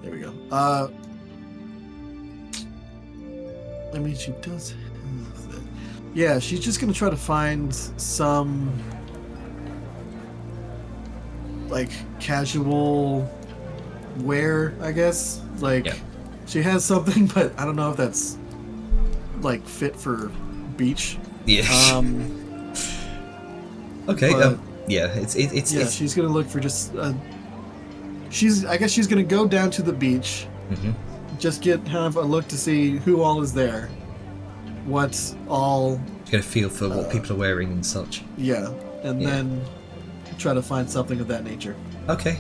There we go. I mean, she does have that. Yeah, she's just gonna try to find some casual wear, I guess. She has something, but I don't know if that's fit for beach. Yeah. Okay. But, yeah. It's she's gonna look for just. I guess she's gonna go down to the beach. Mm-hmm. Just get kind of a look to see who all is there. What's all. Get a feel for what people are wearing and such. Yeah, and then try to find something of that nature. Okay.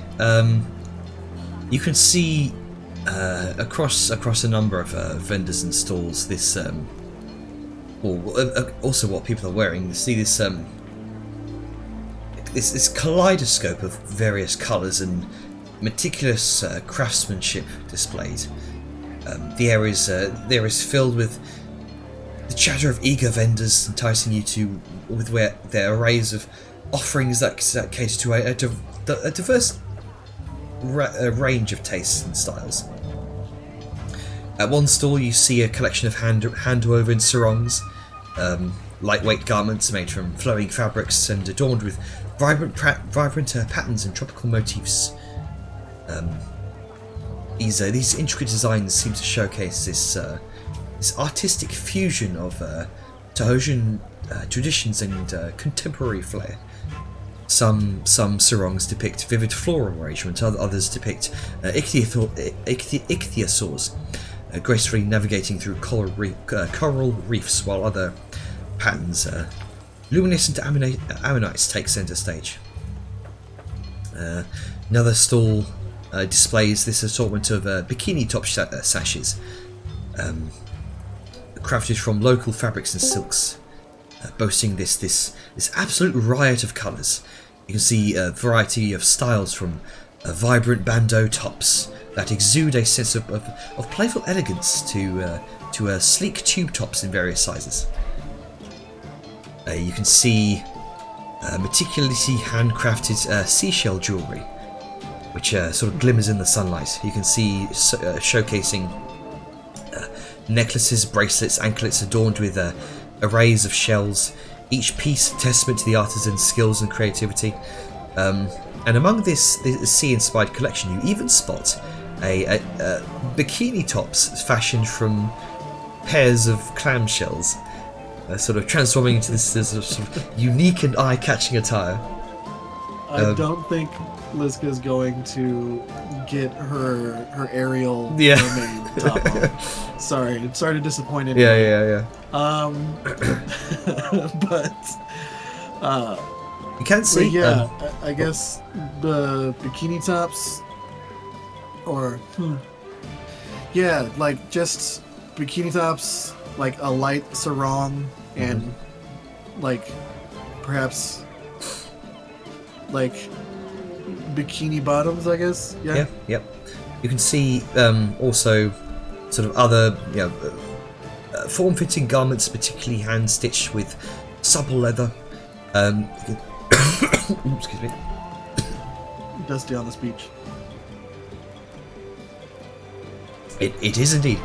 You can see across a number of vendors and stalls this also what people are wearing. You see this this kaleidoscope of various colours and meticulous craftsmanship displayed. The area is filled with the chatter of eager vendors, enticing you with their arrays of offerings that cater to a diverse range of tastes and styles. At one stall, you see a collection of hand-woven sarongs, lightweight garments made from flowing fabrics and adorned with vibrant patterns and tropical motifs. These intricate designs seem to showcase this artistic fusion of Tahosian traditions and contemporary flair. Some sarongs depict vivid floral arrangement, others depict ichthyosaurs gracefully navigating through coral reefs, while other patterns, luminescent ammonites, take centre stage. Another stall displays this assortment of bikini top sashes, crafted from local fabrics and silks, boasting this absolute riot of colours. You can see a variety of styles, from vibrant bandeau tops that exude a sense of playful elegance to sleek tube tops in various sizes. You can see meticulously handcrafted seashell jewellery, which sort of glimmers in the sunlight. You can see showcasing necklaces, bracelets, anklets adorned with arrays of shells, each piece a testament to the artisan's skills and creativity. And among this sea-inspired collection, you even spot a bikini tops fashioned from pairs of clamshells, sort of transforming into this sort of unique and eye-catching attire. I don't think Liska's going to get her aerial Yeah. mermaid top off. Sorry to disappoint anyone. Yeah. But You can see. yeah, I guess the bikini tops, or yeah, like just bikini tops, like a light sarong, and like perhaps like bikini bottoms, I guess. Yeah. Yep. You can see also sort of other form-fitting garments, particularly hand-stitched with supple leather. Excuse me. Dusty on this beach. It is indeed.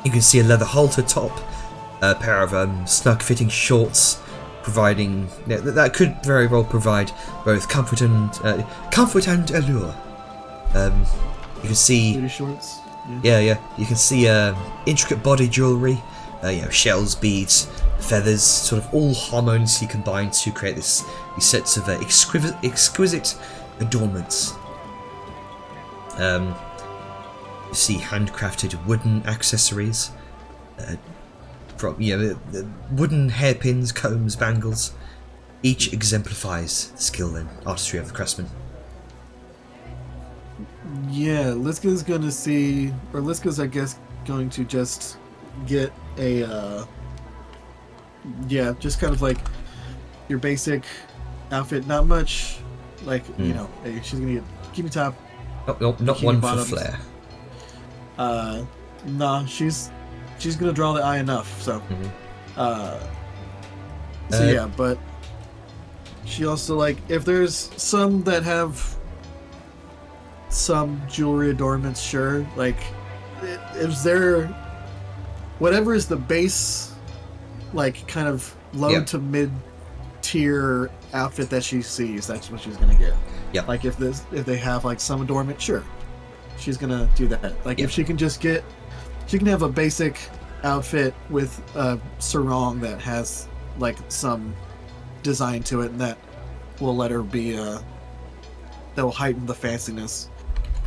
You can see a leather halter top, a pair of snug-fitting shorts, providing that could very well provide both comfort and allure. You can see. Booty shorts. Yeah. You can see intricate body jewellery, shells, beads, feathers, sort of all harmoniously combined to create these sets of exquisite adornments. You see handcrafted wooden accessories, from the wooden hairpins, combs, bangles. Each exemplifies the skill and artistry of the craftsman. Yeah, Liska's gonna see, or Liska's, I guess, going to just get a, just kind of like your basic outfit, not much, like, she's gonna get bikini top. Not one bottoms. For flair. Nah, she's gonna draw the eye enough, so. But she also, like, if there's some that have some jewelry adornments, sure, like, is there whatever is the base, like, kind of low to mid tier outfit that she sees, that's what she's gonna get. Yeah. Like, if they have like some adornment, sure, she's gonna do that. Like, if she can have a basic outfit with a sarong that has like some design to it, and that will let her be that will heighten the fanciness.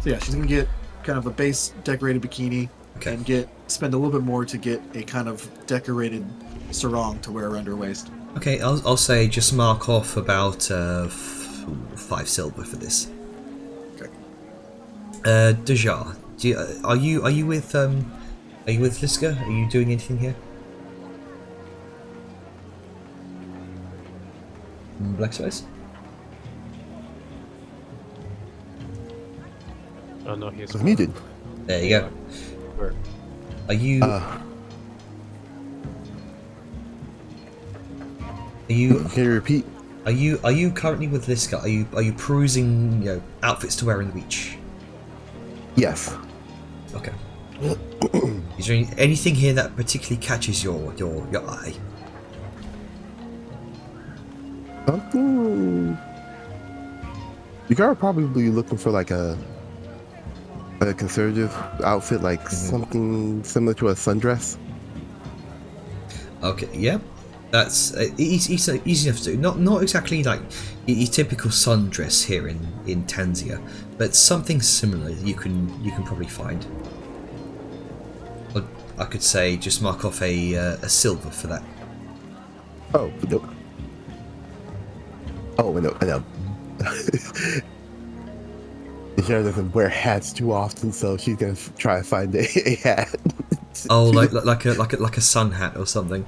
So yeah, she's gonna get kind of a base decorated bikini, and spend a little bit more to get a kind of decorated sarong to wear around her waist. Okay, I'll say just mark off about 5 silver for this. Okay. Dejar, are you with Liska? Are you doing anything here? Black Spice? Oh no, he's muted. There you go. Where? Are you? Can you repeat? Are you currently with Liska? Are you perusing outfits to wear in the beach? Yes. Okay. Is there anything here that particularly catches your eye? Something. You guys are probably looking for like a conservative outfit, like something similar to a sundress. Okay. Yeah. That's easy enough to do. Not exactly like your typical sundress here in Tanzania, but something similar you can probably find. I could say just mark off a silver for that. Oh no. Oh, I know. Sharon doesn't wear hats too often, so she's gonna try to find a hat. Oh, like a sun hat or something.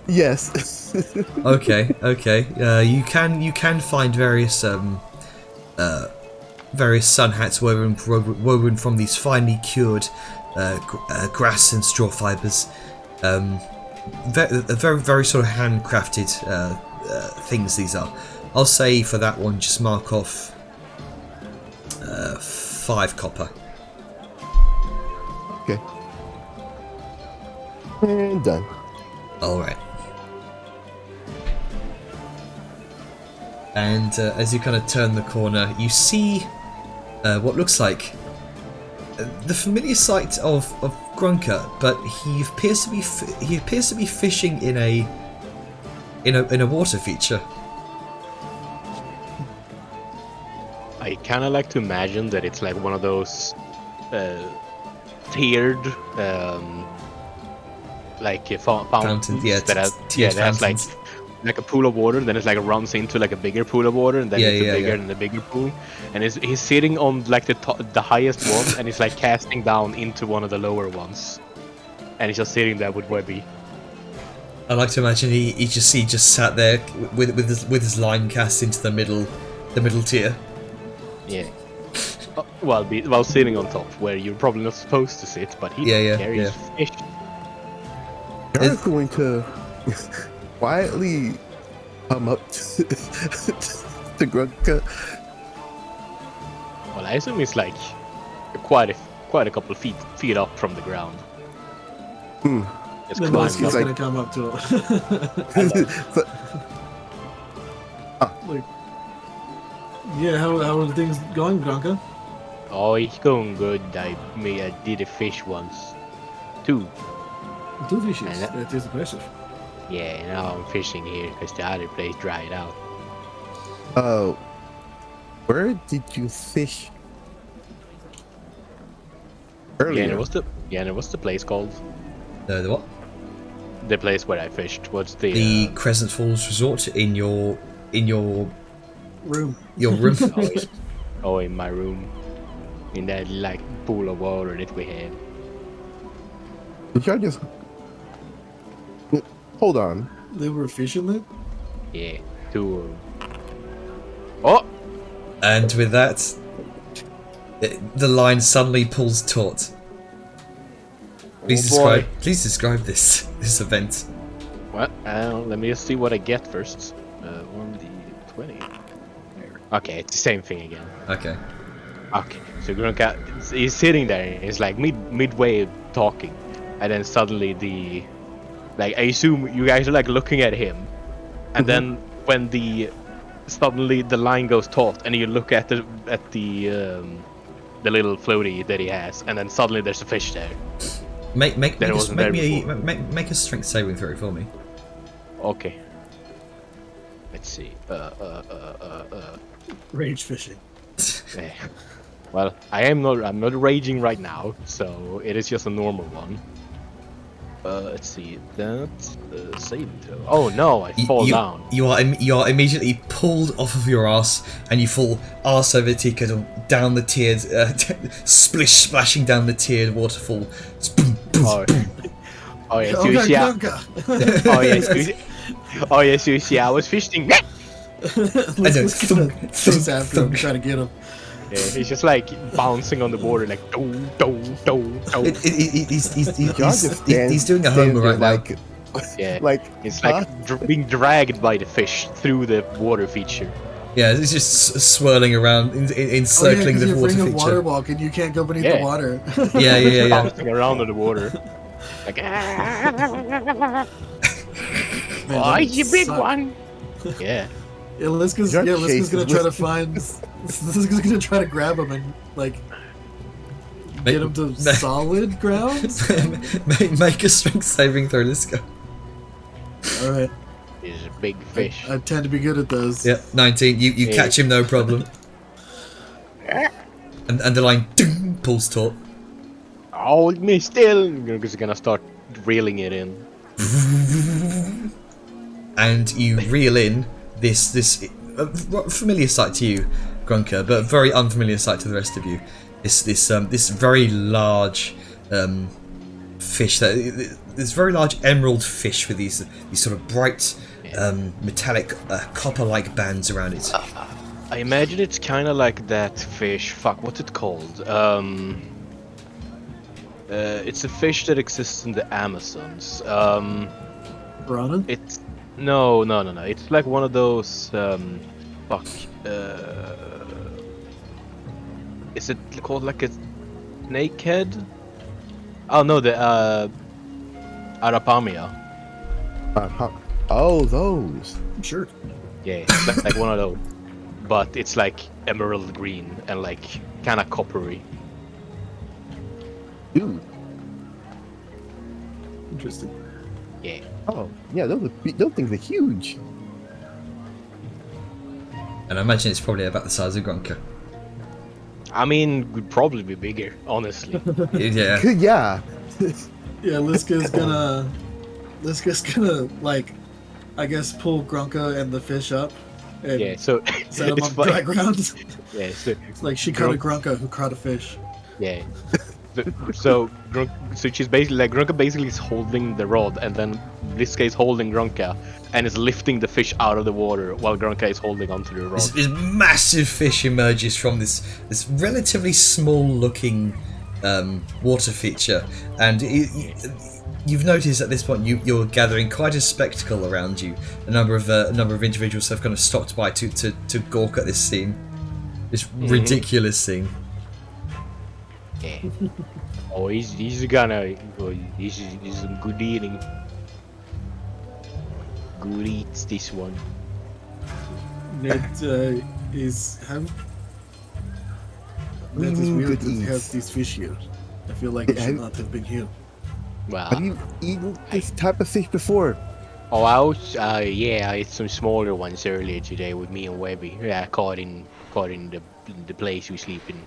Yes. Okay. You can find various sun hats woven from these finely cured grass and straw fibers. Very sort of handcrafted things these are. I'll say for that one, just mark off 5 copper. Okay. And done. Alright. And as you kind of turn the corner, you see what looks like the familiar sight of Grunker, but he appears to be fishing in a water feature. kind of like to imagine that it's like one of those tiered fountains Yeah, that has tiered that has fountains. like a pool of water, then it's like it runs into like a bigger pool of water, and then Yeah, it's yeah, bigger yeah. than the bigger pool, and he's sitting on like the highest one, and he's like casting down into one of the lower ones, and he's just sitting there with Webby. I like to imagine he just sat there with his line cast into the middle tier. Yeah. While sitting on top, where you're probably not supposed to sit, but he Yeah, doesn't care, he's fish. You're going to quietly come up to Grunka. Well, I assume he's like quite a couple of feet up from the ground. Just The climbing Muski's up. gonna come up to him. Like, yeah, how are things going, Gronka? Oh, it's going good. I did a fish once. 2. 2 fishes. I know. That is impressive. Yeah, now I'm fishing here because the other place dried out. Where did you fish earlier? What's the place called? The what? The place where I fished. What's The Crescent Falls Resort in your Room. room. in my room, in that like pool of water that we had. Did y'all just hold on? They were fishing there? Yeah, 2 of them. Oh, And with that, the line suddenly pulls taut. Please boy. describe this event. What? Let me just see what I get first. 1d20. Okay, it's the same thing again. Okay. Okay, so Grunka, he's sitting there. He's like midway talking, and then suddenly I assume you guys are like looking at him, and then when suddenly the line goes taut, and you look at the little floaty that he has, and then suddenly there's a fish there. Make wasn't a strength saving throw for me. Okay. Let's see. Rage fishing. Eh. Well, I'm not raging right now, so it is just a normal one. Let's see. That's saving throw. Oh no, I fall down. You are immediately pulled off of your ass, and you fall arse over tika down the tiered, splashing down the tiered waterfall. Boom, boom, Oh, boom. oh yeah, Okay, Sushi. Gronka. Oh yeah, Sushi. Oh yeah, Sushi. I was fishing. Let's chase after him, try to get him. Yeah, he's just like bouncing on the border, like do do do do. He's doing a homer right now. like, Yeah, like it's like being dragged by the fish through the water feature. Yeah, it's just swirling around, encircling the water You're water feature. walking, you can't go beneath Yeah. the water. Yeah. Bouncing around on the water. Like, Man, oh, that you big suck. one. Yeah. Yeah, Liska's You're gonna chasing try to Liska. find. Liska's gonna try to grab him and like get him to solid ground. Make a strength saving throw. Let's go. All right, He's a big fish. I tend to be good at those. Yeah, 19. You Yeah. catch him, no problem. And the line pulls taut. Hold me still. I'm just gonna start reeling it in. And you reel in this familiar sight to you, Grunka, but very unfamiliar sight to the rest of you. This very large fish, this very large emerald fish with these sort of bright metallic copper-like bands around it. I imagine it's kind of like that fish. Fuck, what's it called? It's a fish that exists in the Amazons. Piranha? It's no. It's like one of those. Is it called like a snakehead? Oh no, the Arapamia. Oh, those. Sure. Yeah, like one of those. But it's like emerald green and like kind of coppery. Dude. Interesting. Yeah. Oh, yeah, those things are huge. And I imagine it's probably about the size of Grunka. I mean, would probably be bigger, honestly. Yeah. Yeah. Yeah, Liska's gonna like, I guess, pull Grunka and the fish up and Yeah, so set them it's on dry funny. ground. Yeah, so It's like she caught a Grunka who caught a fish. yeah. So she's basically like Grunka basically is holding the rod, and then Liska is holding Grunka and is lifting the fish out of the water while Grunka is holding onto the rod. This massive fish emerges from this relatively small looking water feature, and you've noticed at this point you're gathering quite a spectacle around you. A number of individuals have kind of stopped by to gawk at this scene, this ridiculous scene. Yeah. Oh, he's gonna. He's good eating. Good eats this one. It is how. That is weird Good that it has eats. these fish here. I feel like it should not have been here. Well, Have you eaten this type of fish before? oh, I was. Yeah, I ate some smaller ones earlier today with me and Webby. Yeah, caught in the place we sleep in.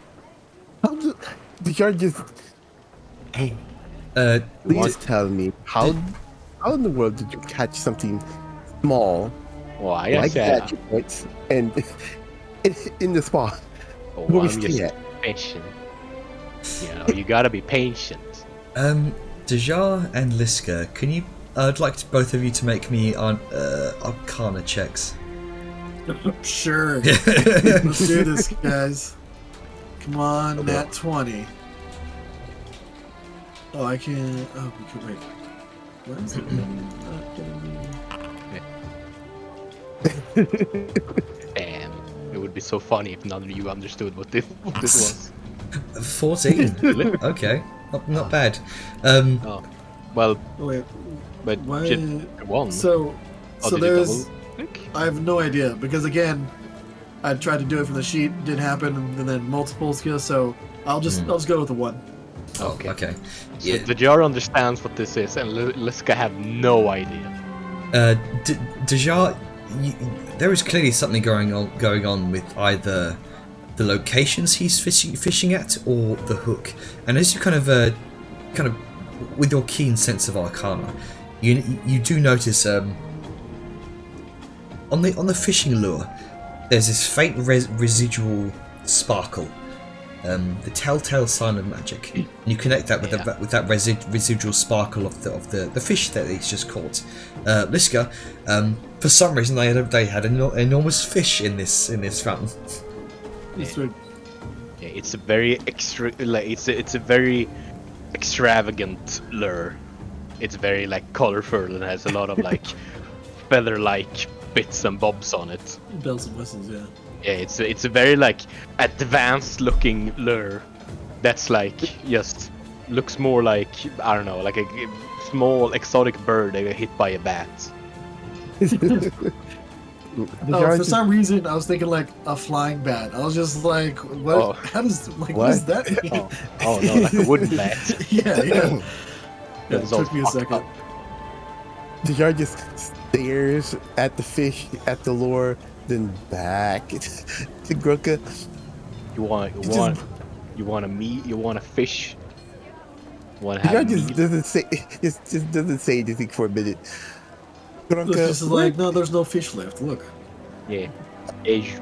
How do you just please tell me how in the world did you catch something small Oh, I like guess. that, right? And in the spot? Oh, What we I'm stay just at? patient. You know, you gotta be patient. Dejar and Liska, can you? I'd like both of you to make me on Arcana checks. Sure. Let's do this, guys. Come on, nat 20. Oh, I can't. Oh, we can wait. What is it? Damn, it would be so funny if none of you understood what this was. 14. Okay, not bad. Oh, well, Oh, wait. but Why? just one. So Oh, so did you there's. double click? I have no idea because again, I tried to do it from the sheet, didn't happen, and then multiple skills. So I'll just go with the one. Okay. Okay. So Yeah. the jar understands what this is, and Liska have no idea. Dejar, there is clearly something going on with either the locations he's fishing at or the hook. And as you kind of with your keen sense of Arcana, you do notice on the fishing lure, there's this faint residual sparkle, the telltale sign of magic. And you connect that with that residual sparkle of the fish that he's just caught. Liska, for some reason they had an enormous fish in this fountain. This would- Yeah, it's a very it's a very extravagant lure. It's very like colorful and has a lot of like feather-like bits and bobs on it. bells and whistles, yeah. Yeah, it's a very like advanced looking lure. That's like just looks more like I don't know, like a small exotic bird that got hit by a bat. Oh, for some reason I was thinking like a flying bat. I was just like, what? Oh. How does what does that mean? Oh no, like a wooden bat. Yeah. Yeah, it It's all took me a fucked second. up. The jar just stares at the fish, at the lure, then back to Grunka. You want a meat? You want a fish? You want to The jar have just meat? doesn't say just doesn't say anything for a minute. Grunka, It's just like, no, there's no fish left. Look. Yeah. Hey,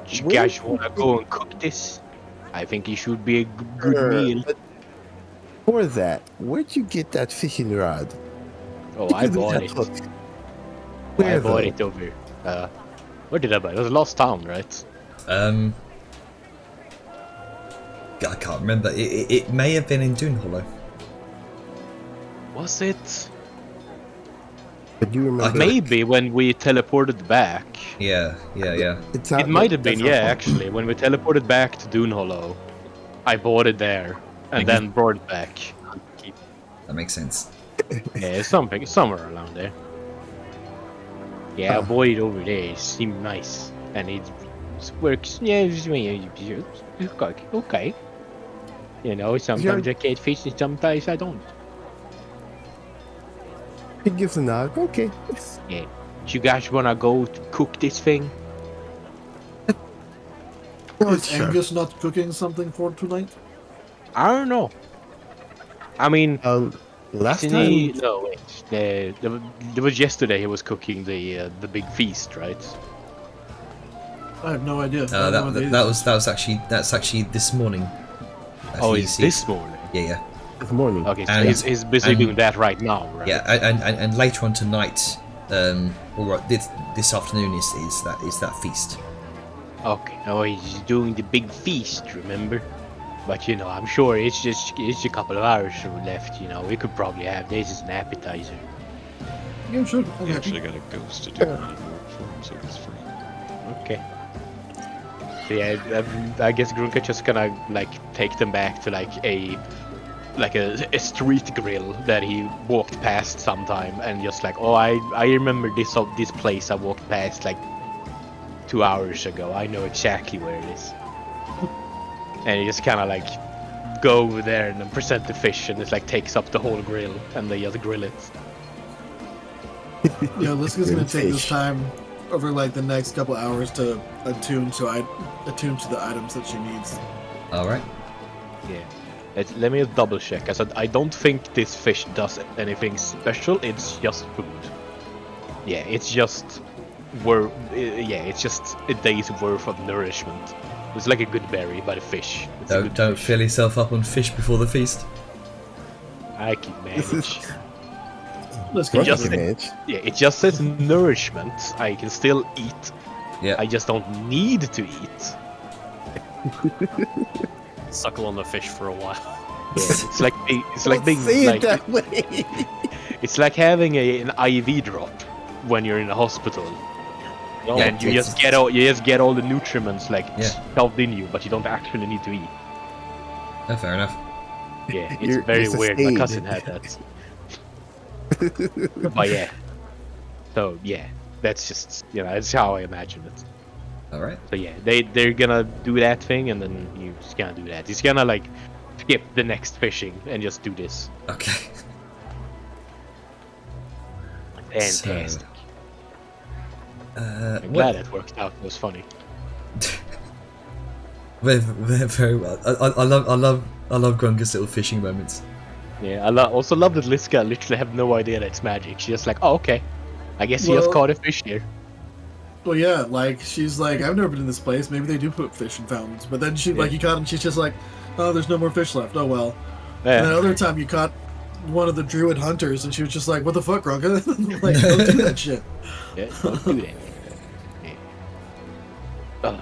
you guys want to go and cook this? I think it should be a good Sure, meal. but for that, where'd you get that fishing rod? Oh, I bought it. Where I bought though? it over. Where did I buy it? It was Lost Town, right? I can't remember. It may have been in Dune Hollow. Was it? But you remember? Maybe when we teleported back. Yeah. It's not, It might have been, that's not yeah, fun. actually. When we teleported back to Dune Hollow, I bought it there and then brought it back. That makes sense. Yeah, it's somewhere around there. Yeah, I bought it over there. It seemed nice, and it works. Yeah, okay. You know, sometimes I get fish and sometimes I don't. He gives a nod. Okay. Yeah. You guys wanna go to cook this thing? Is Sure. Angus not cooking something for tonight? I don't know. I mean, Last isn't time, he? No, wait. There was yesterday he was cooking the big feast, right? I have no idea. I don't know what it is. That's actually this morning. Oh, it's this morning. Yeah. this morning. Okay, so And- he's busy and- doing that right now, right? Yeah, and later on tonight, or this afternoon is that feast. Okay. Oh, he's doing the big feast, remember? But you know, I'm sure it's a couple of hours left. You know, we could probably have this as an appetizer. Yeah, sure. He Okay. actually got a ghost to do any work for him, so he's free. Okay. So yeah, I guess Grunka just gonna like take them back to like a street grill that he walked past sometime, and just like, oh, I remember this place I walked past like 2 hours ago. I know exactly where it is. And he just kind of like go over there and then present the fish, and it like takes up the whole grill, and they just grill it. Yeah, Liska's gonna take this Fish. time over like the next couple hours to attune to the items that she needs. All right. Yeah. Let me double check. I said I don't think this fish does anything special. It's just food. Yeah, it's just it's just a day's worth of nourishment. It's like a good berry, but a fish. It's a good Don't fish. fill yourself up on fish before the feast. I can manage. Liska, What just- is it? Yeah, it just says nourishment. I can still eat. Yeah. I just don't need to eat. Suckle on the fish for a while. It's like Don't being say like it that way. it's like having an IV drop when you're in the hospital. Yeah, And you it's- just get all the nutriments like Yeah. shoved in you, but you don't actually need to eat. Oh, fair enough. Yeah, it's You're very weird. My sustained. cousin had that. But yeah. So yeah, that's just that's how I imagine it. All right. So yeah, they're gonna do that thing, and then you just gonna do that. He's gonna like skip the next fishing and just do this. Okay. Fantastic. I'm Well, glad it worked out. It was funny. very well. I love Grunga's little fishing moments. Yeah, I also love that Liska literally have no idea that it's magic. She's just like, oh okay, I guess he has Well- caught a fish here. Well, yeah, like she's like, I've never been in this place. Maybe they do put fish in fountains, but then like you caught him. She's just like, oh, there's no more fish left. Oh well. And Yeah. another time you caught one of the druid hunters, and she was just like, what the fuck, Grunka? Like, don't do that shit. Yeah, don't do that. Yeah.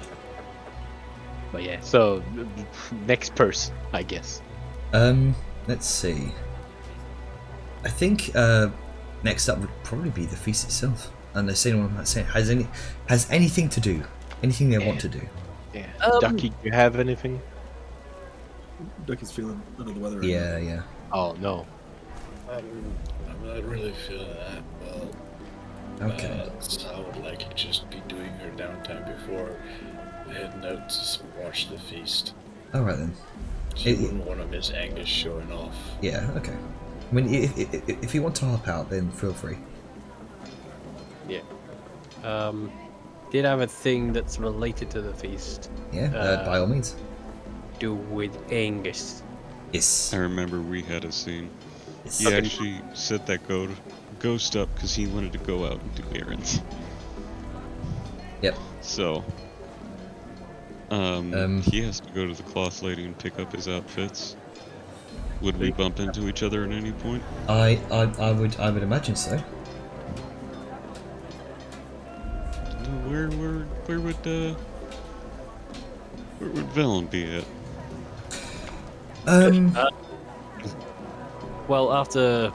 But yeah, so next person, I guess. Let's see. I think next up would probably be the feast itself, unless anyone has anything to do, anything they want to do. Yeah. Ducky, do you have anything? Ducky's feeling under the weather. Right Yeah, yeah. Oh no. I'm not really feeling that well. Okay. So I would like to just be doing her downtime before heading out to watch the feast. All right then. She It- wouldn't want to miss Angus showing off. Yeah. Okay. I mean, if you want to hop out, then feel free. Did have a thing that's related to the feast. Yeah. By all means. Do with Angus. Yes. I remember we had a scene. Yes. He actually set that ghost up because he wanted to go out and do errands. Yep. So, he has to go to the cloth lady and pick up his outfits. Would we bump into each other at any point? I would imagine so. Where would Velen be at? Well, after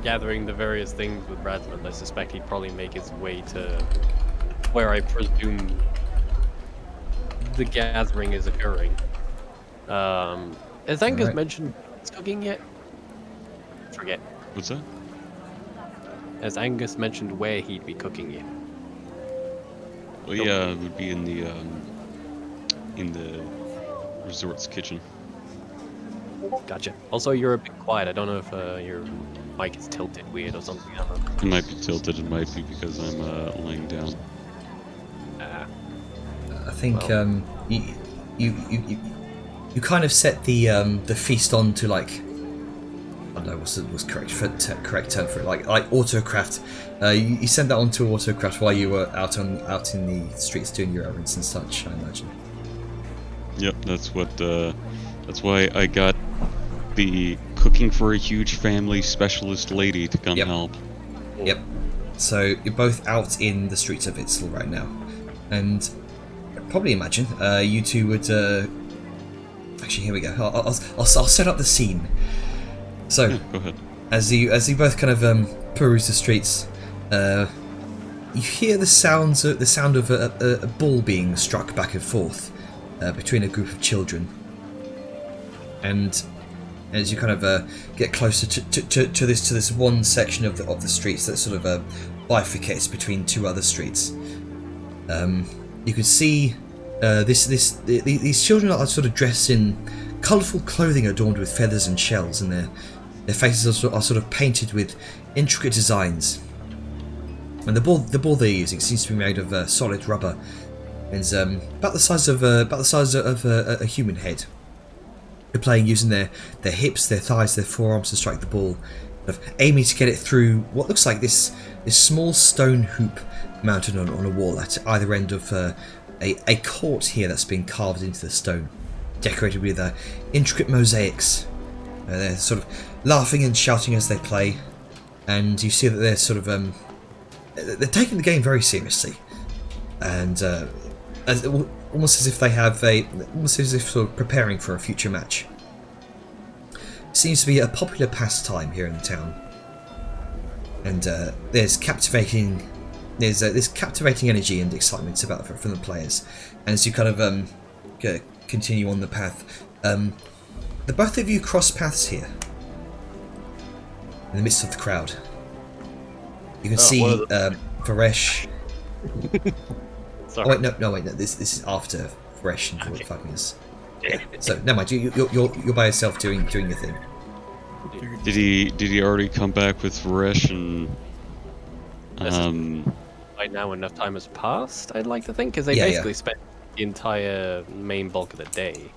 gathering the various things with Radmond, I suspect he'd probably make his way to where I presume the gathering is occurring. Has Angus Alright. mentioned it's cooking yet? Forget. What's that? Has Angus mentioned where he'd be cooking yet? Well, yeah, it would be in the resort's kitchen. Gotcha. Also, you're a bit quiet. I don't know if your mic is tilted weird or something. I don't know. It might be tilted. It might be because I'm laying down. Ah, I think Well. you kind of set the feast on to like, I don't know what's correct term for it, like autocraft. You sent that on to autocraft while you were out in the streets doing your errands and such, I imagine. Yep, that's why I got the cooking for a huge family specialist lady to come help. Yep. So you're both out in the streets of Itzel right now, and I'd probably imagine you two would. Actually, here we go. I'll set up the scene. So, go ahead. As you both kind of peruse the streets, you hear the sound of a ball being struck back and forth between a group of children, and as you kind of get closer to this one section of the streets that sort of bifurcates between two other streets, you can see these children are sort of dressed in colourful clothing adorned with feathers and shells, and their faces are sort of painted with intricate designs. And the ball they're using seems to be made of solid rubber, and is about the size of a human head. They're playing using their hips, their thighs, their forearms to strike the ball, aiming to get it through what looks like this small stone hoop mounted on a wall at either end of a court here that's been carved into the stone, decorated with intricate mosaics. They're sort of laughing and shouting as they play, and you see that they're sort of they're taking the game very seriously, and almost as if they have almost as if sort of preparing for a future match. It seems to be a popular pastime here in the town, and there's captivating energy and excitement about it from the players. And as you kind of continue on the path, the both of you cross paths here in the midst of the crowd. You can see Varesh. Sorry. Oh wait, no, this is after Varesh and Okay. fucking is. Yeah. So never mind. You're by yourself doing your thing. Did he already come back with Varesh and By now, enough time has passed, I'd like to think, because they Yeah, basically spent the entire main bulk of the day.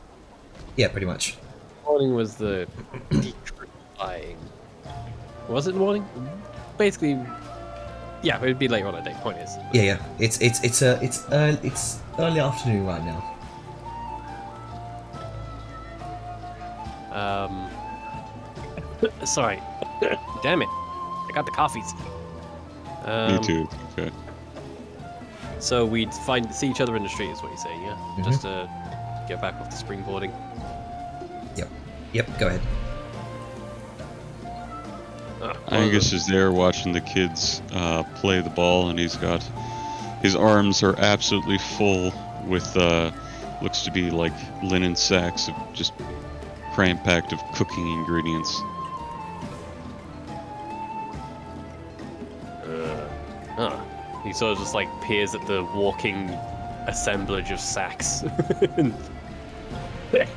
Yeah, pretty much. Morning was the decryptifying. Was it morning? Basically, yeah, it would be later on in the day. Point is. Yeah. It's early afternoon right now. Sorry. Damn it. I got the coffees. me too? Okay. So we'd see each other in the street, is what you're saying, yeah? Mhm. Just to get back off the springboarding. Yep. Go ahead. Angus is there watching the kids play the ball, and his arms are absolutely full with looks to be like linen sacks of just cram-packed of cooking ingredients. He sort of just like peers at the walking assemblage of sacks. And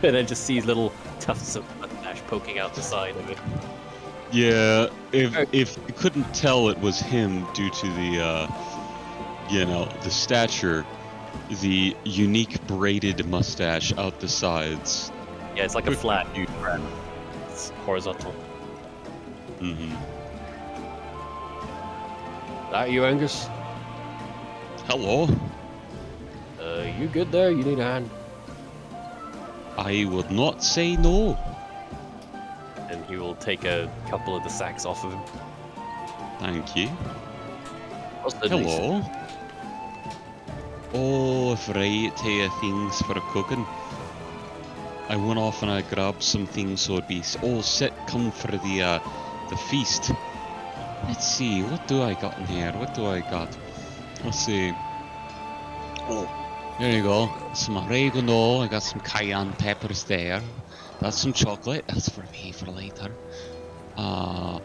then just sees little tufts of mustache poking out the side of it. Yeah, if you couldn't tell it was him due to the the stature, the unique braided mustache out the sides. Yeah, it's like a flat dude brand. It's horizontal. Mm-hmm. That you, Angus? Hello. You good there? You need a hand? I would not say no. And he will take a couple of the sacks off of him. Thank you. What's the Hello. Oh, variety of things for cooking. I went off and I grabbed some things so it'd be all set come for the feast. Let's see, what do I got in here? What do I got? Let's see. Oh, there you go. Some oregano. I got some cayenne peppers there. That's some chocolate. That's for me for later. I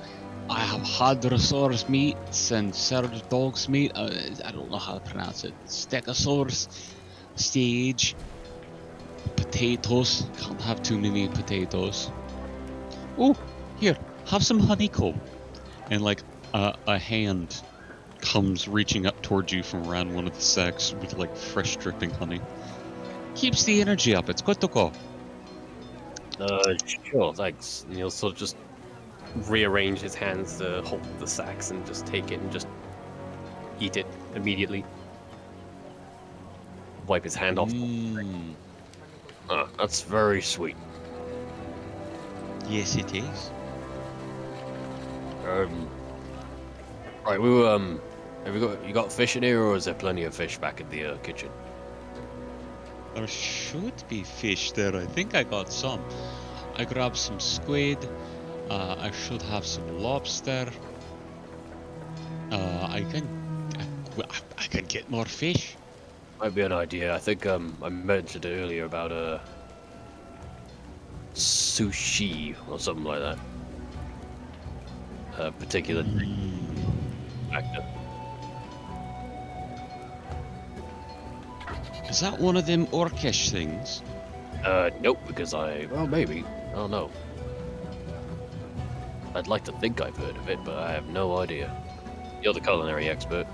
have hadrosaurus meats and served dog's meat. I don't know how to pronounce it. Stegosaurus, stage, potatoes. Can't have too many potatoes. Oh, here, have some honeycomb. And like a hand comes reaching up towards you from around one of the sacks with like fresh dripping honey. Keeps the energy up. It's good to go. Sure, thanks. And he'll sort of just rearrange his hands to hold the sacks and just take it and just eat it immediately. Wipe his hand off. Mm. That's very sweet. Yes, it is. Right, we were, have you got fish in here, or is there plenty of fish back at the kitchen? There should be fish there. I think I got some. I grabbed some squid. I should have some lobster. I can get more fish. Might be an idea. I think I mentioned it earlier about sushi or something like that. A particular factor. Is that one of them orcish things? Nope, because well, maybe. I don't know. I'd like to think I've heard of it, but I have no idea. You're the culinary expert.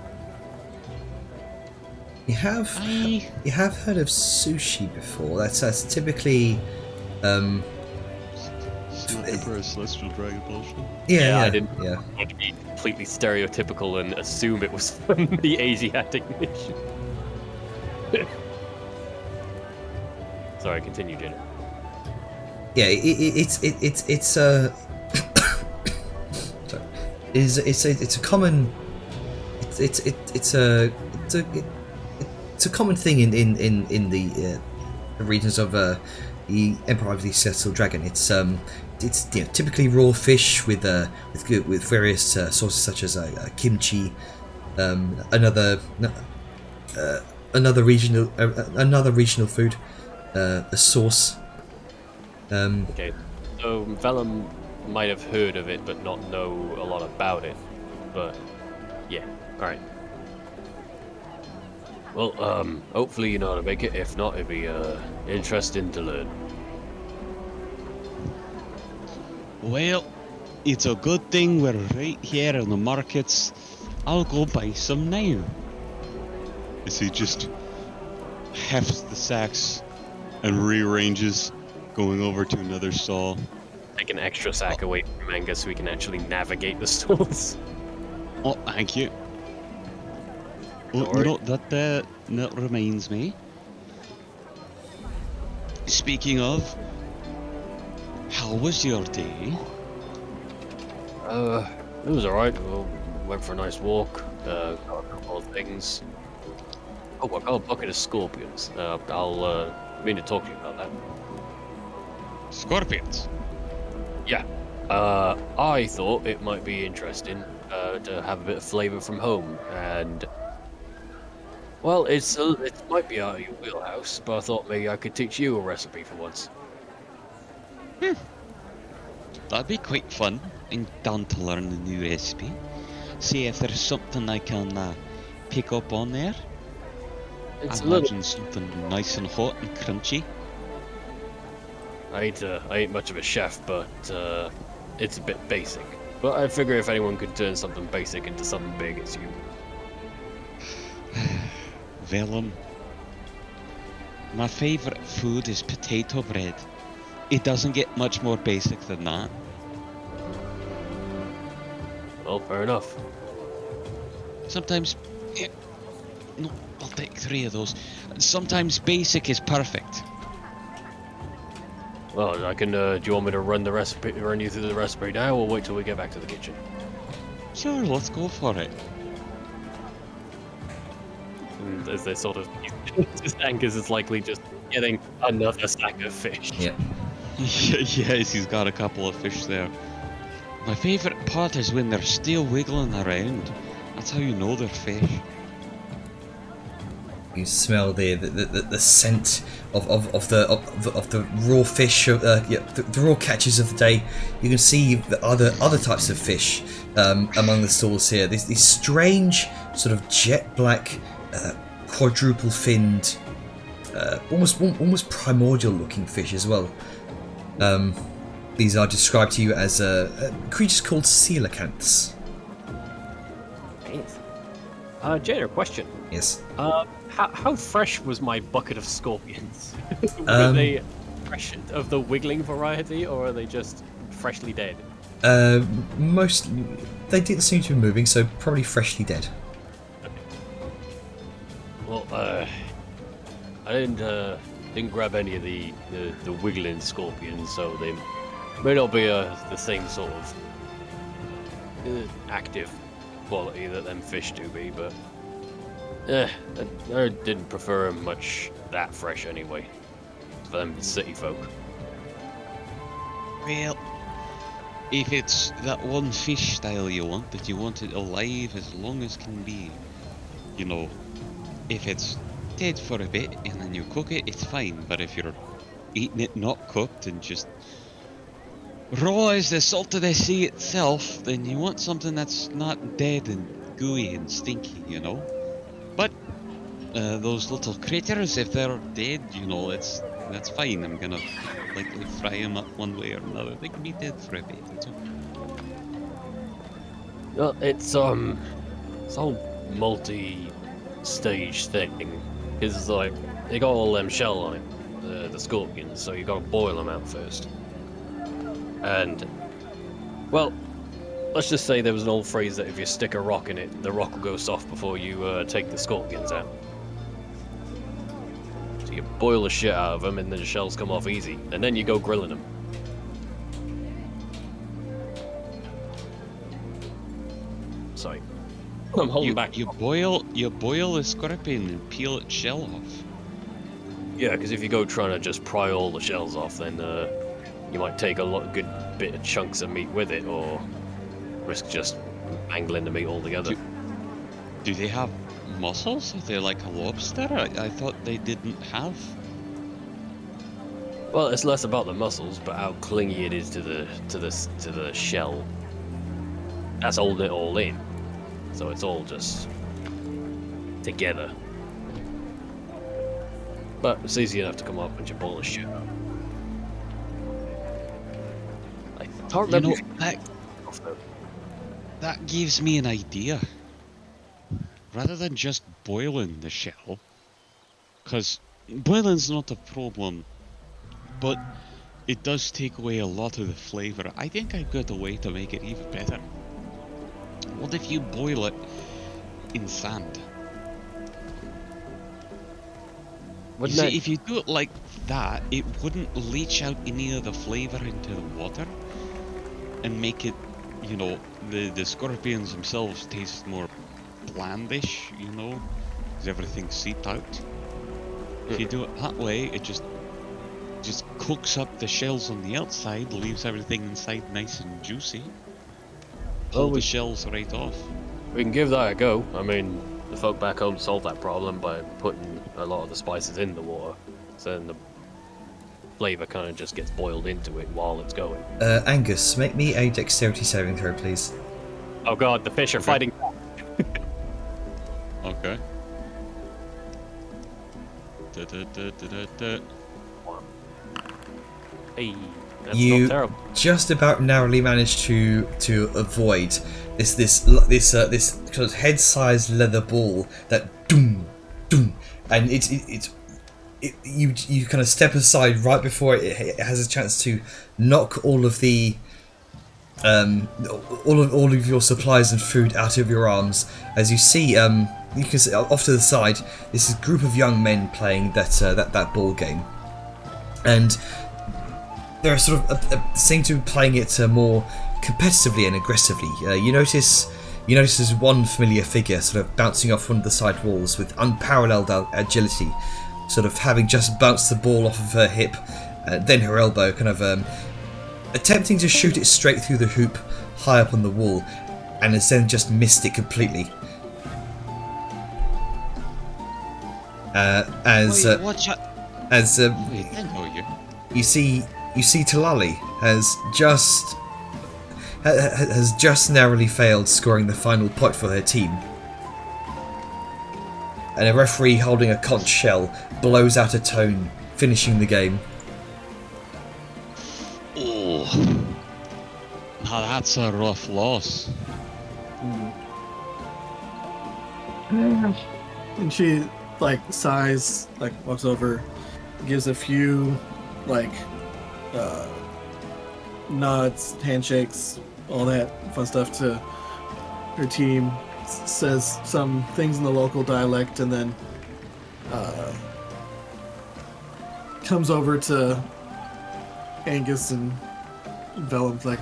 You have heard of sushi before. That's typically Emperor Celestial Dragon bullshit. yeah, I didn't yeah. want to be completely stereotypical and assume it was from the Asiatic nation. Sorry, continue, Jenna. Yeah, it's sorry. It's a common it's a common thing in the regions of the Empire of the Celestial Dragon. It's typically raw fish with various sources such as kimchi, another regional food, a sauce. Okay, so Vellum might have heard of it but not know a lot about it. But yeah, alright. Well, hopefully you know how to make it. If not, it'd be interesting to learn. Well, it's a good thing we're right here in the markets. I'll go buy some now. As he just hefts the sacks and rearranges, going over to another stall. Take an extra sack away from Angus so we can actually navigate the stalls. Oh, thank you. Oh, you know, that reminds me. Speaking of, how was your day? It was alright. We went for a nice walk. Got a couple of things. Oh, I got a bucket of scorpions. I'll mean to talk to you about that. Scorpions? Yeah. I thought it might be interesting to have a bit of flavour from home, and well, it might be out of your wheelhouse, but I thought maybe I could teach you a recipe for once. That'd be quite fun and down to learn a new recipe. See if there's something I can pick up on there. It's I a little. imagine something nice and hot and crunchy. I ain't much of a chef, but it's a bit basic. But I figure if anyone could turn something basic into something big, it's you. Vellum. My favourite food is potato bread. It doesn't get much more basic than that. Well, fair enough. Sometimes... Yeah, no, I'll take 3 of those. Sometimes basic is perfect. Well, I can. Do you want me to run you through the recipe now, or wait till we get back to the kitchen? Sure, let's go for it. And as they sort of, Angus is likely just getting another sack of fish. Yeah. Yes, he's got a couple of fish there. My favourite part is when they're still wiggling around. That's how you know they're fish. You smell the scent of the raw fish, the raw catches of the day. You can see the other types of fish among the stalls here. These strange sort of jet black, quadruple finned, almost primordial looking fish as well. These are described to you as creatures called coelacanths. Jada, question. Yes. How fresh was my bucket of scorpions? Were Um, they fresh of the wiggling variety, or are they just freshly dead? Most they didn't seem to be moving, so probably freshly dead. Well, I didn't grab any of the wiggling scorpions, so they may not be the same sort of active quality that them fish do be, but I didn't prefer 'em much that fresh anyway. For them city folk. Well, if it's that one fish style you want, that you want it alive as long as can be, you know, if it's dead for a bit and then you cook it, it's fine. But if you're eating it not cooked and just raw as the salt of the sea itself, then you want something that's not dead and gooey and stinky, you know? But those little critters, if they're dead, you know, that's fine. I'm gonna likely fry them up one way or another. They can be dead for a bit. It's okay. Well, it's all multi-stage thing. It's like they got all them shell on it, the scorpions. So you gotta boil them out first. And well, let's just say there was an old phrase that if you stick a rock in it, the rock will go soft before you take the scorpions out. So you boil the shit out of them, and then the shells come off easy, and then you go grilling them. Sorry, I'm holding back. You boil the scorpion and peel its shell off. Yeah, because if you go trying to just pry all the shells off, then you might take a good bit of chunks of meat with it, or risk just mangling the meat altogether. Do they have muscles? Are they like a lobster? I thought they didn't have. Well, it's less about the muscles, but how clingy it is to the shell. That's holding it all in, so it's all just together. But it's easy enough to come up and you boil the shit out. I can't remember. You know, that gives me an idea. Rather than just boiling the shell, because boiling's not a problem, but it does take away a lot of the flavour. I think I've got a way to make it even better. What if you boil it in sand? You see, if you do it like that, it wouldn't leach out any of the flavour into the water and make it, you know, the scorpions themselves taste more blandish, you know, because everything's seeped out. If you do it that way, it just cooks up the shells on the outside, leaves everything inside nice and juicy. Pull the shells right off. We can give that a go. I mean, the folk back home solved that problem by putting a lot of the spices in the water, so then the flavour kind of just gets boiled into it while it's going. Angus, make me a dexterity saving throw, please. Oh god, the fish are fighting. Okay. Hey, that's You not terrible. just about narrowly managed to avoid this kind of head-sized leather ball that doom, and you kind of step aside right before it has a chance to knock all of the all of your supplies and food out of your arms. As you see, you can see off to the side, this is a group of young men playing that ball game, and they're sort of seem to be playing it more competitively and aggressively. You notice there's one familiar figure sort of bouncing off one of the side walls with unparalleled agility, sort of having just bounced the ball off of her hip, then her elbow, kind of attempting to shoot it straight through the hoop high up on the wall, and has then just missed it completely. Wait, watch out. Wait, I know you. You see Talali has just narrowly failed scoring the final point for her team. And a referee holding a conch shell blows out a tone, finishing the game. Oh, now that's a rough loss. And she like sighs, like walks over, gives a few like nods, handshakes, all that fun stuff to her team. Says some things in the local dialect, and then comes over to Angus and Vellum's like,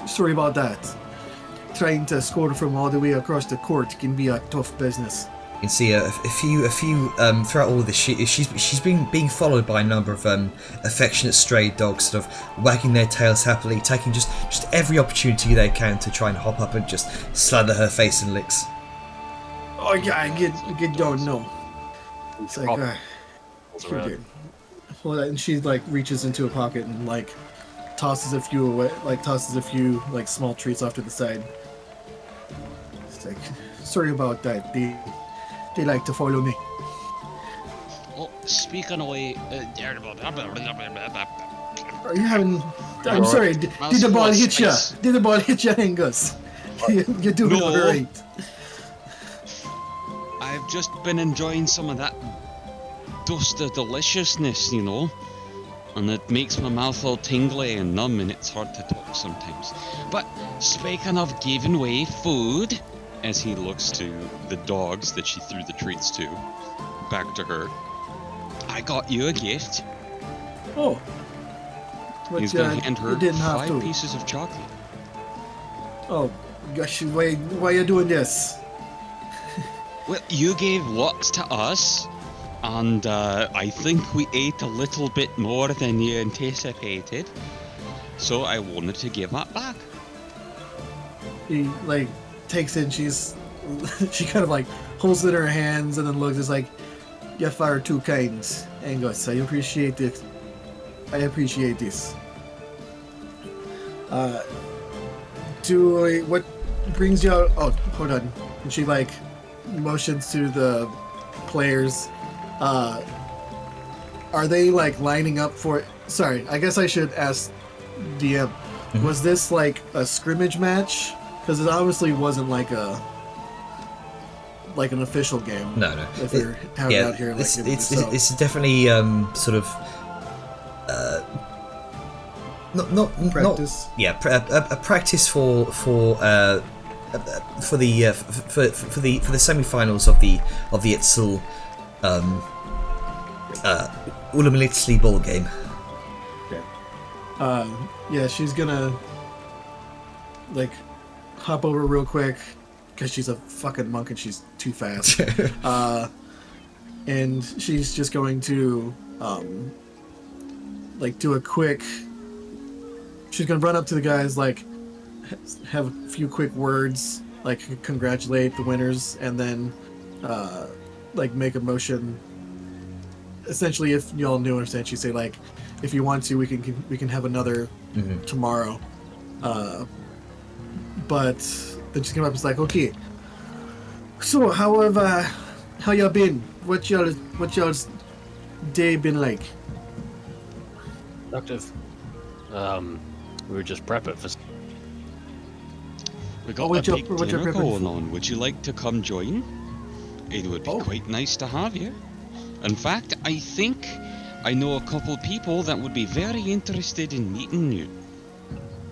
sorry about that. Trying to score from all the way across the court can be a tough business. You can see a few throughout all of this. She's being followed by a number of affectionate stray dogs, sort of wagging their tails happily, taking just every opportunity they can to try and hop up and just slather her face in licks. Oh yeah, I get down no. It's like she did. Well, and she like reaches into a pocket and like tosses a few away, like small treats off to the side. It's like, sorry about that. They like to follow me. Oh, speaking away, Are you having? I'm sorry. Did the ball hit you? Did the ball hit you, Angus? You're doing all right. I've just been enjoying some of that dust of deliciousness, you know, and it makes my mouth all tingly and numb, and it's hard to talk sometimes. But speaking of giving away food, as he looks to the dogs that she threw the treats to, back to her, I got you a gift. Oh. But, He's gonna hand her you didn't have 5 to. pieces of chocolate. Oh, gosh, why are you doing this? Well, you gave lots to us, and I think we ate a little bit more than you anticipated, so I wanted to give that back. He like takes it and she kind of like holds it in her hands and then looks. It's like, you are too kind, Angus. I appreciate it. I appreciate this. What brings you out? Oh, hold on. And she like motions to the players. Are they like lining up for? Sorry, I guess I should ask DM. Was this like a scrimmage match? Because it obviously wasn't like an official game. No. If you're having it out here, like it's definitely sort of not practice. A practice for the semi-finals of the Itzel Ulamilitsli ball game. Yeah, she's gonna like hop over real quick because she's a fucking monk and she's too fast. And she's just going to like do a quick. She's gonna run up to the guys, like have a few quick words, like congratulate the winners, and then like make a motion. Essentially, if y'all knew understand, she say like, if you want to, we can have another tomorrow. But then she came up and was like, okay. So how y'all been? What y'all's day been like? Productive. We were just prepping for. We got a big dinner going on. Would you like to come join? It would be quite nice to have you. In fact, I think I know a couple people that would be very interested in meeting you.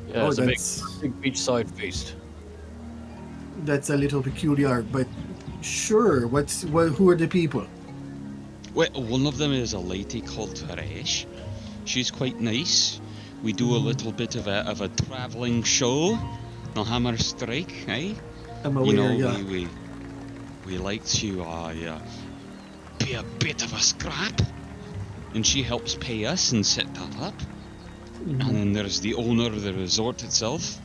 Yeah, it's a big beachside feast. That's a little peculiar, but sure. Who are the people? Well, one of them is a lady called Teresh. She's quite nice. We do a little bit of a traveling show, the Hammer Strike, eh? I'm aware, yeah. We like to be a bit of a scrap, and she helps pay us and set that up. And then there's the owner of the resort itself.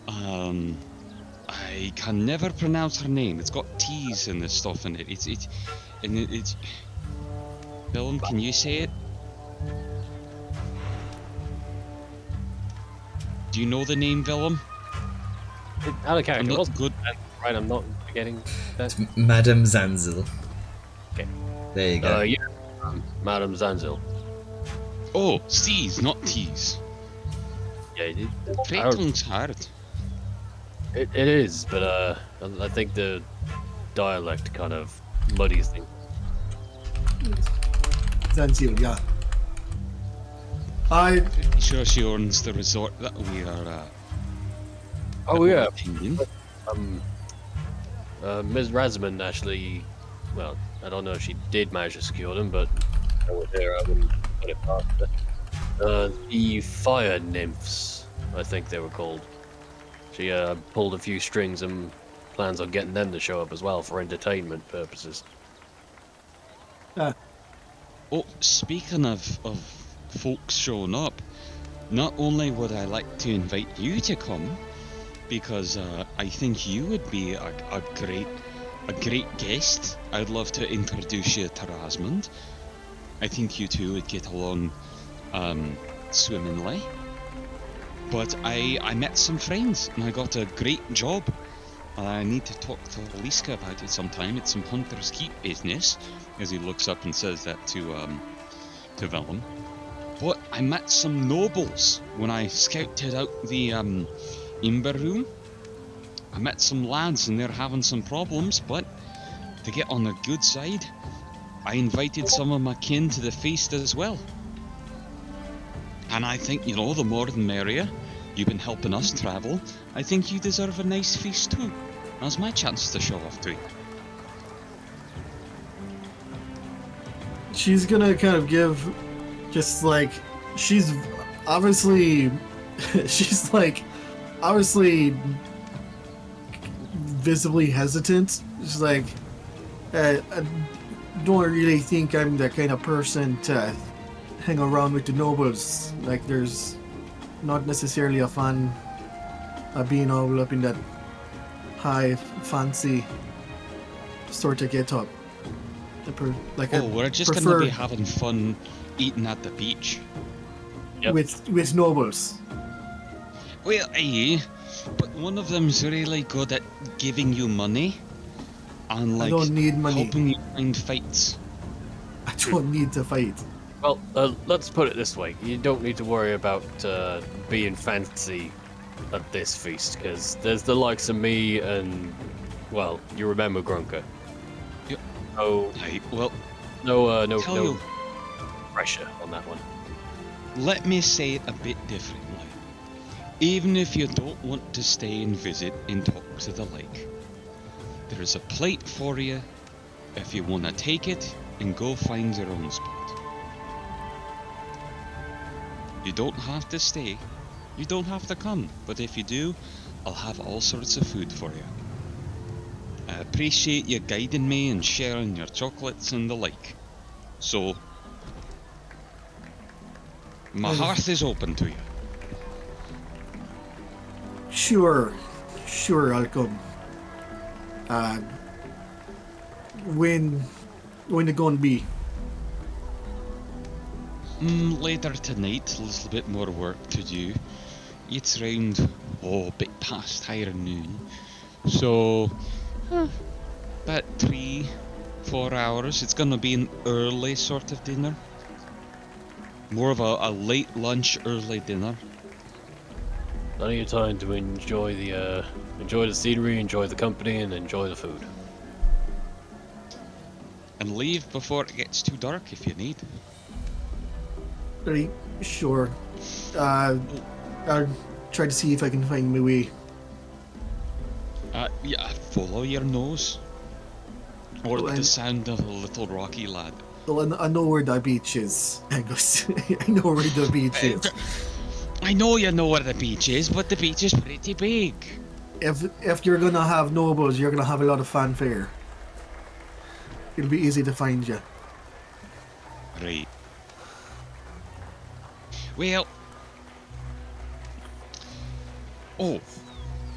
I can never pronounce her name. It's got T's and this stuff in it. It's Willem, can you say it? Do you know the name, Willem? Out of character. I'm not good. Right, I'm not forgetting that. It's Madame Zanzil. Okay. There you go. Yeah, Madame Zanzil. Oh, C's, not T's. Yeah, Freeton's hard. It is, but I think the dialect kind of muddies things. Zanzibar, yeah. I Sure, she owns the resort that we are. Oh yeah. Opinion. Ms. Rasman actually, well, I don't know if she did manage to secure them, but I was there, I wouldn't put it past her. The fire nymphs, I think they were called. She pulled a few strings and plans on getting them to show up as well for entertainment purposes. Oh, speaking of folks showing up, not only would I like to invite you to come, because I think you would be a great guest. I'd love to introduce you to Rasmund. I think you two would get along swimmingly. But I met some friends and I got a great job. I need to talk to Liska about it sometime. It's some Hunter's Keep business, as he looks up and says that to Willem. But I met some nobles when I scouted out the Imber room. I met some lads and they're having some problems, but to get on the good side, I invited some of my kin to the feast as well. And I think, you know, the more the merrier. You've been helping us travel. I think you deserve a nice feast too. Now's my chance to show off to you. she's gonna kind of give, just like, she's obviously, she's like, obviously visibly hesitant. She's like, I don't really think I'm the kind of person to hang around with the nobles. Like, there's not necessarily a fan of being all up in that high, fancy sort of get up. We're just gonna be having fun eating at the beach. Yep. with nobles. Well, aye, but one of them's really good at giving you money and I don't need money. helping you find fights. I don't need to fight. Well, let's put it this way. You don't need to worry about being fancy at this feast, because there's the likes of me and, well, you remember Grunker. Yep. Oh, Aye, well, no tell you, pressure on that one. let me say it a bit differently. Even if you don't want to stay and visit and talk to the lake, there is a plate for you if you want to take it and go find your own spot. You don't have to stay, you don't have to come, but if you do, I'll have all sorts of food for you. I appreciate you guiding me and sharing your chocolates and the like. So, my hearth is open to you. Sure, I'll come. When it gonna be? Later tonight, a little bit more work to do. It's round, a bit past higher noon. So, about 3-4 hours. It's gonna be an early sort of dinner. More of a late lunch, early dinner. Plenty of time to enjoy the scenery, enjoy the company, and enjoy the food. And leave before it gets too dark if you need. Very sure. I'll try to see if I can find my way. Yeah, follow your nose. Or Well, the sound of a little rocky lad. Well, I know where the beach is. I know where the beach is. I know you know where the beach is, but the beach is pretty big. If you're gonna have nobles, you're gonna have a lot of fanfare. It'll be easy to find you. Right. Well... Oh,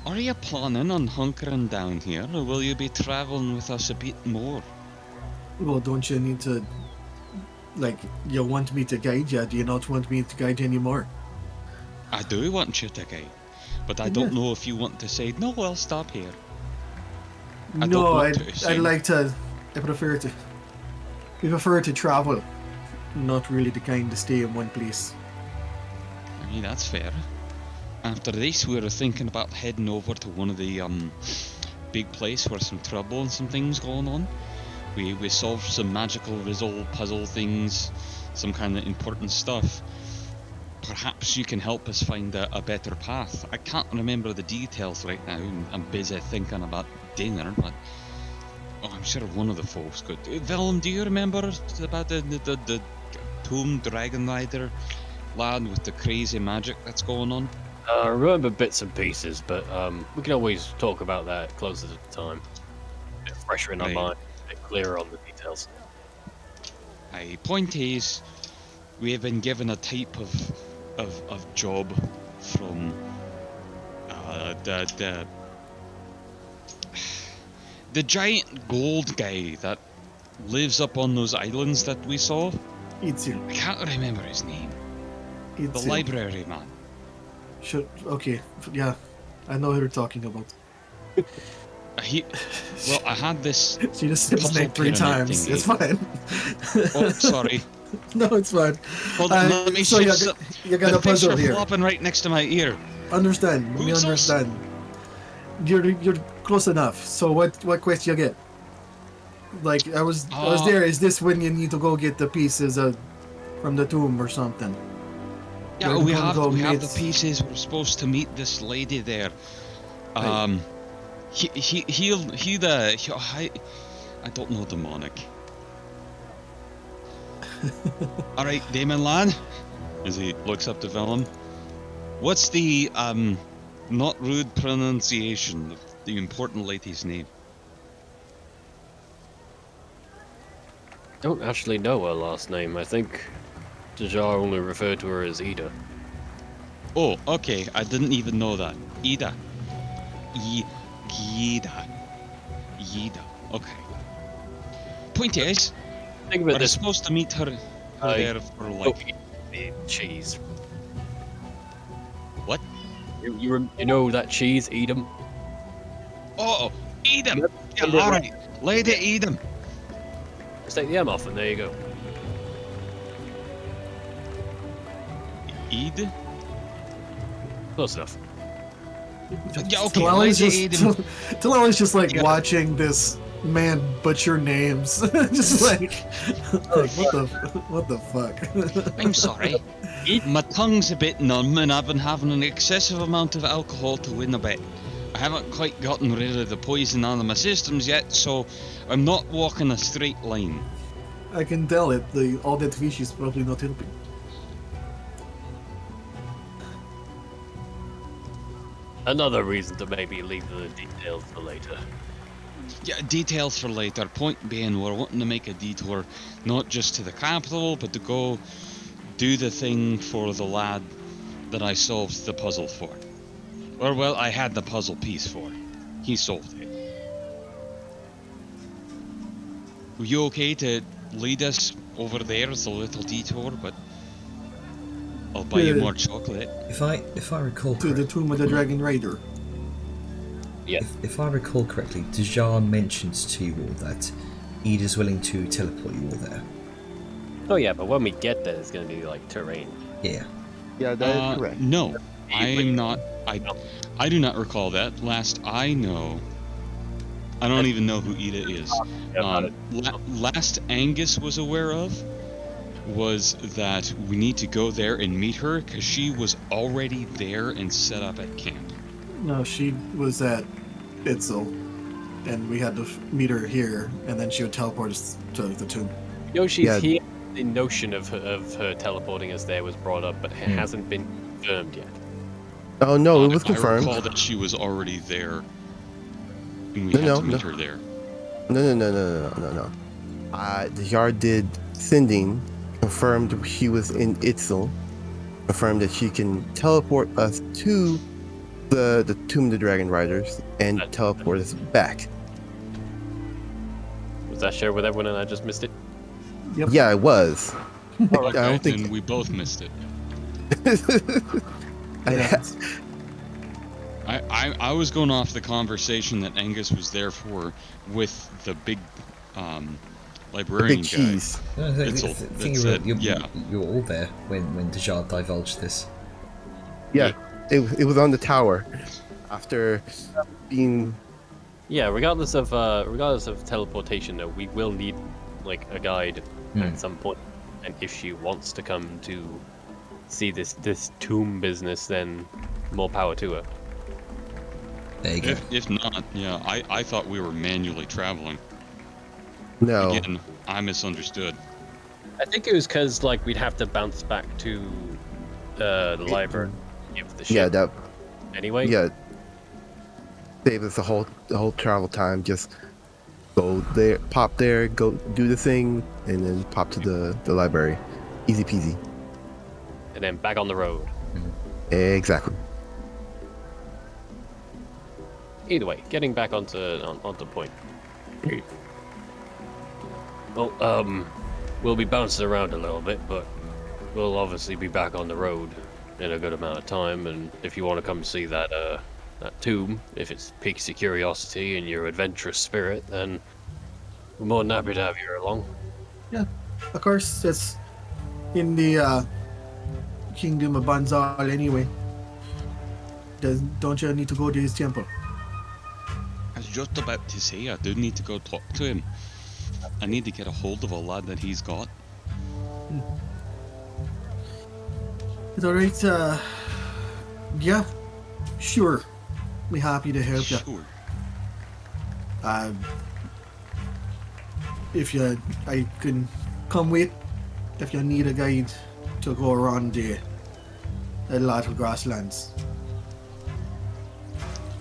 are you planning on hunkering down here, or will you be travelling with us a bit more? Well, don't you need to, like, you want me to guide you? Do you not want me to guide you anymore? I do want you to guide, but I don't know if you want to say, no, I'll stop here. No, I'd like to. I prefer to. We prefer to travel, not really the kind to stay in one place. I mean, that's fair. after this, we were thinking about heading over to one of the big place where some trouble and some things going on. We solved some magical riddle puzzle things, some kind of important stuff. Perhaps you can help us find a better path. I can't remember the details right now. I'm busy thinking about dinner, but I'm sure one of the folks could. Willem, do you remember about the Tomb Dragon Rider lad with the crazy magic that's going on? I remember bits and pieces, but we can always talk about that closer to the time. A bit fresher in our mind, a bit clearer on the details. Point is, we have been given a type of job from the giant gold guy that lives up on those islands that we saw. Itzil. I can't remember his name. The Itzil. library man. Okay, yeah, I know who you're talking about. Well, I had this. She just said his name 3 pyramid times. thingy. It's fine. Oh, sorry. No, it's fine. Hold on, let me so shift you got a the fish puzzle are here. flopping right next to my ear. Understand? Let me Who's understand. You're close enough. So what quest you get? Like I was there. Is this when you need to go get the pieces from the tomb or something? Yeah, You're we gonna have go the meet- pieces. We're supposed to meet this lady there. I don't know demonic. All right, Damon Lan, as he looks up to Willem, what's the not rude pronunciation of the important lady's name? I don't actually know her last name. I think Dajar only referred to her as Ida. Oh, okay. I didn't even know that. Ida. Ida. Okay. Point is, Think about we're this. supposed to meet her there for like... The cheese. What? You know that cheese, Edam? Oh, Edam! Yep. Yeah, alright. Lady Edam. Just take the M off and there you go. Ed? Close enough. Yeah, okay. Talala's Lady Edam. Talala's just like Yeah. watching this man butcher names. Just like what the fuck? I'm sorry. My tongue's a bit numb and I've been having an excessive amount of alcohol to win a bet. I haven't quite gotten rid of the poison out of my systems yet, so I'm not walking a straight line. I can tell it. All that fish is probably not helping. Another reason to maybe leave the details for later. Yeah, details for later. Point being, we're wanting to make a detour, not just to the capital, but to go do the thing for the lad that I solved the puzzle for. Or, well, I had the puzzle piece for. He solved it. Were you okay to lead us over there as a little detour, but I'll buy you Yeah. more chocolate. If I recall To the correctly, tomb of the Dragon Raider. Yeah. if I recall correctly, Dajar mentions to you all that Ida's willing to teleport you all there. Oh yeah, but when we get there, it's gonna be like terrain. Yeah. Yeah, that is correct. No, I'm not. I do not recall that. Last I know, I don't even know who Ida is. Last Angus was aware of was that we need to go there and meet her because she was already there and set up at camp. No, she was at Itzel, and we had to meet her here, and then she would teleport us to the tomb. Yoshi's Yeah. here. The notion of her teleporting us there was brought up, but it hasn't been confirmed yet. Oh no, it was I recall confirmed. that she was already there, and we No, had no, to meet no. her there. No. The yard did sending, confirmed she was in Itzel, confirmed that she can teleport us to the Tomb of the Dragon Riders and teleport us back. Was that shared with everyone and I just missed it? Yep. Yeah, it was. Okay, I don't think. then we both missed it. Yeah. I was going off the conversation that Angus was there for with the big The librarian big guy. cheese. No, I think, Itzel, I think that you said, were yeah. you were all there when Dajar divulged this. Yeah. it was on the tower after being. Yeah, regardless of teleportation, though, we will need like a guide at some point. And if she wants to come to see this tomb business, then more power to her. There you go. If not, yeah, I thought we were manually traveling. No. Again, I misunderstood. I think it was because like we'd have to bounce back to the library, give the ship Yeah, that. anyway. Yeah. Save us the whole travel time. Just go there, pop there, go do the thing, and then pop to the library. Easy peasy. And then back on the road. Exactly. Either way, getting back onto point. Well, we'll be bouncing around a little bit, but we'll obviously be back on the road in a good amount of time. And if you want to come see that tomb, if it's piques your curiosity and your adventurous spirit, then we're more than happy to have you along. Yeah, of course, it's in the Kingdom of Banzal anyway. Don't you need to go to his temple? I was just about to say, I do need to go talk to him. I need to get a hold of a lad that he's got. It's alright, yeah, sure. Be happy to help you. Sure. If I can come with, if you need a guide to go around the lot of grasslands.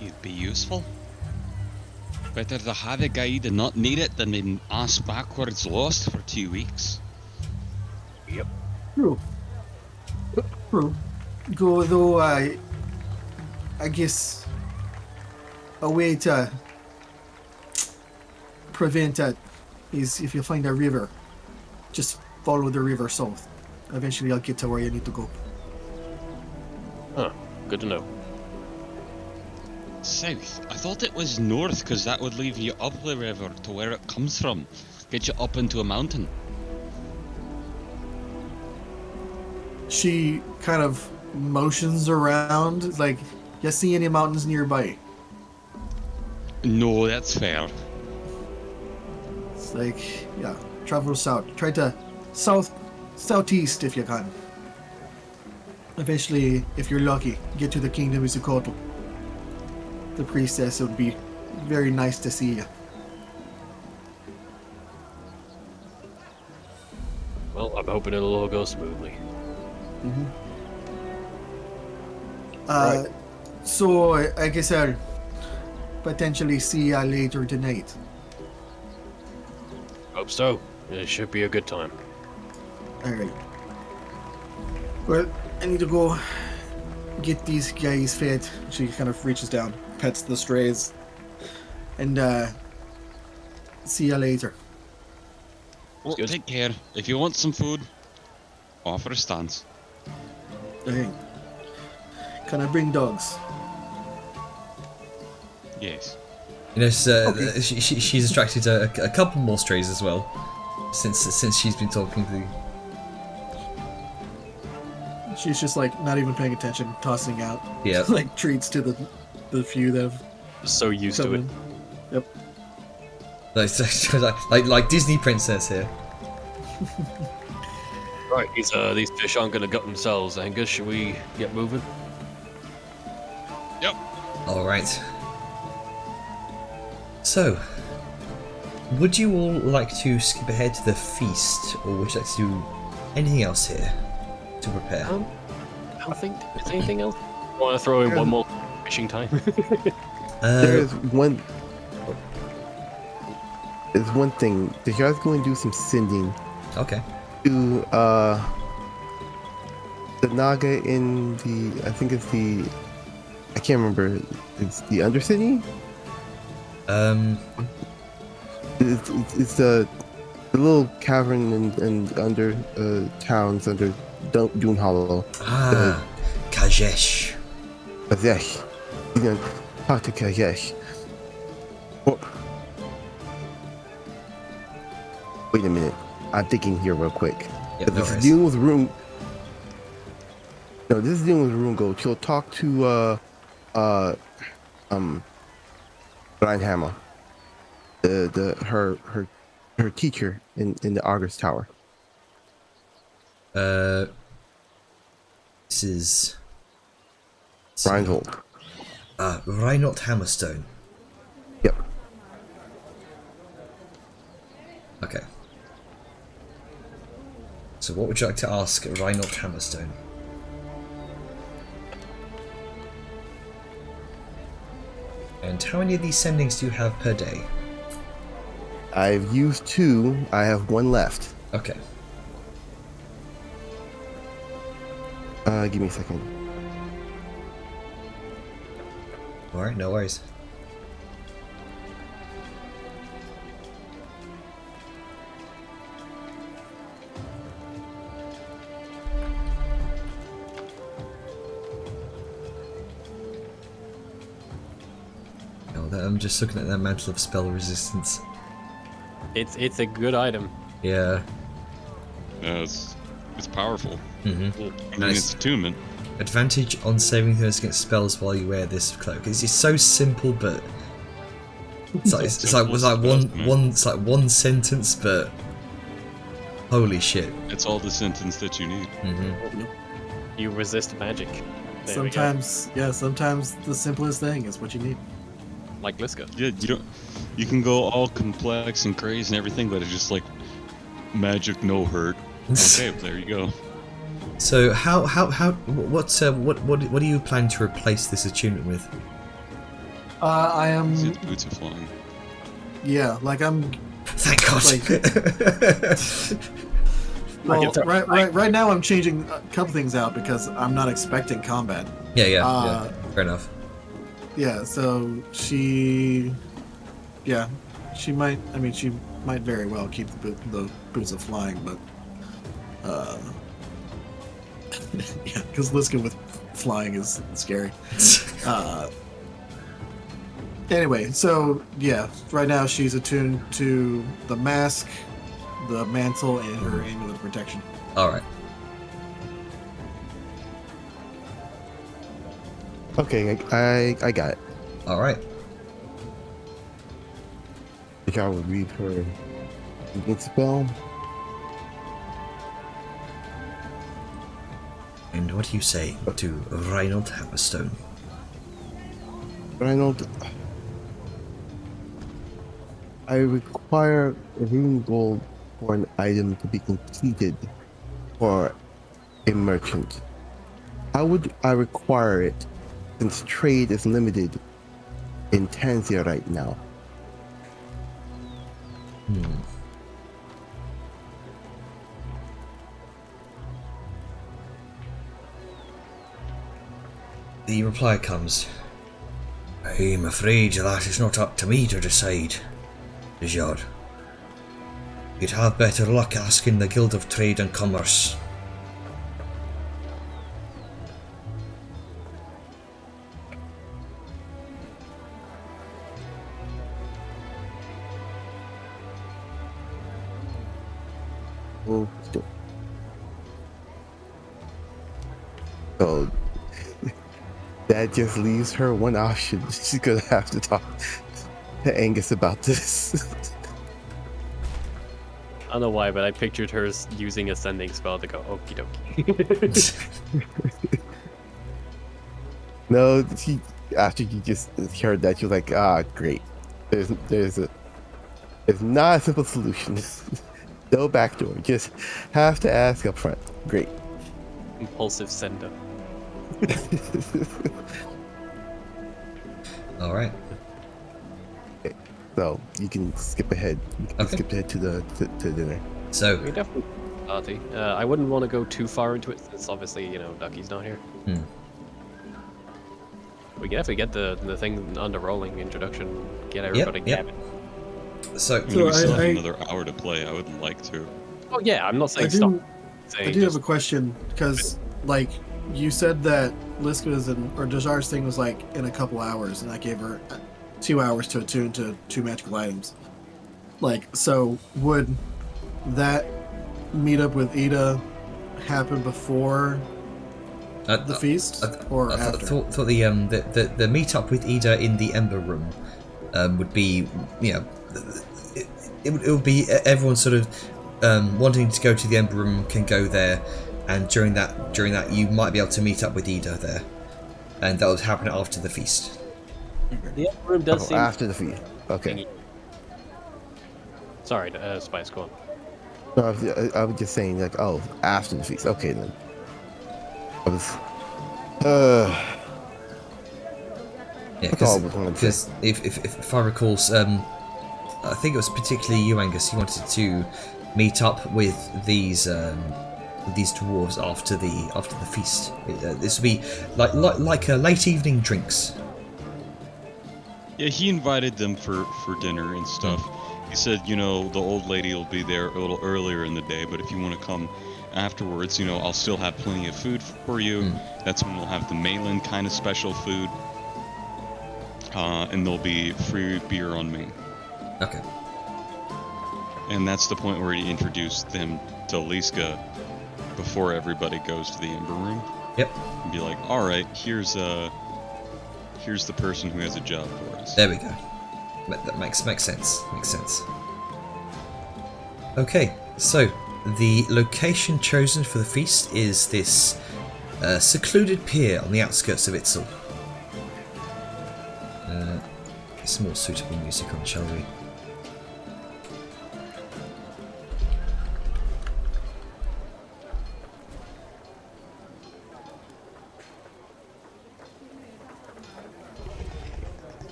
It'd be useful. Better to have a guide and not need it than being ass backwards lost for 2 weeks. Yep. True. Go though, I guess a way to prevent that is if you find a river, just follow the river south. Eventually I'll get to where you need to go. Huh. Good to know. South? I thought it was north because that would leave you up the river to where it comes from. Get you up into a mountain. She kind of motions around, like, you see any mountains nearby? No, that's fair. It's like, yeah, travel south. Try to southeast if you can. Eventually, if you're lucky, get to the Kingdom of Zukoto. The priestess would be very nice to see you. Well, I'm hoping it'll all go smoothly. Right. So I guess I'll potentially see you later tonight. Hope so. It should be a good time. Alright. Well, I need to go get these guys fed. She kind of reaches down, pets the strays, and see you later. Well, good. take care. If you want some food, offer a stance. Okay. Can I bring dogs? Yes. You know, she's attracted a couple more strays as well, since she's been talking to. She's just like not even paying attention, tossing out Yeah. like treats to the few that have So used to come it. in. Yep. Like Disney princess here. Right, these fish aren't gonna gut themselves, Angus. Should we get moving? Yep. All right. So, would you all like to skip ahead to the feast, or would you like to do anything else here to prepare? I don't think there's anything else. Want to throw in one more fishing time? There's one. There's one thing. The guys going to do some sending Okay. to the Naga in the. I think it's the. I can't remember. It's the Undercity. It's the little cavern and under towns under Dune Hollow. Kajesh. Kajesh. He's gonna talk to Kajesh. Oh. Wait a minute. I'm thinking here real quick. Yep, no If it's worries. dealing with room. No, this is dealing with Rune Gold. She'll talk to Reinhammer, her teacher in the Argus Tower. This is Reinhold. Reinhold Hammerstone. Yep. Okay. So what would you like to ask Reinhold Hammerstone? And how many of these sendings do you have per day? I've used 2. I have 1 left. Okay. Give me a second. Alright, no worries. I'm just looking at that mantle of spell resistance. It's a good item. Yeah. It's powerful. Mm-hmm. I mean, it's attunement. Advantage on saving throws against spells while you wear this cloak. It's so simple, but it's like one sentence, but holy shit! It's all the sentence that you need. Mm-hmm. You resist magic. There we go. Sometimes the simplest thing is what you need. Like Liska. Yeah, you can go all complex and crazy and everything, but it's just like magic no hurt. Okay, well, there you go. So what do you plan to replace this attunement with? I am. Is it Boots of Flying? Yeah, like I'm. Thank God. Well, right now I'm changing a couple things out because I'm not expecting combat. Yeah. Fair enough. Yeah, so she might. I mean, she might very well keep the Boots of Flying, but yeah, because Liska with flying is scary. Anyway, so yeah, right now she's attuned to the mask, the mantle, and her amulet protection. All right. Okay, I got it. All right. I think I will read her against spell. And what do you say to Reinhold Hammerstone? Reinhold, I require rune gold for an item to be completed for a merchant. How would I require it since trade is limited in Tanzia right now? The reply comes. I'm afraid that is not up to me to decide, Dijard. You'd have better luck asking the Guild of Trade and Commerce. Oh, so that just leaves her one option. She's gonna have to talk to Angus about this. I don't know why, but I pictured her using a sending spell to go okie dokie. No, after you just heard that, you're like, great. There's not a simple solution. No backdoor. Just have to ask up front. Great. Impulsive sender. All right. Okay, so you can skip ahead. You can skip ahead to dinner. So We definitely party. I wouldn't want to go too far into it since obviously, Ducky's not here. We can definitely get the thing under rolling introduction, get everybody gabbing. So I mean, we still have another hour to play. I would like to. Oh yeah, I'm not saying I stop. do have a question because, like, you said that Liska's or Dijar's thing was like in a couple hours, and I gave her 2 hours to attune to 2 magical items. Like, so would that meet up with Ida happen before the feast or after? Thought the meet up with Ida in the Ember Room would be, you know, it would be everyone sort of wanting to go to the Ember Room can go there, and during that you might be able to meet up with Ida there, and that would happen after the feast. The Ember Room does seem after the feast. Okay. Sorry, Spice, go on. No, I was just saying, like, oh, after the feast. Okay, then. I was. Yeah, That's all I was gonna because say. if I recall, I think it was particularly you, Angus. You wanted to meet up with these dwarves after the feast. This would be like late evening drinks. Yeah, he invited them for dinner and stuff. He said, you know, the old lady will be there a little earlier in the day, but if you want to come afterwards, you know, I'll still have plenty of food for you. That's when we'll have the Malin kind of special food. And there'll be free beer on me. Okay. And that's the point where he introduced them to Liska before everybody goes to the Ember Room. Yep. And be like, alright, here's the person who has a job for us. There we go. That makes sense. Makes sense. Okay, so the location chosen for the feast is this secluded pier on the outskirts of Itzel. Get some more suitable music on, shall we?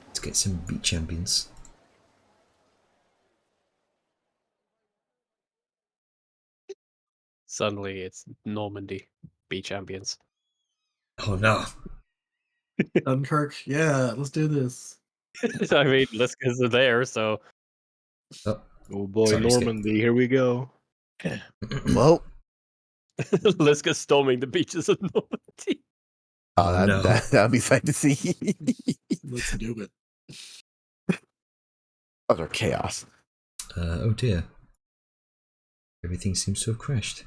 Let's get some beach ambience. Suddenly, it's Normandy beach ambience. Oh no. Dunkirk. Yeah, let's do this. I mean, Liska's are there, so Oh, Oh boy, Sorry, Skip. Normandy, here we go. Well, Liska's storming the beaches of Normandy. oh, no. that'd be fun to see. Let's do it. Utter chaos. Oh dear. Everything seems to have crashed.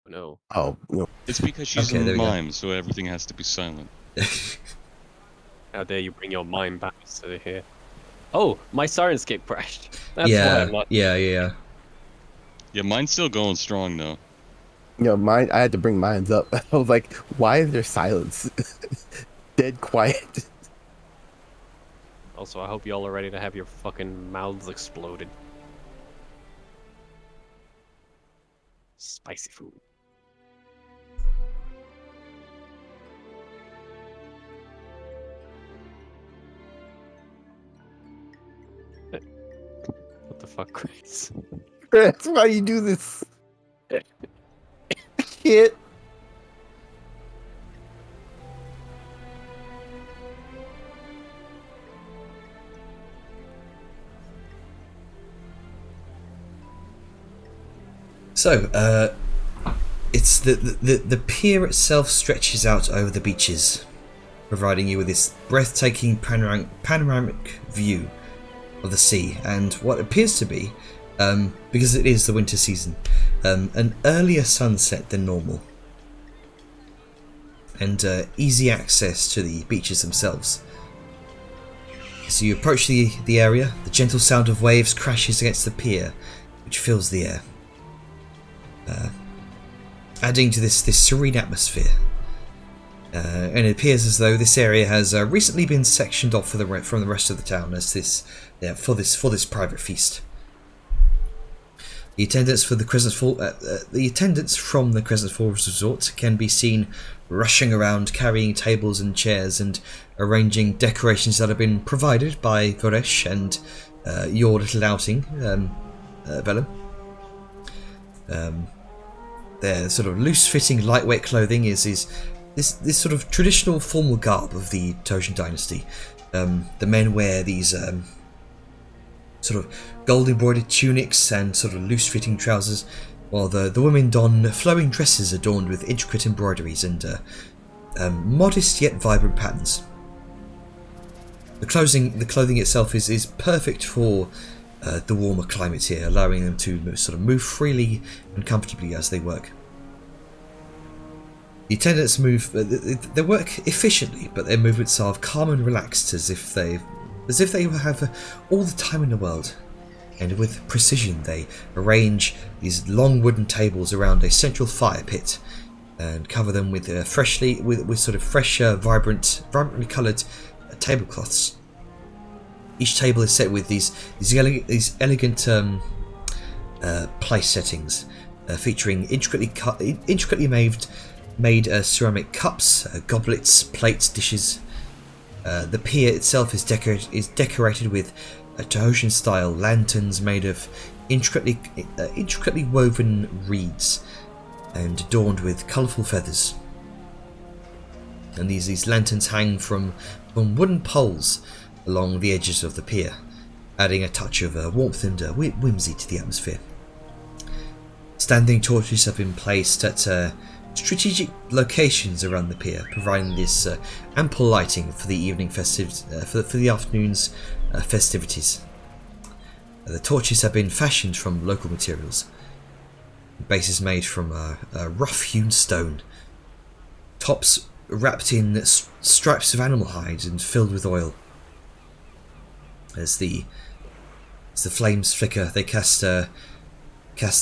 No. Oh, no. It's because she's Okay, there a we go. mime, so everything has to be silent. How dare you bring your mind back to here? Oh, my Sirenscape crashed. That's why yeah, I'm not. yeah. Yeah, mine's still going strong though. You know, mine. I had to bring mine up. I was like, why is there silence? Dead quiet. Also, I hope y'all are ready to have your fucking mouths exploded. Spicy food. What the fuck, Grace? That's why you do this. Can't. So, it's the pier itself stretches out over the beaches, providing you with this breathtaking panoramic view of the sea and what appears to be, because it is the winter season, an earlier sunset than normal, and easy access to the beaches themselves. As you approach the area, the gentle sound of waves crashes against the pier, which fills the air, adding to this serene atmosphere. And it appears as though this area has recently been sectioned off from the rest of the town as for this private feast. The attendants from the Crescent Falls Resort can be seen rushing around, carrying tables and chairs and arranging decorations that have been provided by Goresh and your little outing, Vellum. Their sort of loose-fitting, lightweight clothing is this sort of traditional formal garb of the Toshan dynasty. The men wear these sort of gold-embroidered tunics and sort of loose-fitting trousers, while the women don flowing dresses adorned with intricate embroideries and modest yet vibrant patterns. The clothing itself is perfect for the warmer climate here, allowing them to sort of move freely and comfortably as they work. The attendants move. They work efficiently, but their movements are calm and relaxed, as if they have all the time in the world. And with precision, they arrange these long wooden tables around a central fire pit, and cover them with vibrantly coloured tablecloths. Each table is set with these elegant place settings, featuring intricately made ceramic cups, goblets, plates, dishes. The pier itself is decorated with Tahitian-style lanterns made of intricately woven reeds and adorned with colourful feathers. And these lanterns hang from wooden poles along the edges of the pier, adding a touch of warmth and whimsy to the atmosphere. Standing torches have been placed at strategic locations around the pier, providing this ample lighting for the evening for the afternoon's festivities. The torches have been fashioned from local materials. The base is made from rough-hewn stone, tops wrapped in stripes of animal hide and filled with oil. As the flames flicker, they cast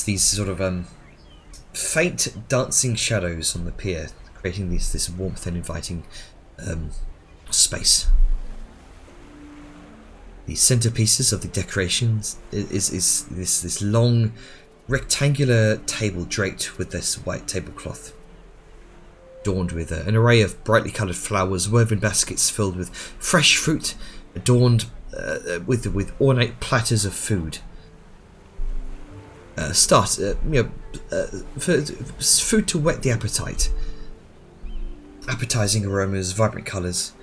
these sort of faint dancing shadows on the pier, creating this warmth and inviting space. The centerpieces of the decorations is this long rectangular table draped with this white tablecloth, adorned with an array of brightly coloured flowers, woven baskets filled with fresh fruit, adorned with ornate platters of food. For food to whet the appetite. Appetizing aromas, vibrant colours.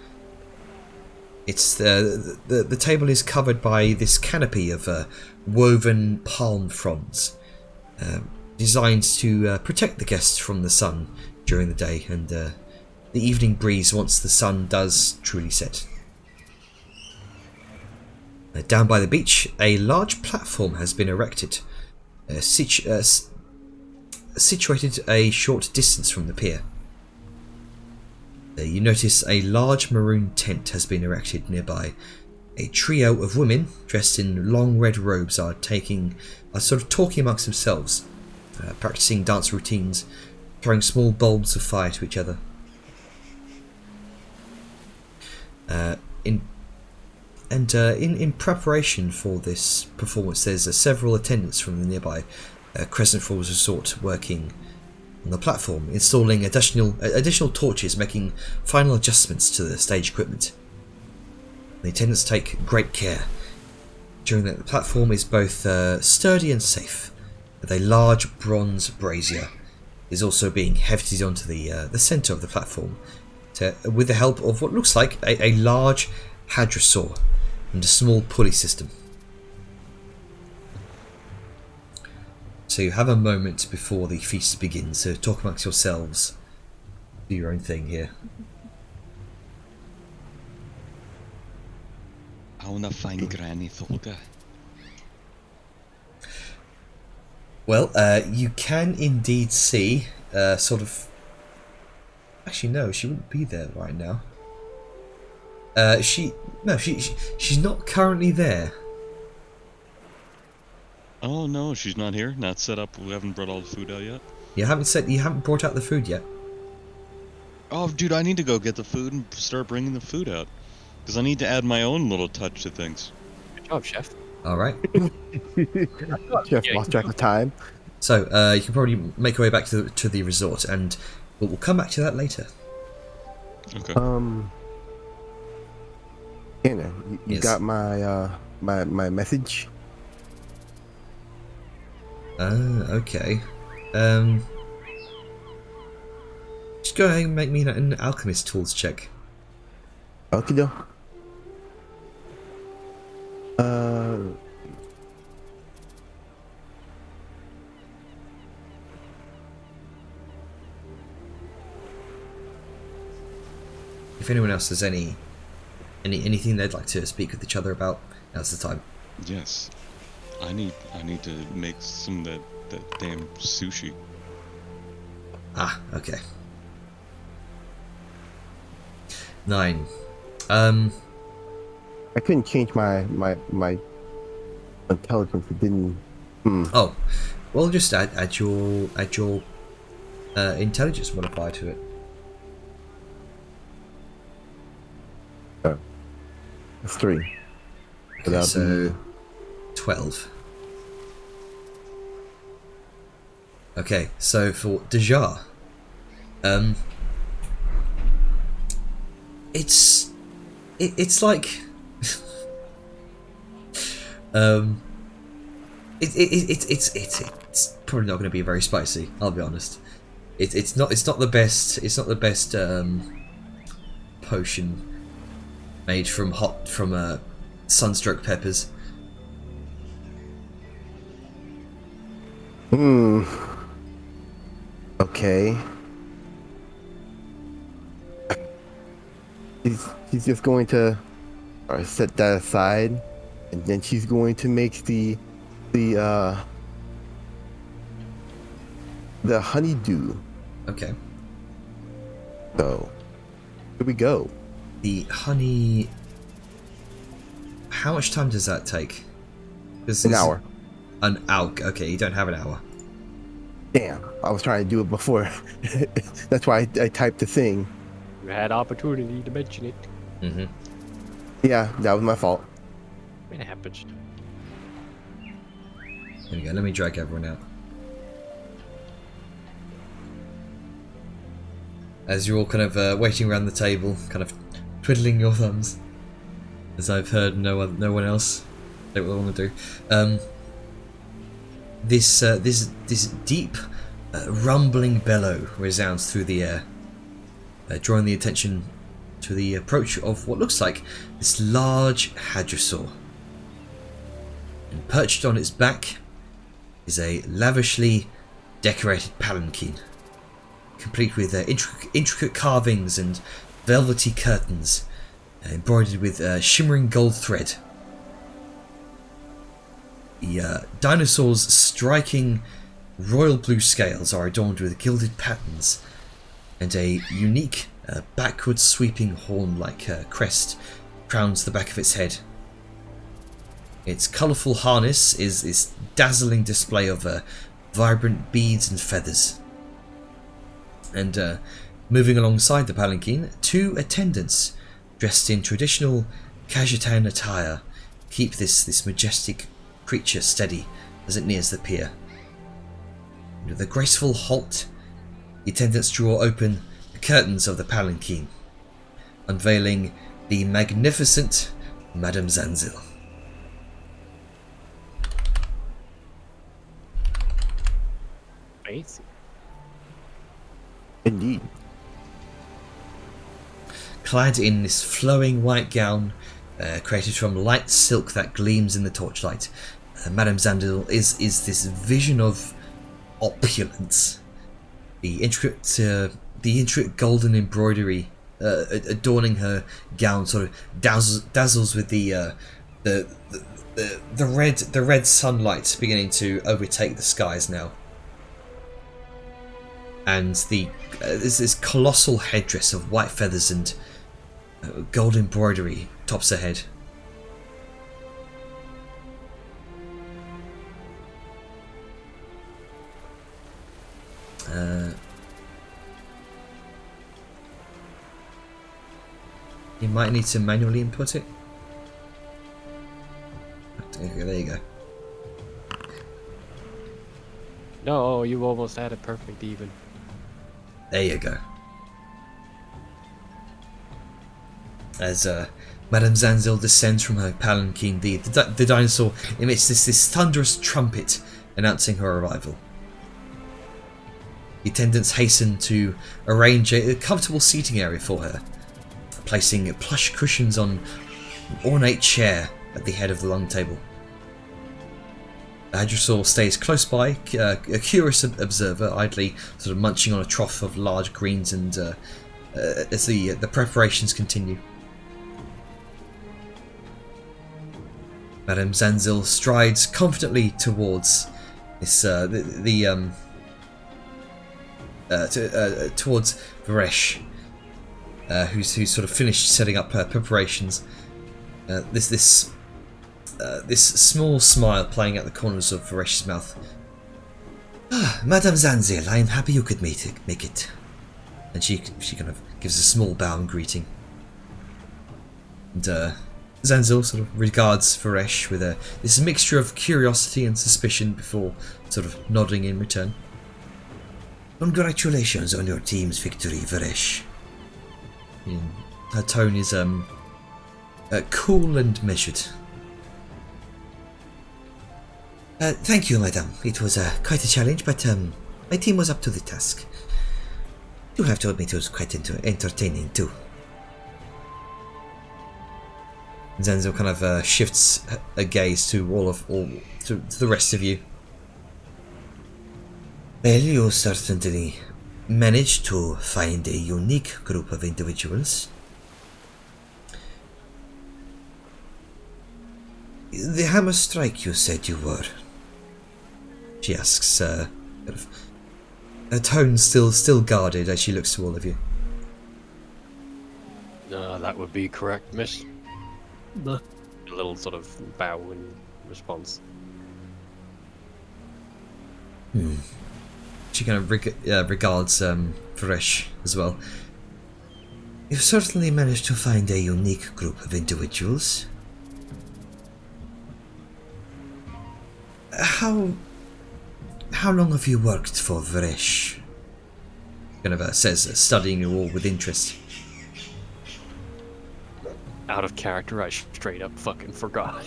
It's the table is covered by this canopy of woven palm fronds, designed to protect the guests from the sun during the day and the evening breeze once the sun does truly set. Down by the beach, a large platform has been erected, situated a short distance from the pier. You notice a large maroon tent has been erected nearby. A trio of women dressed in long red robes are sort of talking amongst themselves, practicing dance routines, throwing small bulbs of fire to each other. In preparation for this performance, there's several attendants from the nearby Crescent Falls Resort working on the platform, installing additional torches, making final adjustments to the stage equipment. The attendants take great care, ensuring that the platform is both sturdy and safe. A large bronze brazier is also being hefted onto the centre of the platform, with the help of what looks like a large hadrosaur and a small pulley system. So you have a moment before the feast begins, so talk amongst yourselves. Do your own thing here. I wanna find Granny Thorga. Well, you can indeed see, sort of... Actually, no, she wouldn't be there right now. She's not currently there. Oh no, she's not here. Not set up. We haven't brought all the food out yet. You haven't brought out the food yet. Oh, dude, I need to go get the food and start bringing the food out, because I need to add my own little touch to things. Good job, chef. All right. Jeff lost track of time. So you can probably make your way back to the resort, and we'll come back to that later. Okay. Anna, you Yes. got my my message? Okay. Just go ahead and make me an alchemist tools check. Okay, though. If anyone else has any Anything they'd like to speak with each other about? Now's the time. Yes. I need to make some of that damn sushi. Ah, okay. 9. I couldn't change my intelligence. It didn't. Oh, well, just add your intelligence modifier to it. It's 3. Okay, so 12. Okay, so for Dejar, it's like it's probably not going to be very spicy. I'll be honest. It's not the best. It's not the best potion made from sunstroke peppers. Okay. She's just going to set that aside, and then she's going to make the honeydew. Okay. So here we go. The honey. How much time does that take? An hour. An hour. Okay, you don't have an hour. Damn, I was trying to do it before. That's why I typed the thing. You had opportunity to mention it. Mm-hmm. Yeah, that was my fault. It happens. There we go. Let me drag everyone out. As you're all kind of waiting around the table, kind of twiddling your thumbs, as I've heard no one else say what they want to do. This deep rumbling bellow resounds through the air, drawing the attention to the approach of what looks like this large hadrosaur. And perched on its back is a lavishly decorated palanquin, complete with intricate carvings and velvety curtains, embroidered with shimmering gold thread. The dinosaur's striking royal blue scales are adorned with gilded patterns, and a unique backward sweeping horn-like crest crowns the back of its head. Its colourful harness is this dazzling display of vibrant beads and feathers. And moving alongside the palanquin, 2 attendants dressed in traditional Khajiitan attire keep this majestic creature steady as it nears the pier. And with a graceful halt, the attendants draw open the curtains of the palanquin, unveiling the magnificent Madame Zanzil. Fancy. Indeed. Clad in this flowing white gown, created from light silk that gleams in the torchlight, Madame Zanzil is this vision of opulence. The intricate golden embroidery adorning her gown sort of dazzles with the red sunlight beginning to overtake the skies now. And there's this colossal headdress of white feathers and gold embroidery tops her head. You might need to manually input it. Okay, there you go. No, you almost had it perfect even. There you go. As Madame Zanzil descends from her palanquin, the dinosaur emits this thunderous trumpet announcing her arrival. The attendants hasten to arrange a comfortable seating area for her, placing plush cushions on an ornate chair at the head of the long table. The hadrosaur stays close by, a curious observer, idly sort of munching on a trough of large greens, and as the preparations continue. Madame Zanzil strides confidently towards this towards Varesh, who's sort of finished setting up her preparations. This small smile playing at the corners of Varesh's mouth. Madame Zanzil, I am happy you could make it. And she kind of gives a small bow and greeting. And Zanzil sort of regards Varesh with this mixture of curiosity and suspicion before sort of nodding in return. Congratulations on your team's victory, Varesh. Her tone is cool and measured. Thank you, madam. It was quite a challenge, but my team was up to the task. You have to admit it was quite entertaining too. Zanzil kind of shifts a gaze to to the rest of you. Well, you certainly managed to find a unique group of individuals. The Hammer Strike you said you were? She asks, her tone still guarded as she looks to all of you. That would be correct, miss. The A little sort of bow in response. She kind of regards Varesh as well. You've certainly managed to find a unique group of individuals. How long have you worked for Varesh? Kind of says, studying you all with interest. Out of character, I straight up fucking forgot.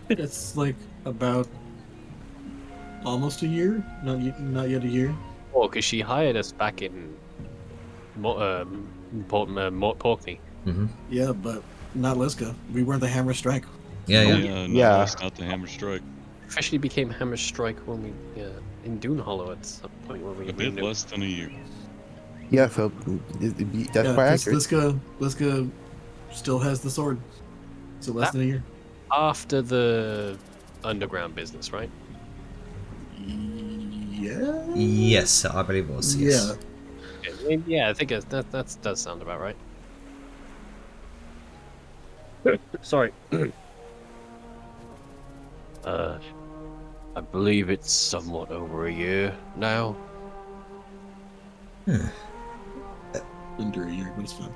it's like about almost a year, not yet a year. Oh, because she hired us back in Porkney. Yeah, but not Liska. We weren't the Hammer Strike. No, that's not the Hammer Strike. Officially became Hammer Strike when we in Dune Hollow at some point when we A bit less than a year. Yeah, so that's quite accurate. Liska still has the sword, so less than a year. After the underground business, right? Yeah. Yes, I believe it was. Yes. Yeah, I think that does sound about right. Sorry. I believe it's somewhat over a year now. Under a year, but it's fine.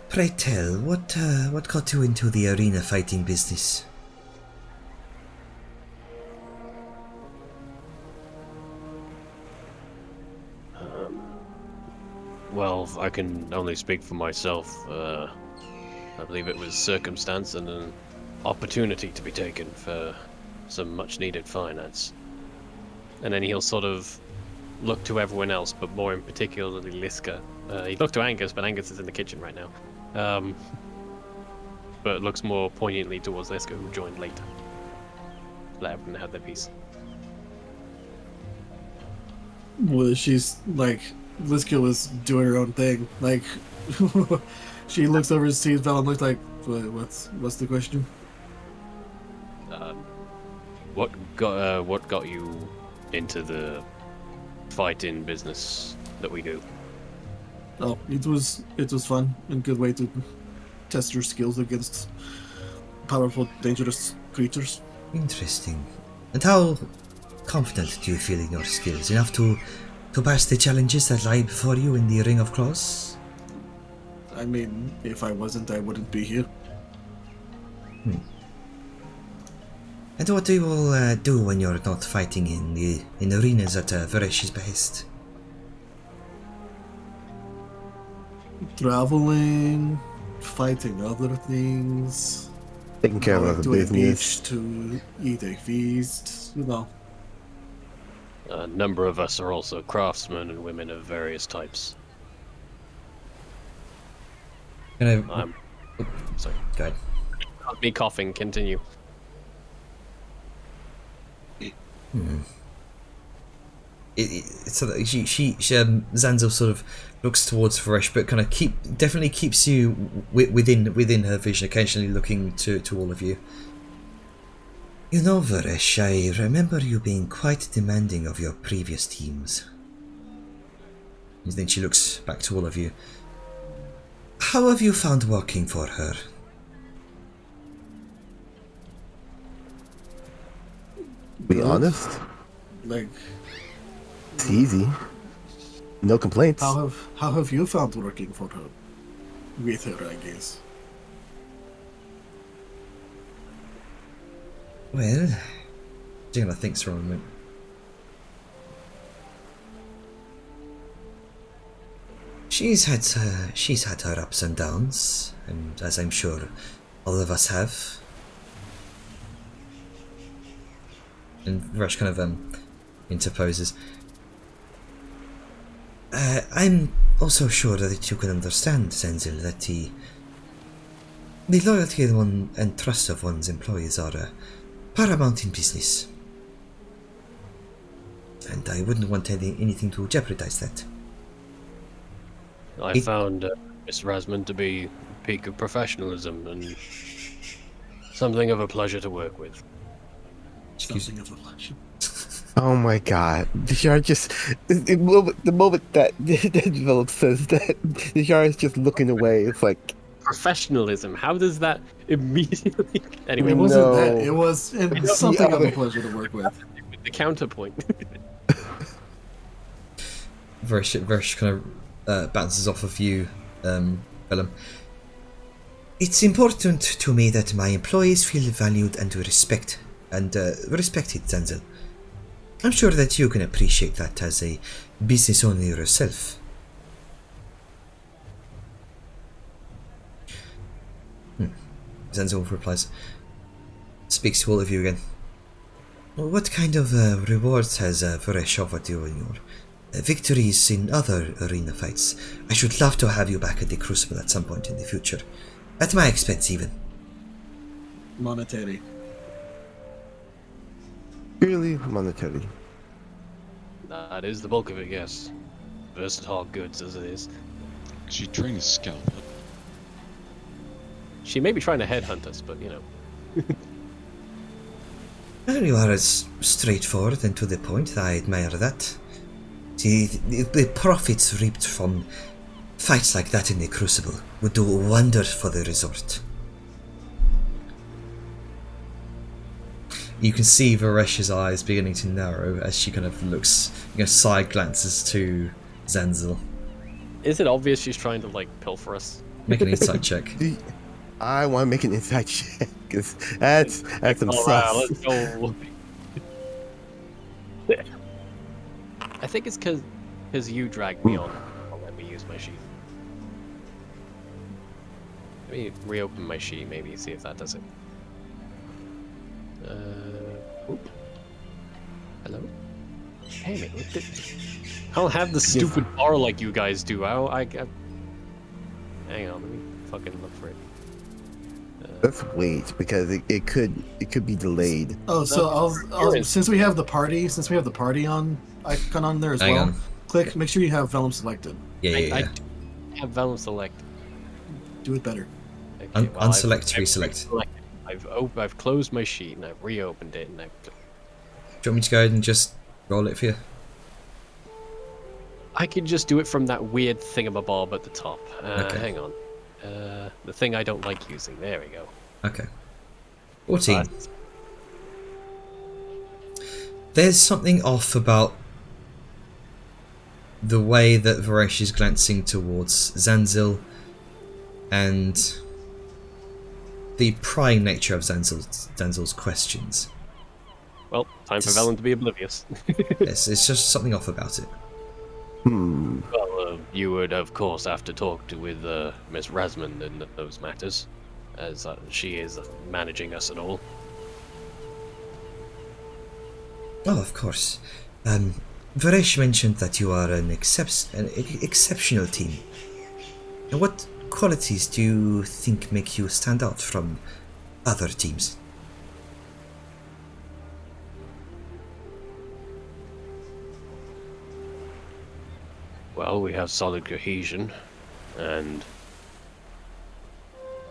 Pray tell, what got you into the arena fighting business? Well, I can only speak for myself. I believe it was circumstance and an opportunity to be taken for some much-needed finance. And then he'll sort of look to everyone else, but more in particularly Liska. He looked to Angus, but Angus is in the kitchen right now. But looks more poignantly towards Liska, who joined later. Let everyone have their piece. Well, she's like, Liska was doing her own thing. Like, she looks over and sees Val and looks like, what's the question? What got you into the fighting business that we do? Oh, it was fun and good way to test your skills against powerful, dangerous creatures. Interesting. And how confident do you feel in your skills? Enough to pass the challenges that lie before you in the Ring of Claws? I mean, if I wasn't, I wouldn't be here. And what do you all do when you're not fighting in the arenas at Varesh's behest? Traveling, fighting other things, Taking care of going other to a business. beach to eat a feast, you know. A number of us are also craftsmen and women of various types. Sorry. Go ahead. Me coughing, continue. so that Zanzil sort of looks towards Varesh, but kind of definitely keeps you within her vision, occasionally looking to all of you. You know, Varesh, I remember you being quite demanding of your previous teams. And then she looks back to all of you. How have you found working for her? Be honest, Like, it's easy. No complaints. how have you found working for her? With her, I guess. Well, Jingla thinks for a moment. She's had her ups and downs, and as I'm sure all of us have. And Varesh kind of interposes. I'm also sure that you can understand, Zenzil, that the loyalty and trust of one's employees are paramount in business. And I wouldn't want anything to jeopardize that. I found Miss Rasmund to be a peak of professionalism and something of a pleasure to work with. Something of a pleasure. Oh my god. Dishar just the moment that Philip says that, Dishar is just looking away. It's like Professionalism. How does that immediately? Anyway, It wasn't No. that. It was something of a other- pleasure to work with. the counterpoint. Varesh kind of bounces off of you, Willem. It's important to me that my employees feel valued and respected, Zenzil. I'm sure that you can appreciate that as a business owner yourself. Zenzil replies, speaks to all of you again. What kind of rewards has Varesh offered you in your victories in other arena fights? I should love to have you back at the Crucible at some point in the future. At my expense, even. Monetary. purely monetary. That is the bulk of it, yes. Versatile goods as it is. She trying to scalp it. She may be trying to headhunt us, but you know. Well, you are as straightforward and to the point. I admire that. The profits reaped from fights like that in the Crucible would do wonders for the resort. You can see Varesh's eyes beginning to narrow as she kind of looks, side glances to Zenzil. Is it obvious she's trying to, like, pilfer us? Make an insight check. I want to make an insight check because that's some All sus. right, let's go. I think it's because you dragged me on. I'll let me use my sheet. Let me reopen my sheet, maybe, see if that does it. Oop. Hello? Damn it, what the... I don't have the stupid bar like you guys do. Hang on, let me fucking look for it. Let's wait because it could be delayed. Oh, so I'll since we have the party on icon on there as Hang well. on. Click. Make sure you have Vellum selected. Yeah. I do have Vellum select. Do it better. Okay, well, Unselect, reselect. selected. I've closed my sheet and I've reopened it and I've... Do you want me to go ahead and just roll it for you? I can just do it from that weird thingamabob at the top. Okay. Hang on. The thing I don't like using. There we go. Okay. 14. Uh, There's something off about the way that Varesh is glancing towards Zenzil and the prying nature of Zenzil's questions. well, time for Just- Velen to be oblivious. It's just something off about it. Well, you would, of course, have to talk with Miss Rasmund in those matters, as she is managing us and all. Oh, of course. Varesh mentioned that you are an exceptional team. What qualities do you think make you stand out from other teams? Well, we have solid cohesion, and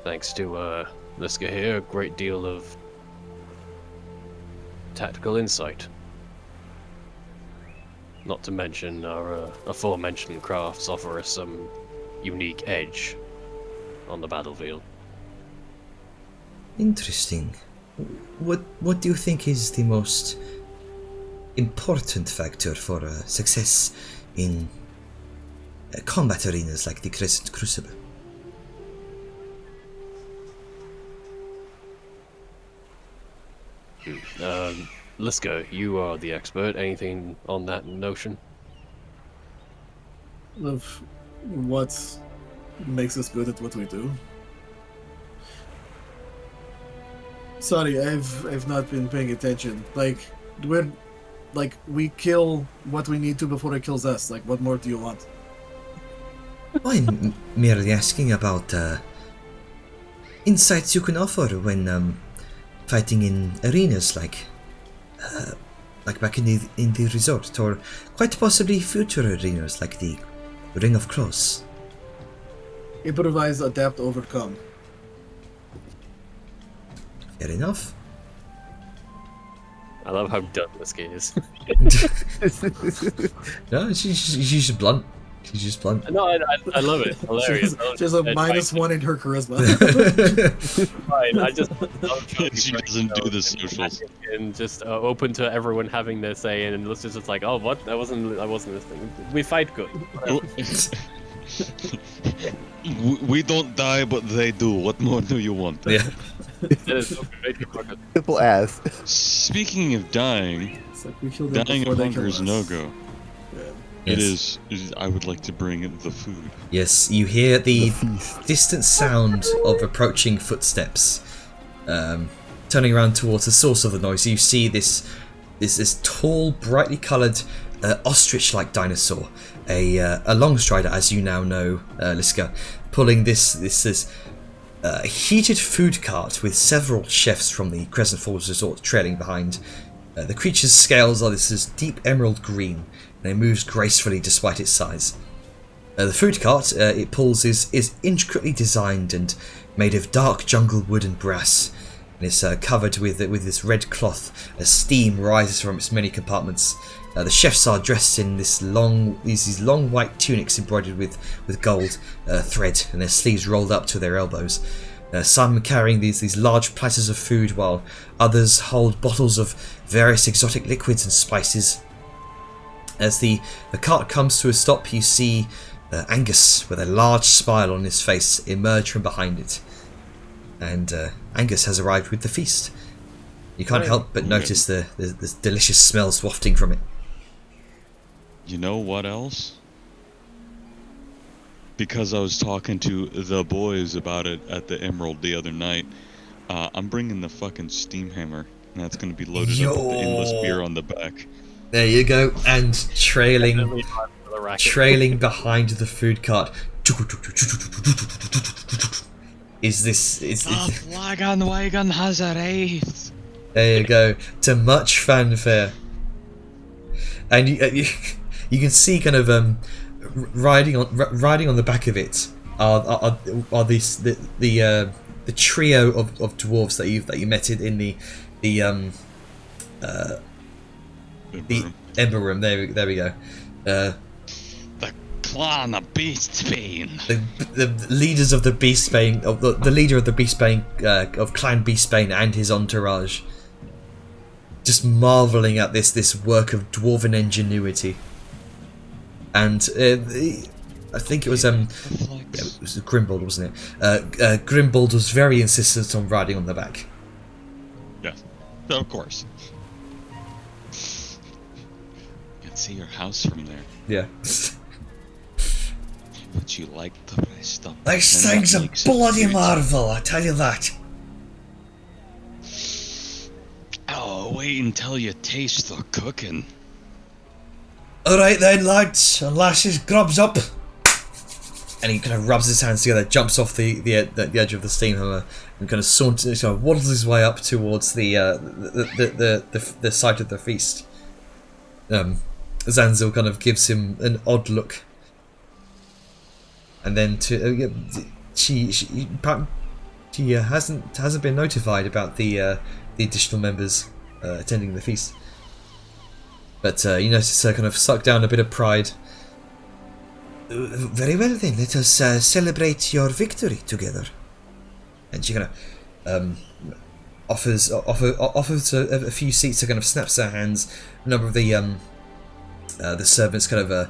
thanks to Liska here, a great deal of tactical insight. Not to mention our aforementioned crafts offer us some unique edge on the battlefield. Interesting. What do you think is the most important factor for success in combat arenas like the Crescent Crucible? Liska, you are the expert. Anything on that notion? Of what makes us good at what we do. Sorry, I've not been paying attention. Like, we kill what we need to before it kills us. Like, what more do you want? I'm merely asking about insights you can offer when fighting in arenas like back in the resort, or quite possibly future arenas like the Ring of Cross. Improvise, adapt, overcome. Fair enough. I love how dumb Liska is. No, she's just blunt. She's just blunt. No, I love it. Hilarious. She's a -1 in her charisma. Fine. I just love She doesn't do the socials. and just open to everyone having their say, and Liska's just like, oh, what? I wasn't listening. We fight good. We don't die, but they do. What more do you want? Yeah. That is so great. Simple as. Speaking of dying, It's like we kill them dying before of they hunger kill is us. no-go. Yeah. It Yes. is. I would like to bring the food. Yes, you hear the feast. distant sound of approaching footsteps. Turning around towards the source of the noise, you see this tall, brightly coloured ostrich-like dinosaur, a Longstrider, as you now know, Liska, pulling this heated food cart with several chefs from the Crescent Falls Resort trailing behind. The creature's scales are this deep emerald green, and it moves gracefully despite its size. The food cart it pulls is intricately designed and made of dark jungle wood and brass, and it's covered with this red cloth as steam rises from its many compartments. The chefs are dressed in these long white tunics embroidered with gold thread, and their sleeves rolled up to their elbows. Some carrying these large platters of food, while others hold bottles of various exotic liquids and spices. As the cart comes to a stop, you see Angus, with a large smile on his face, emerge from behind it. And Angus has arrived with the feast. You can't help but notice the delicious smells wafting from it. You know what else? Because I was talking to the boys about it at the Emerald the other night, I'm bringing the fucking steam hammer, and that's going to be loaded up with the endless beer on the back. There you go, and trailing behind the food cart is this. The Flagon Wagon has arrived. There you go, to much fanfare, and you can see kind of riding on the back of it are these the trio of dwarves that you met in the Ember Room. There we go. The clan of Beastbane. The leaders of the Beastbane, of the leader of the Beastbane, of Clan Beastbane and his entourage, just marveling at this work of dwarven ingenuity. And I think it was it was Grimbold, wasn't it? Grimbold was very insistent on riding on the back. Yes, of course. You can see your house from there. Yeah. But you like the rest of This thing's a bloody marvel, I tell you that. Oh, wait until you taste the cooking. Alright then, lads and lasses, grubs up. And he kind of rubs his hands together, jumps off the edge of the steam hammer, and kind of waddles his way up towards the site of the feast. Zanzil kind of gives him an odd look, and then she hasn't been notified about the additional members attending the feast. But you notice her kind of suck down a bit of pride. Very well then, let us celebrate your victory together. And she kind of offers a few seats. She kind of snaps her hands. A number of the servants kind of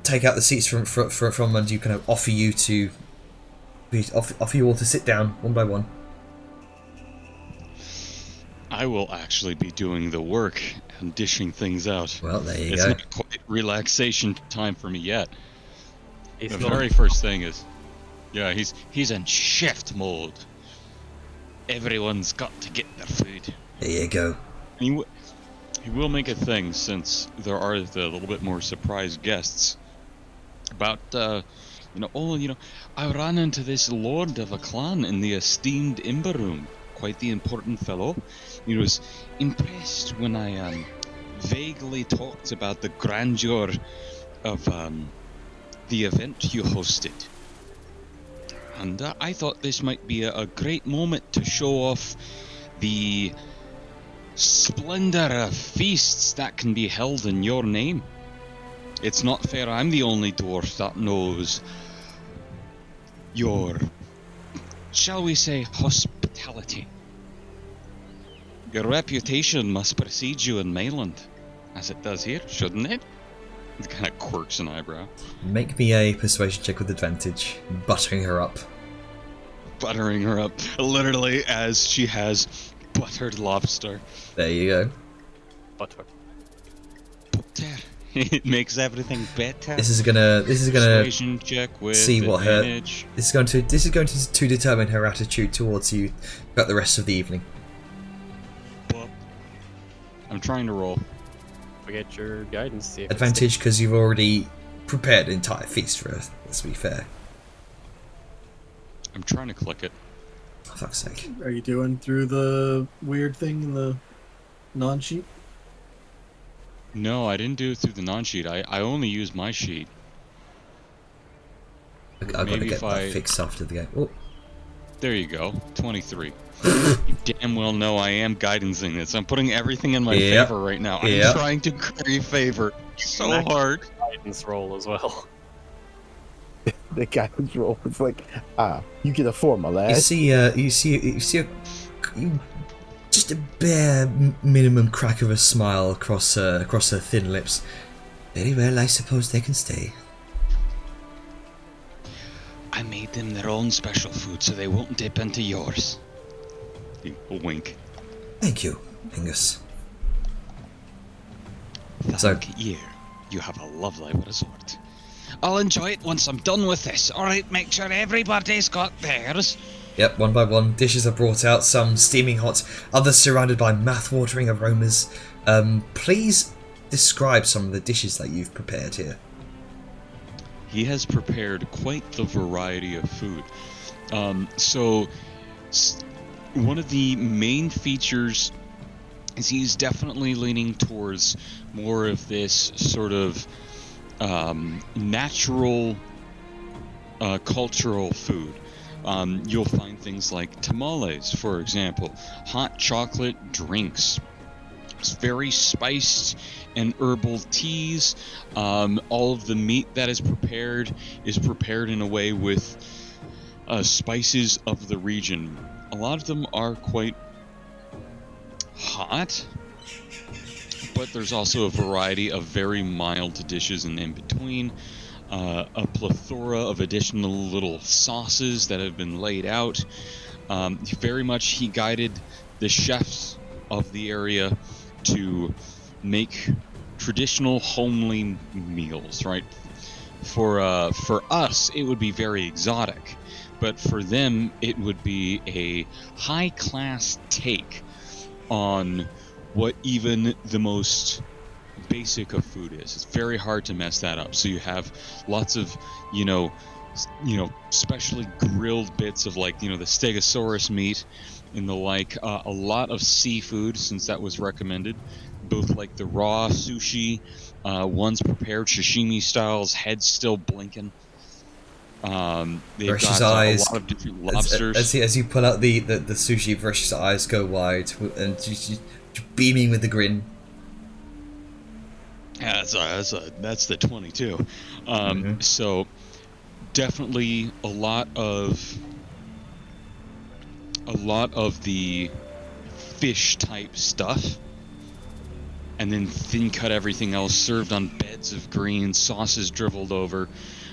take out the seats from and you kind of offer you all to sit down one by one. I will actually be doing the work and dishing things out. Well, there you it's go. Not quite relaxation time for me yet. It's The not- very first thing is, yeah, he's in shift mode. Everyone's got to get their food. There you go. He will make a thing, since there are the little bit more surprise guests. About, I ran into this lord of a clan in the esteemed Imber Room. Quite the important fellow. He was impressed when I vaguely talked about the grandeur of the event you hosted. And I thought this might be a great moment to show off the splendor of feasts that can be held in your name. It's not fair I'm the only dwarf that knows your, shall we say, hospitality. Your reputation must precede you in Mayland, as it does here, shouldn't it? It kind of quirks an eyebrow. Make me a persuasion check with advantage, buttering her up. Buttering her up, literally as she has buttered lobster. There you go. Butter. Butter. It makes everything better. This is gonna Persuasion check with see what her. advantage. This is going to determine her attitude towards you throughout the rest of the evening. But I'm trying to roll. Forget your guidance. See if it's Advantage because you've already prepared an entire feast for her. Let's be fair. I'm trying to click it. For fuck's sake. Are you doing through the weird thing in the non-sheet? No, I didn't do it through the non-sheet. I only used my sheet. I've got to Maybe get if that I- fixed after the game. Oh, There you go. 23. You damn well know I am guidancing this. I'm putting everything in my Yep. favor right now. I'm Yep. trying to curry favor so Max. hard. guidance roll as well. The guidance roll was like, you get a 4, my lad. you see just a bare minimum crack of a smile across her thin lips. Very well, I suppose they can stay. I made them their own special food so they won't dip into yours. A wink. Thank you, Angus. Thank you. You have a lovely resort. I'll enjoy it once I'm done with this. Alright, make sure everybody's got theirs. Yep, one by one, dishes are brought out, some steaming hot, others surrounded by mouth-watering aromas. Please describe some of the dishes that you've prepared here. He has prepared quite the variety of food. One of the main features is he's definitely leaning towards more of this sort of natural cultural food. You'll find things like tamales, for example, hot chocolate drinks. It's very spiced and herbal teas. All of the meat that is prepared in a way with spices of the region. A lot of them are quite hot, but there's also a variety of very mild dishes in between. A plethora of additional little sauces that have been laid out. Very much he guided the chefs of the area to make traditional homely meals, right? For us, it would be very exotic, but for them, it would be a high-class take on what even the most basic of food is. It's very hard to mess that up. So you have lots of, specially grilled bits of like, the Stegosaurus meat and the like, a lot of seafood, since that was recommended, both like the raw sushi, one's prepared sashimi styles, head's still blinking. They've Brushes got eyes. a lot of different lobsters. As you pull out the sushi, Brush's eyes go wide and she's beaming with a grin. Yeah, that's the 22. So definitely a lot of the fish type stuff, and then thin cut everything else served on beds of green, sauces dribbled over,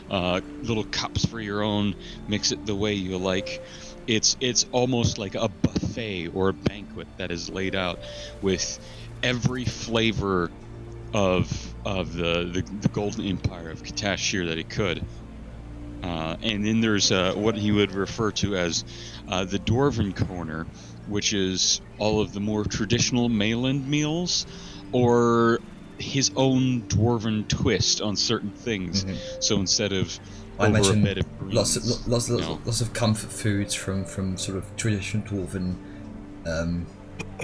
little cups for your own, mix it the way you like. It's almost like a buffet or a banquet that is laid out with every flavor of the Golden Empire of Katashir that it could. And then there's what he would refer to as the Dwarven Corner, which is all of the more traditional mainland meals, or his own dwarven twist on certain things. So instead of I over a imagine bed of greens, lots of comfort foods from sort of traditional dwarven.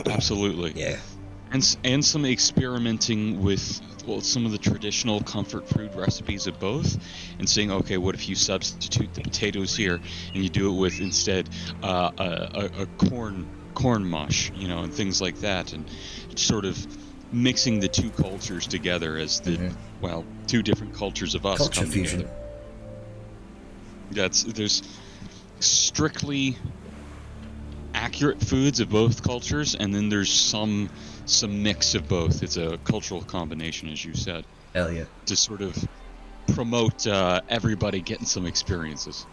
Absolutely. Yeah. And some experimenting with some of the traditional comfort food recipes of both, and saying, okay, what if you substitute the potatoes here and you do it with instead a corn mush, and things like that, and sort of mixing the two cultures together as the two different cultures of us Culture come fusion. together. There's strictly accurate foods of both cultures, and then there's some mix of both. It's a cultural combination, as you said. Hell yeah. To sort of promote everybody getting some experiences.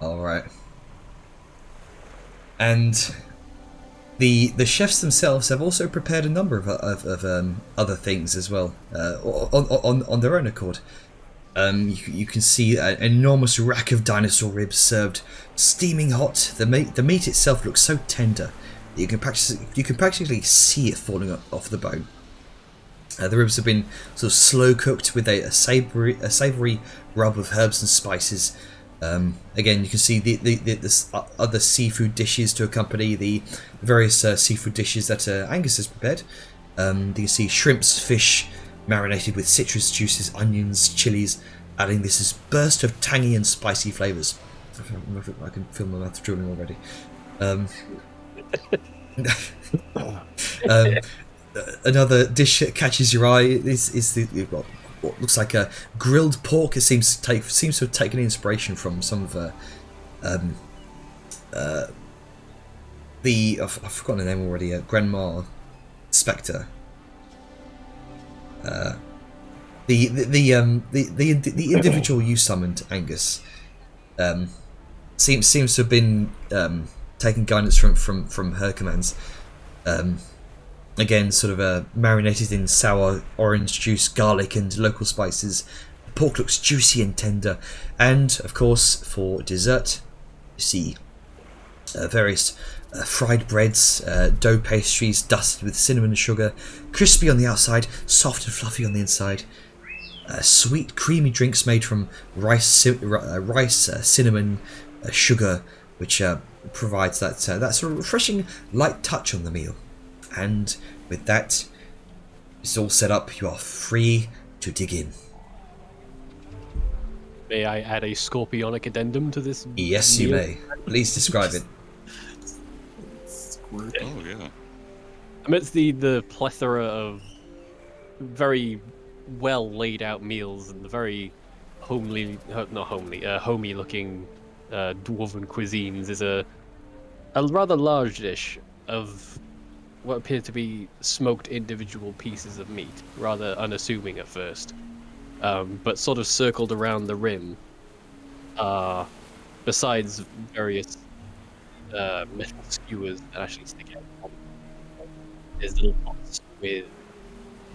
All right. And the chefs themselves have also prepared a number of other things as well, on their own accord. You can see an enormous rack of dinosaur ribs served steaming hot. The meat itself looks so tender that you can practically see it falling off the bone. The ribs have been sort of slow cooked with a savoury rub of herbs and spices. Again, you can see the other seafood dishes to accompany the various seafood dishes that Angus has prepared. You can see shrimps, fish, marinated with citrus juices, onions, chilies, adding this burst of tangy and spicy flavours. I can feel my mouth drooling already. Another dish that catches your eye is what looks like a grilled pork. It seems to have taken inspiration from some of I've forgotten the name already. Grandma Spectre. The individual you summoned, Angus, seems to have been taking guidance from her commands. Again, sort of marinated in sour orange juice, garlic, and local spices. The pork looks juicy and tender, and of course, for dessert, you see various fried breads, dough pastries dusted with cinnamon and sugar, crispy on the outside, soft and fluffy on the inside. Sweet, creamy drinks made from rice, cinnamon, sugar, which provides that sort of refreshing light touch on the meal. And with that, it's all set up. You are free to dig in. May I add a scorpionic addendum to this? Yes, you meal? may. Please describe it. Oh yeah. Amidst the plethora of very well laid out meals and the very homely looking dwarven cuisines is a rather large dish of what appear to be smoked individual pieces of meat, rather unassuming at first, but sort of circled around the rim. Besides various metal skewers that actually stick out, there's little pots with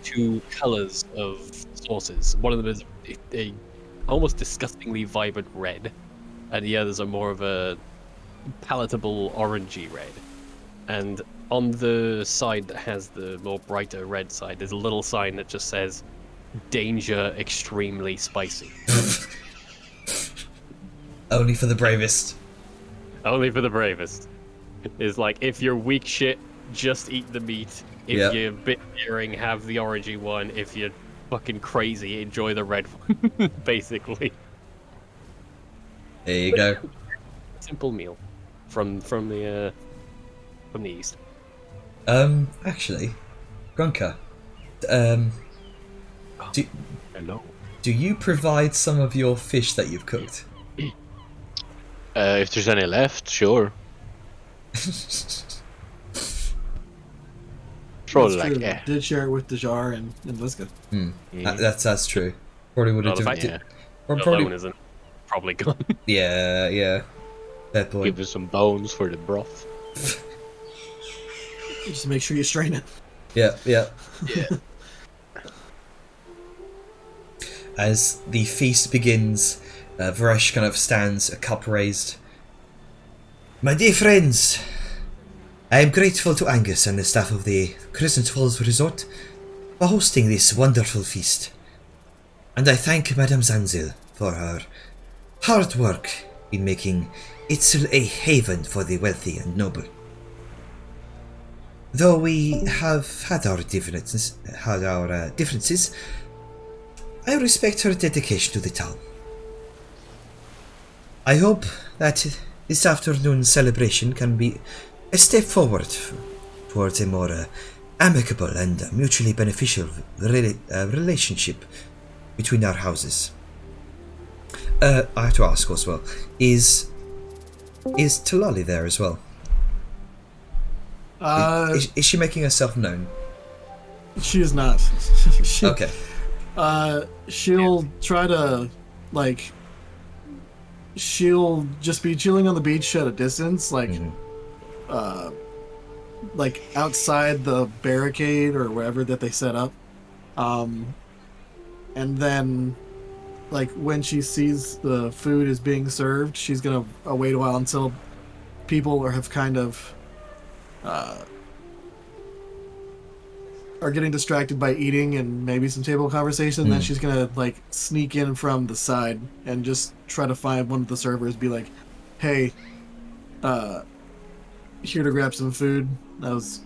two colors of sauces. One of them is a almost disgustingly vibrant red, and the others are more of a palatable orangey red. And on the side that has the more brighter red side, there's a little sign that just says, "Danger, extremely spicy." Only for the bravest. Only for the bravest. It's like, if you're weak shit, just eat the meat. If Yeah. you're a bit daring, have the orangey one. If you're fucking crazy, enjoy the red one. Basically, There you go. simple meal from the east. Actually, Grunka, Hello. do you provide some of your fish that you've cooked? If there's any left, sure. Probably That's like, true. Did share it with Dejar and Liska. That's true. Probably would have Well, the done. fact yeah. Or The probably, loan isn't probably gone. yeah. Fair point. Give us some bones for the broth. Just make sure you strain it. Yeah. As the feast begins, Varesh kind of stands, a cup raised. My dear friends, I am grateful to Angus and the staff of the Crescent Falls Resort for hosting this wonderful feast. And I thank Madame Zanzil for her hard work in making Itzel a haven for the wealthy and noble. Though we have had our differences, I respect her dedication to the town. I hope that this afternoon's celebration can be a step forward towards a more amicable and mutually beneficial relationship between our houses. I have to ask as well, is Tulali there as well? Is she making herself known? She is not. She, Okay. She'll try to, like, she'll just be chilling on the beach at a distance, like outside the barricade or wherever that they set up. And then, like, when she sees the food is being served, she's gonna wait a while until people have kind of are getting distracted by eating and maybe some table conversation. Then she's gonna like sneak in from the side and just try to find one of the servers, be like, "Hey, here to grab some food." That was.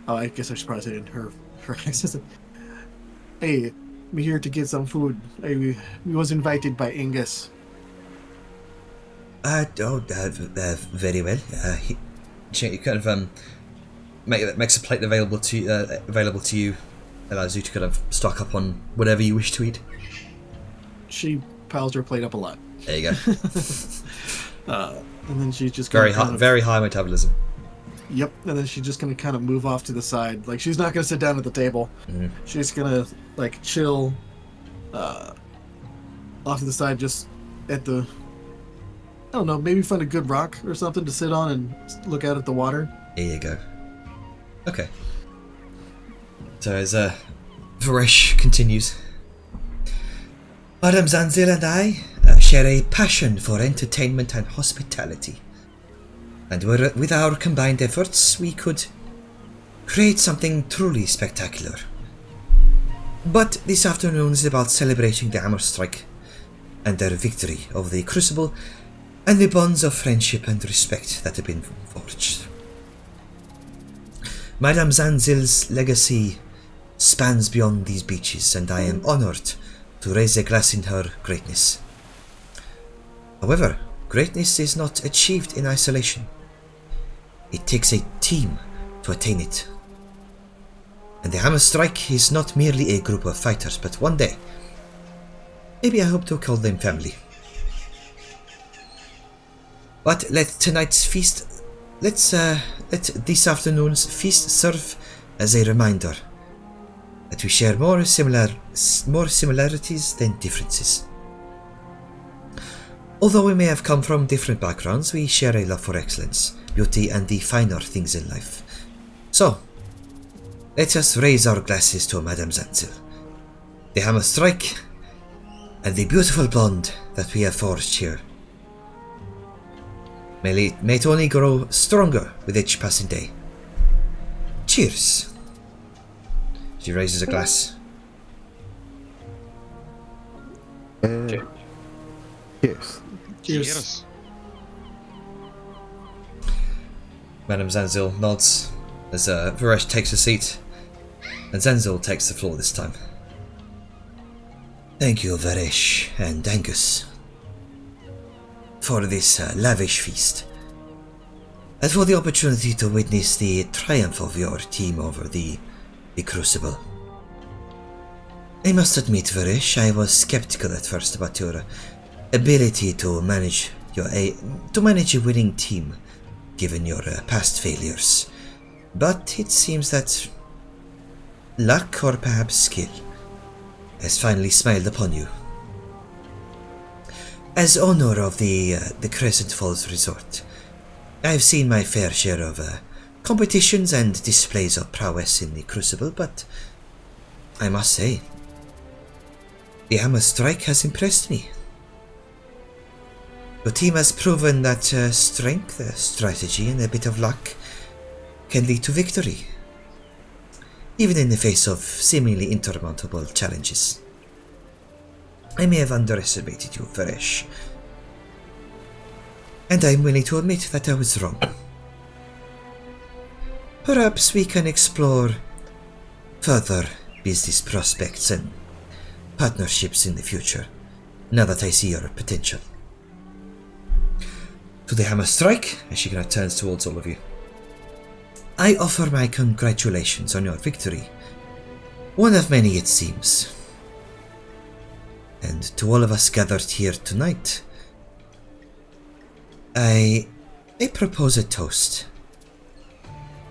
Oh, I guess I should probably say it in her accent. Hey, I'm here to get some food. I was invited by Angus. Very well. He kind of makes a plate available to you, allows you to kind of stock up on whatever you wish to eat. She piles her plate up a lot. There you go. And then she's just Very gonna high, very high metabolism. Yep, and then she's just gonna kind of move off to the side. Like, she's not gonna sit down at the table. She's gonna like chill off to the side, just at the, I don't know, maybe find a good rock or something to sit on and look out at the water. There you go. Okay. So as Varesh continues, Madame Zanzil and I share a passion for entertainment and hospitality. And with our combined efforts, we could create something truly spectacular. But this afternoon is about celebrating the Hammer Strike and their victory over the Crucible and the bonds of friendship and respect that have been forged. Madame Zanzil's legacy spans beyond these beaches, and I am honored to raise a glass in her greatness. However, greatness is not achieved in isolation. It takes a team to attain it. And the Hammer Strike is not merely a group of fighters, but one day, maybe I hope to call them family. But let this afternoon's feast serve as a reminder that we share more similarities than differences. Although we may have come from different backgrounds, we share a love for excellence, beauty, and the finer things in life. So, let us raise our glasses to Madame Zanzil, the Hammer Strike, and the beautiful bond that we have forged here. May it only grow stronger with each passing day. Cheers. She raises a glass. Cheers. Cheers. Madame Zanzil nods. as Varesh takes a seat, and Zenzel takes the floor this time. Thank you, Varesh and Angus, for this lavish feast, and for the opportunity to witness the triumph of your team over the Crucible. I must admit, Varesh, I was skeptical at first about your ability to manage a winning team, given your past failures. But it seems that luck, or perhaps skill, has finally smiled upon you. As owner of the Crescent Falls Resort, I've seen my fair share of competitions and displays of prowess in the Crucible, but I must say, the Hammer Strike has impressed me. The team has proven that strength, strategy, and a bit of luck can lead to victory, even in the face of seemingly insurmountable challenges. I may have underestimated you, Varesh, and I'm willing to admit that I was wrong. Perhaps we can explore further business prospects and partnerships in the future, now that I see your potential. To the Hammer Strike, as she kind of turns towards all of you. I offer my congratulations on your victory. One of many, it seems. And to all of us gathered here tonight, I propose a toast.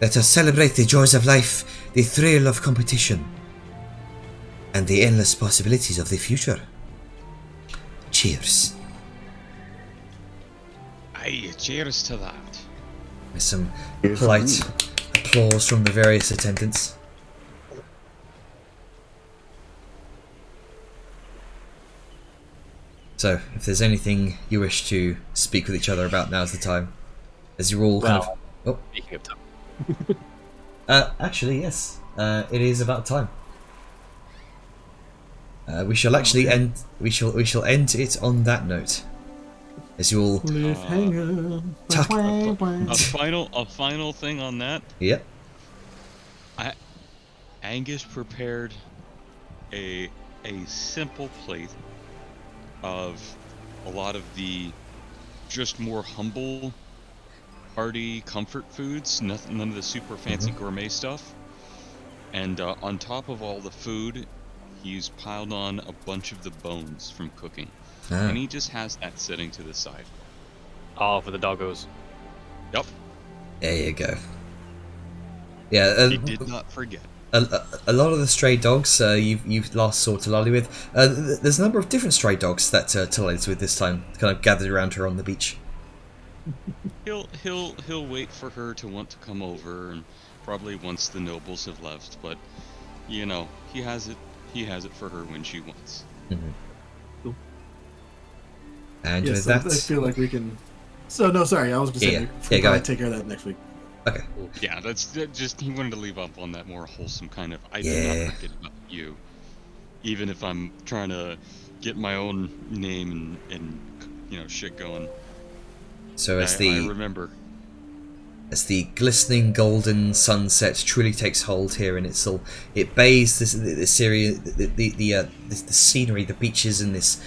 Let us celebrate the joys of life, the thrill of competition, and the endless possibilities of the future. Cheers. Aye, cheers to that. With some polite applause from the various attendants. So, if there's anything you wish to speak with each other about, now's the time. As you're all kind of... Oh. Speaking of time. Actually, yes. It is about time. We shall actually end. We shall end it on that note. As you all Cliffhanger. tuck. A final thing on that. Yep. Angus prepared a simple plate of a lot of the just more humble, hearty comfort foods. None of the super fancy gourmet stuff. And on top of all the food, he's piled on a bunch of the bones from cooking. And he just has that sitting to the side. Oh, for the doggos. Yep. There you go. Yeah. He did not forget. A lot of the stray dogs you've last saw Talali with. There's a number of different stray dogs that Talali's with this time, kind of gathered around her on the beach. He'll wait for her to want to come over, and probably once the nobles have left. But you know, he has it for her when she wants. Mm-hmm. And Yes, with that, I feel like we can. So no, sorry, I was just saying go we'll ahead. take care of that next week. Okay. Yeah, that's just he wanted to leave up on that more wholesome kind of. I do Yeah. not forget about you, even if I'm trying to get my own name and you know shit going. So I remember. As the glistening golden sunset truly takes hold here, and it bathes this area, the scenery, the beaches, in this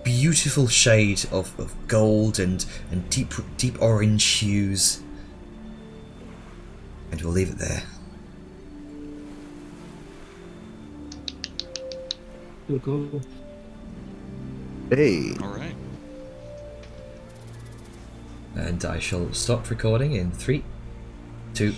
beautiful shade of gold and deep orange hues. And we'll leave it there. Cool. Hey. All right. And I shall stop recording in 3, 2,